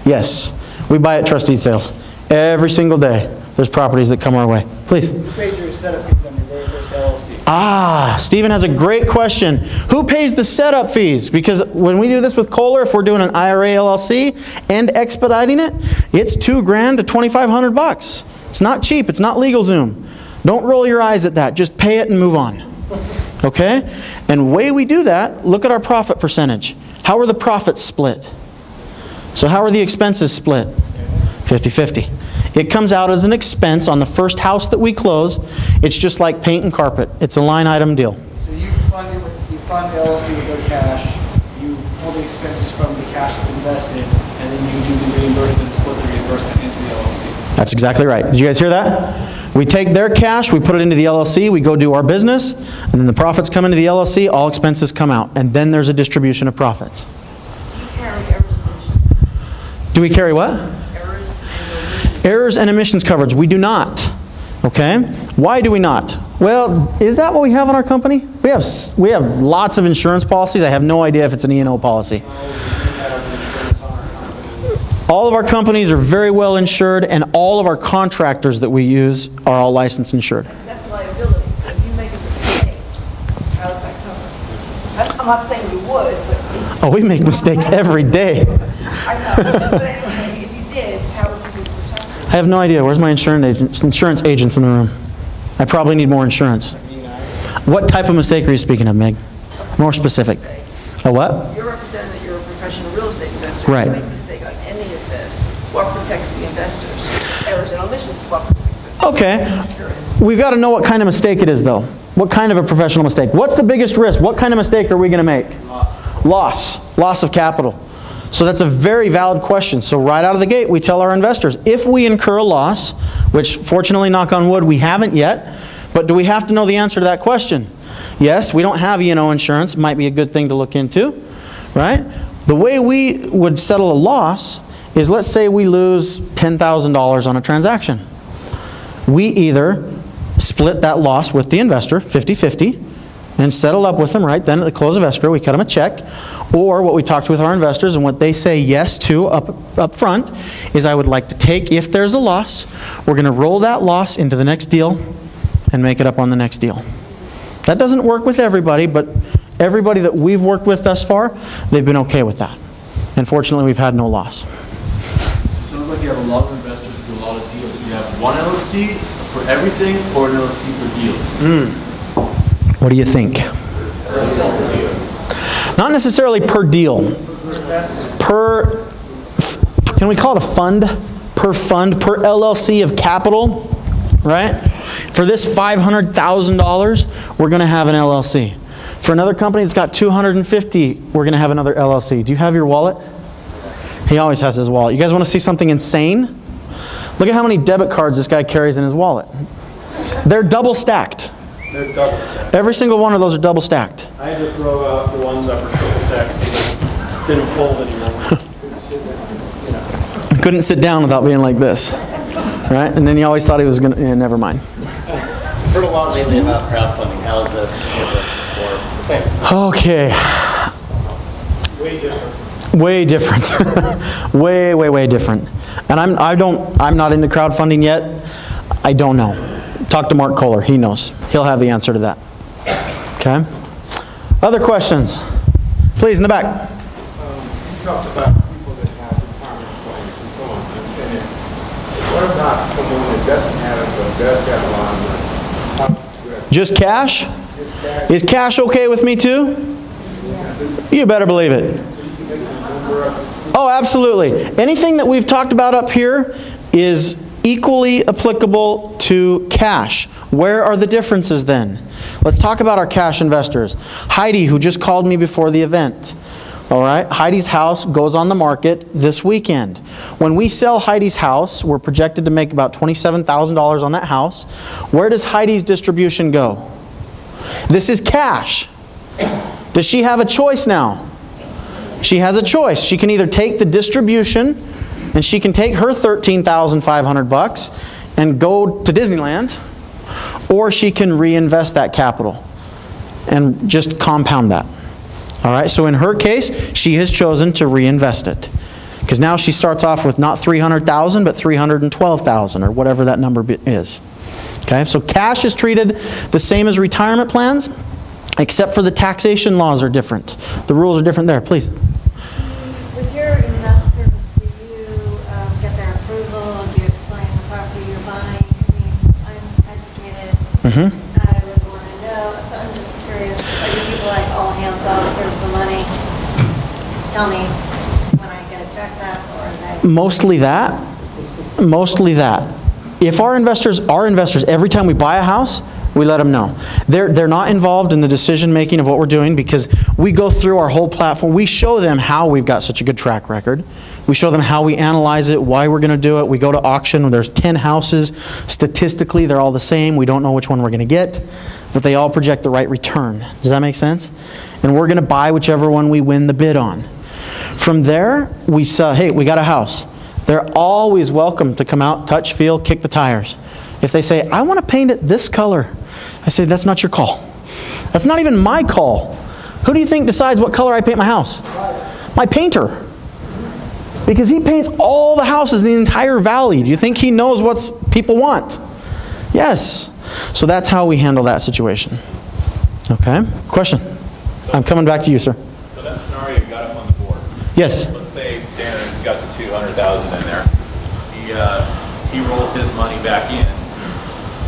Yes. We buy at trust deed sales. Every single day, there's properties that come our way. Please. Who pays your setup fees on your very first LLC? Ah, Stephen has a great question. Who pays the setup fees? Because when we do this with Kohler, if we're doing an IRA LLC and expediting it, it's $2,000 to $2,500. It's not cheap. It's not LegalZoom. Don't roll your eyes at that. Just pay it and move on. Okay? And the way we do that, look at our profit percentage. How are the profits split? So how are the expenses split? 50-50. It comes out as an expense on the first house that we close. It's just like paint and carpet. It's a line item deal. So you fund the LLC with your cash, you pull the expenses from the cash that's invested, and then you do the reimbursement, split the reimbursement into the LLC. That's exactly right. Did you guys hear that? We take their cash, we put it into the LLC, we go do our business, and then the profits come into the LLC, all expenses come out, and then there's a distribution of profits. Do we carry what? Errors and emissions coverage. We do not. Okay? Why do we not? Well, is that what we have in our company? We have lots of insurance policies. I have no idea if it's an E&O policy. All of our companies are very well insured, and all of our contractors that we use are all licensed insured. That's a liability. If you make a mistake, how does that cover? I'm not saying you would, but... Oh, we make mistakes every day. I know. But anyway, if you did, how would you be protected? I have no idea. Where's my insurance agents in the room? I probably need more insurance. What type of mistake are you speaking of, Meg? More specific. A what? You're representing that you're a professional real estate investor. Right. If you make a mistake on any of this, what protects the investors? Errors and omissions, what protects it? Okay. We've got to know what kind of mistake it is, though. What kind of a professional mistake? What's the biggest risk? What kind of mistake are we going to make? Loss. Loss of capital. So that's a very valid question. So right out of the gate, we tell our investors, if we incur a loss, which fortunately, knock on wood, we haven't yet, but do we have to know the answer to that question? Yes, we don't have E&O insurance. Might be a good thing to look into, right? The way we would settle a loss is, let's say we lose $10,000 on a transaction. We either split that loss with the investor, 50-50, and settle up with them right then at the close of escrow. We cut them a check. Or what we talked with our investors and what they say yes to up front is, I would like to take, if there's a loss, we're going to roll that loss into the next deal and make it up on the next deal. That doesn't work with everybody, but everybody that we've worked with thus far, they've been okay with that. And fortunately, we've had no loss. Sounds like you have a lot of investors who do a lot of deals. You have one LLC for everything or an LLC per deal? What do you think? Not necessarily per deal. Can we call it a fund? Per fund, per LLC of capital, right? For this $500,000, we're going to have an LLC. For another company that's got $250,000, we're going to have another LLC. Do you have your wallet? He always has his wallet. You guys want to see something insane? Look at how many debit cards this guy carries in his wallet. They're double stacked. They're double stacked. Every single one of those are double stacked. I had to throw out the ones that were triple stacked because they didn't fold anymore. Couldn't sit down without being like this, right? And then he always thought he was going to, never mind. I've heard a lot lately about crowdfunding. How is this different or the same? Okay. Way different. Way different. way different. And I'm not into crowdfunding yet. I don't know. Talk to Mark Kohler. He knows. He'll have the answer to that. Okay. Other questions? Please, in the back. You talked about people that have retirement plans and so on. What about someone that doesn't have it but does have a lot of money? Just cash? Is cash okay with me too? You better believe it. Oh, absolutely. Anything that we've talked about up here is equally applicable to cash. Where are the differences then? Let's talk about our cash investors. Heidi, who just called me before the event. All right, Heidi's house goes on the market this weekend. When we sell Heidi's house, we're projected to make about $27,000 on that house. Where does Heidi's distribution go? This is cash. Does she have a choice now? She has a choice. She can either take the distribution and she can take her $13,500 and go to Disneyland, or she can reinvest that capital and just compound that. All right, so in her case, she has chosen to reinvest it. Because now she starts off with not $300,000, but $312,000, or whatever that number is. Okay, so cash is treated the same as retirement plans, except for the taxation laws are different. The rules are different there. Please. With your investors, do you get their approval? Do you explain the property you're buying? I mean, I'm educated. I really want to know. So I'm just curious. Are you people like all hands off? Here's the money. Tell me when I get a check back, or are they? Mostly that. Mostly that. If our investors are investors, every time we buy a house, we let them know. They're not involved in the decision making of what we're doing, because we go through our whole platform. We show them how we've got such a good track record. We show them how we analyze it, why we're going to do it. We go to auction. There's 10 houses. Statistically, they're all the same. We don't know which one we're going to get, but they all project the right return. Does that make sense? And we're going to buy whichever one we win the bid on. From there, we say, hey, we got a house. They're always welcome to come out, touch, feel, kick the tires. If they say, I want to paint it this color, I say, that's not your call. That's not even my call. Who do you think decides what color I paint my house? My painter. Because he paints all the houses in the entire valley. Do you think he knows what people want? Yes. So that's how we handle that situation. Okay. Question? I'm coming back to you, sir. So that scenario you got up on the board. Yes. Let's say Darren's got the $200,000 in there. He rolls his money back in.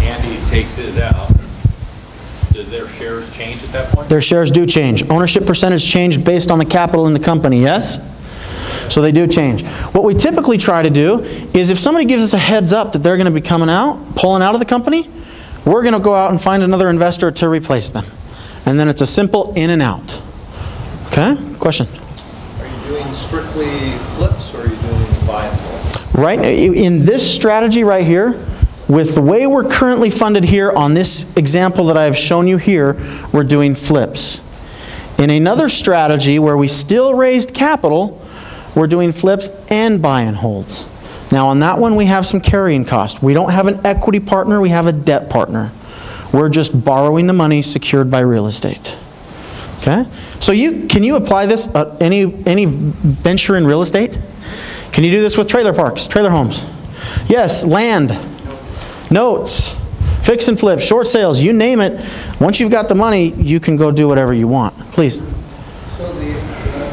Andy takes his out. Do their shares change at that point? Their shares do change. Ownership percentage change based on the capital in the company, yes? So they do change. What we typically try to do is, if somebody gives us a heads up that they're going to be coming out, pulling out of the company, we're going to go out and find another investor to replace them. And then it's a simple in and out. Okay? Question? Are you doing strictly flips, or are you doing buy and hold? Right, in this strategy right here, with the way we're currently funded here on this example that I've shown you here, we're doing flips. In another strategy where we still raised capital, we're doing flips and buy and holds. Now on that one we have some carrying cost. We don't have an equity partner, we have a debt partner. We're just borrowing the money secured by real estate. Okay? So can you apply this any venture in real estate? Can you do this with trailer parks, trailer homes? Yes, land, notes, fix and flip, short sales, you name it. Once you've got the money, you can go do whatever you want. Please. So the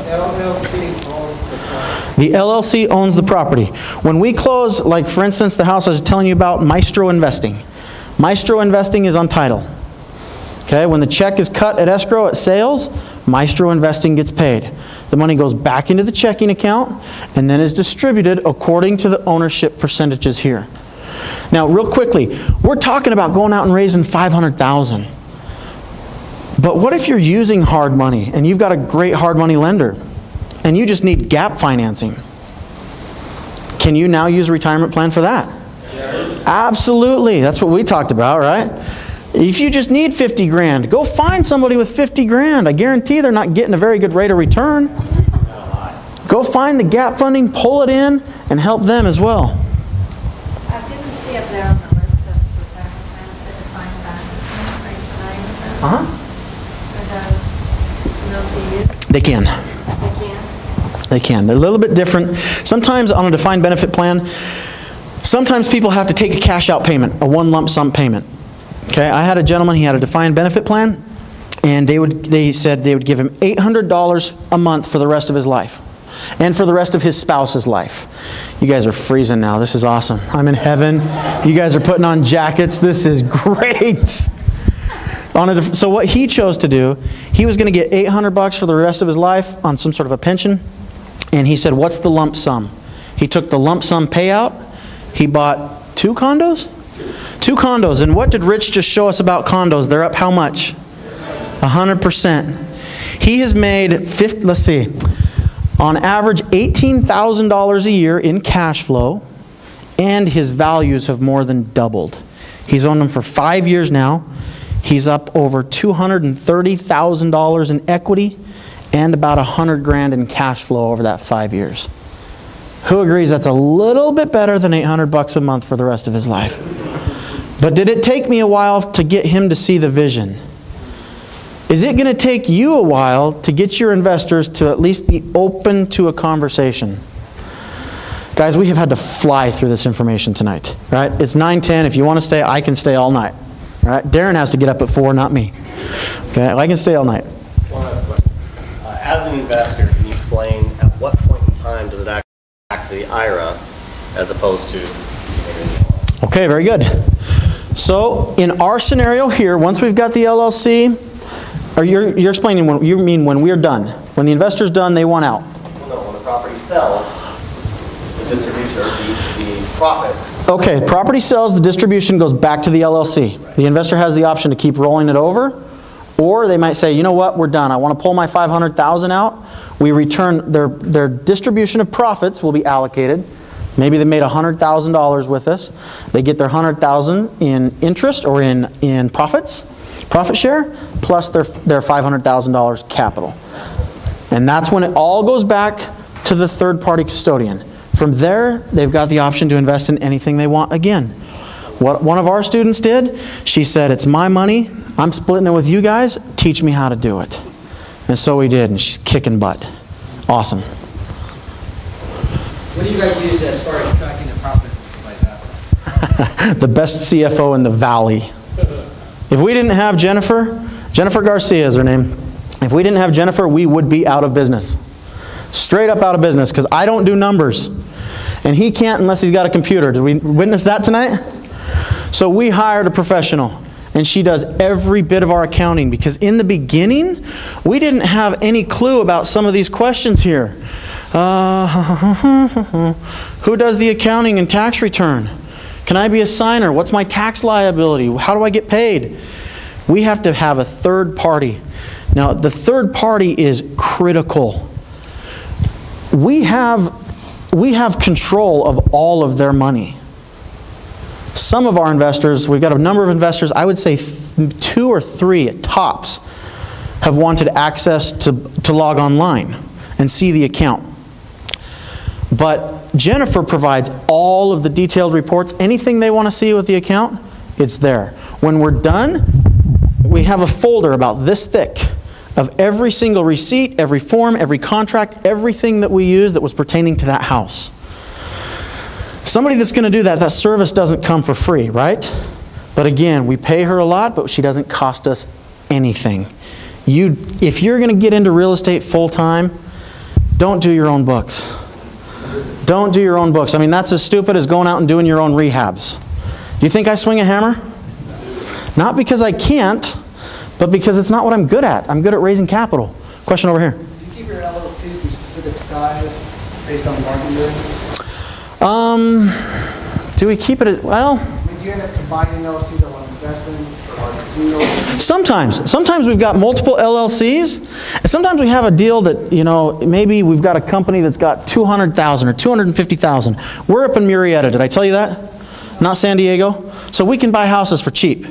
LLC owns the property? The LLC owns the property. When we close, like for instance, the house I was telling you about, Maestro Investing. Maestro Investing is on title. Okay, when the check is cut at escrow at sales, Maestro Investing gets paid. The money goes back into the checking account and then is distributed according to the ownership percentages here. Now, real quickly, we're talking about going out and raising $500,000. But what if you're using hard money and you've got a great hard money lender and you just need gap financing? Can you now use a retirement plan for that? Absolutely. That's what we talked about, right? If you just need 50 grand, go find somebody with 50 grand. I guarantee they're not getting a very good rate of return. Go find the gap funding, pull it in, and help them as well. I didn't see up there on the list of retirement plans that define that. They can. They can. They're a little bit different. Sometimes on a defined benefit plan, sometimes people have to take a cash out payment, a one lump sum payment. Okay, I had a gentleman, he had a defined benefit plan, and they said they would give him $800 a month for the rest of his life, and for the rest of his spouse's life. You guys are freezing now. This is awesome. I'm in heaven. You guys are putting on jackets. This is great. So what he chose to do, he was going to get $800 for the rest of his life on some sort of a pension, and he said, what's the lump sum? He took the lump sum payout. He bought 2 condos? 2 condos. And what did Rich just show us about condos? They're up how much? 100%. He has made, let's see, On average, $18,000 a year in cash flow, and his values have more than doubled. He's owned them for 5 years now. He's up over $230,000 in equity and about $100,000 in cash flow over that 5 years. Who agrees that's a little bit better than $800 a month for the rest of his life? But did it take me a while to get him to see the vision? Is it going to take you a while to get your investors to at least be open to a conversation? Guys, we have had to fly through this information tonight, right? It's 9:10. If you want to stay, I can stay all night. Right? Darren has to get up at 4, not me. Okay, I can stay all night. One last question. As an investor, can you explain at what point in time does it act back to the IRA as opposed to Okay, very good. So in our scenario here, once we've got the LLC, or you're explaining when you mean when we're done. When the investor's done, they want out. Well, no, when the property sells, the distribution or the profits. Okay, property sells, the distribution goes back to the LLC. Right. The investor has the option to keep rolling it over, or they might say, you know what, we're done. I want to pull my $500,000 out. We return their distribution of profits will be allocated. Maybe they made $100,000 with us. They get their $100,000 in interest or in profits, profit share, plus their $500,000 capital. And that's when it all goes back to the third-party custodian. From there, they've got the option to invest in anything they want again. What one of our students did, she said, it's my money, I'm splitting it with you guys, teach me how to do it. And so we did, and she's kicking butt. Awesome. What do you guys use as far as tracking the profits like that? The best CFO in the valley. If we didn't have Jennifer Garcia is her name. If we didn't have Jennifer, we would be out of business. Straight up out of business, because I don't do numbers. And he can't unless he's got a computer. Did we witness that tonight? So we hired a professional, and she does every bit of our accounting, because in the beginning, we didn't have any clue about some of these questions here. Who does the accounting and tax return? Can I be a signer? What's my tax liability? How do I get paid? We have to have a third party. Now, the third party is critical. We have control of all of their money. Some of our investors, we've got a number of investors, I would say 2 or 3 at tops, have wanted access to log online and see the account. But Jennifer provides all of the detailed reports. Anything they want to see with the account, it's there. When we're done, we have a folder about this thick of every single receipt, every form, every contract, everything that we use that was pertaining to that house. Somebody that's going to do that service doesn't come for free, right? But again, we pay her a lot, but she doesn't cost us anything. If you're going to get into real estate full time, don't do your own books. Don't do your own books. I mean, that's as stupid as going out and doing your own rehabs. Do you think I swing a hammer? Not because I can't, but because it's not what I'm good at. I'm good at raising capital. Question over here. Do you keep your LLCs to a specific size based on the market you're in? Do we keep it at, well... I mean, do you end up combining LLCs that want to invest in? Sometimes we've got multiple LLCs, and sometimes we have a deal that, you know, maybe we've got a company that's got 200,000 or 250,000. We're up in Murrieta, did I tell you that? Not San Diego? So we can buy houses for cheap.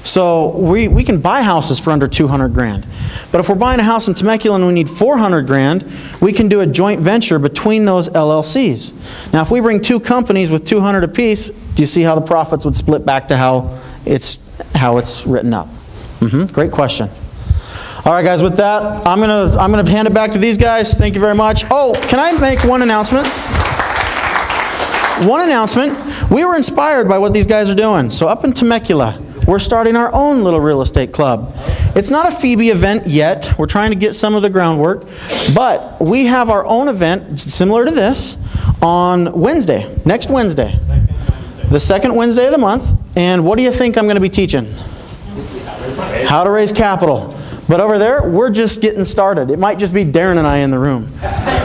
So we can buy houses for under 200 grand. But if we're buying a house in Temecula and we need 400 grand, we can do a joint venture between those LLCs. Now if we bring 2 companies with 200 apiece, do you see how the profits would split back to how it's written up? Great question. All right, guys, with that, I'm gonna hand it back to these guys. Thank you very much. Oh, can I make one announcement? One announcement. We were inspired by what these guys are doing. So up in Temecula, we're starting our own little real estate club. It's not a Phoebe event yet. We're trying to get some of the groundwork. But we have our own event, similar to this, on Wednesday, next Wednesday. The second Wednesday of the month. And what do you think I'm going to be teaching? How to raise capital. But over there, we're just getting started. It might just be Darren and I in the room.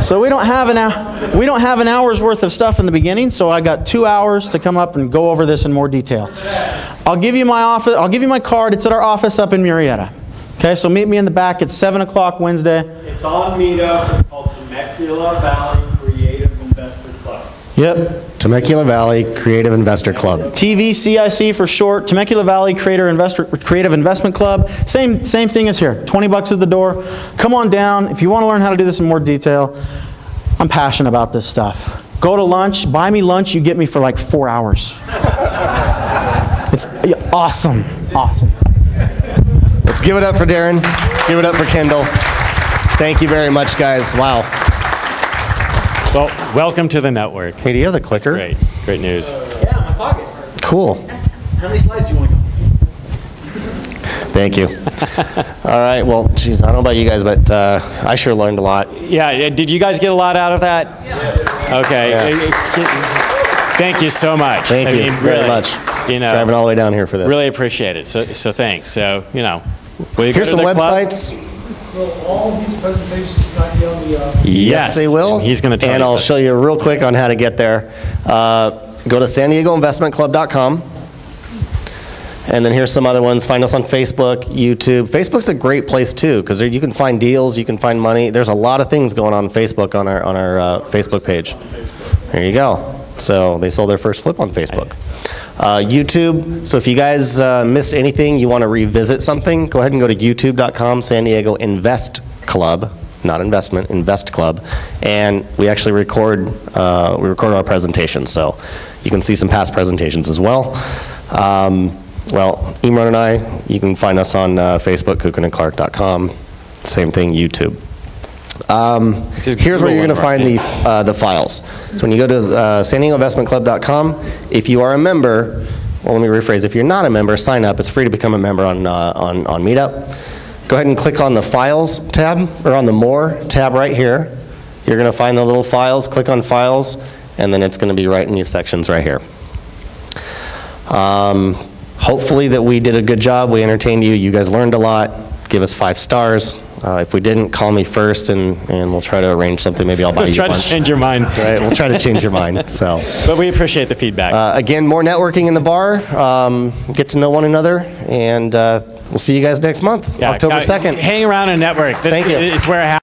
So we don't have an hour's worth of stuff in the beginning, so I got 2 hours to come up and go over this in more detail. I'll give you my office, I'll give you my card. It's at our office up in Murrieta. Okay, so meet me in the back at 7 o'clock Wednesday. It's on Meetup. It's called Temecula Valley Creative Investor Club. Yep. Temecula Valley Creative Investor Club. TVCIC for short, Temecula Valley Creative Investment Club. Same thing as here, 20 bucks at the door. Come on down. If you want to learn how to do this in more detail, I'm passionate about this stuff. Go to lunch, buy me lunch, you get me for like 4 hours. It's awesome, awesome. Let's give it up for Darren. Let's give it up for Kendall. Thank you very much, guys. Wow. Well, welcome to the network. Hey, do you have the clicker? Great, great news. Yeah, in my pocket. Cool. How many slides do you want to go? Thank you. All right, well, geez, I don't know about you guys, but I sure learned a lot. Yeah, did you guys get a lot out of that? Yeah. Okay. Yeah. Thank you so much. Thank you very much. You know, driving all the way down here for this. Really appreciate it. So thanks. So, you know, will you here's some websites. Will all of these presentations not be on the... Yes, they will. And he's going to tell you. And I'll show you real quick on how to get there. Go to SanDiegoInvestmentClub.com. And then here's some other ones. Find us on Facebook, YouTube. Facebook's a great place too, because you can find deals, you can find money. There's a lot of things going on Facebook on our Facebook page. There you go. So they sold their first flip on Facebook. YouTube. So if you guys missed anything, you want to revisit something, go ahead and go to youtube.com, San Diego Invest Club, not investment, Invest Club, and we actually record our presentations. So you can see some past presentations as well. Well, Imran and I, you can find us on Facebook, kukinandclark.com. Same thing, YouTube. Here's where you're going to find the files. So when you go to SanDiegoInvestmentClub.com, if you are a member, well, let me rephrase, if you're not a member, sign up. It's free to become a member on Meetup. Go ahead and click on the Files tab, or on the More tab right here. You're going to find the little files, click on Files, and then it's going to be right in these sections right here. Hopefully that we did a good job, we entertained you, you guys learned a lot, give us 5 stars. If we didn't, call me first and we'll try to arrange something, maybe I'll buy you Try lunch. to change your mind. Right, we'll try to change your mind, so. But we appreciate the feedback. Again, more networking in the bar, get to know one another, and we'll see you guys next month, October 2nd. Hang around and network. Thank you. It's where it happens.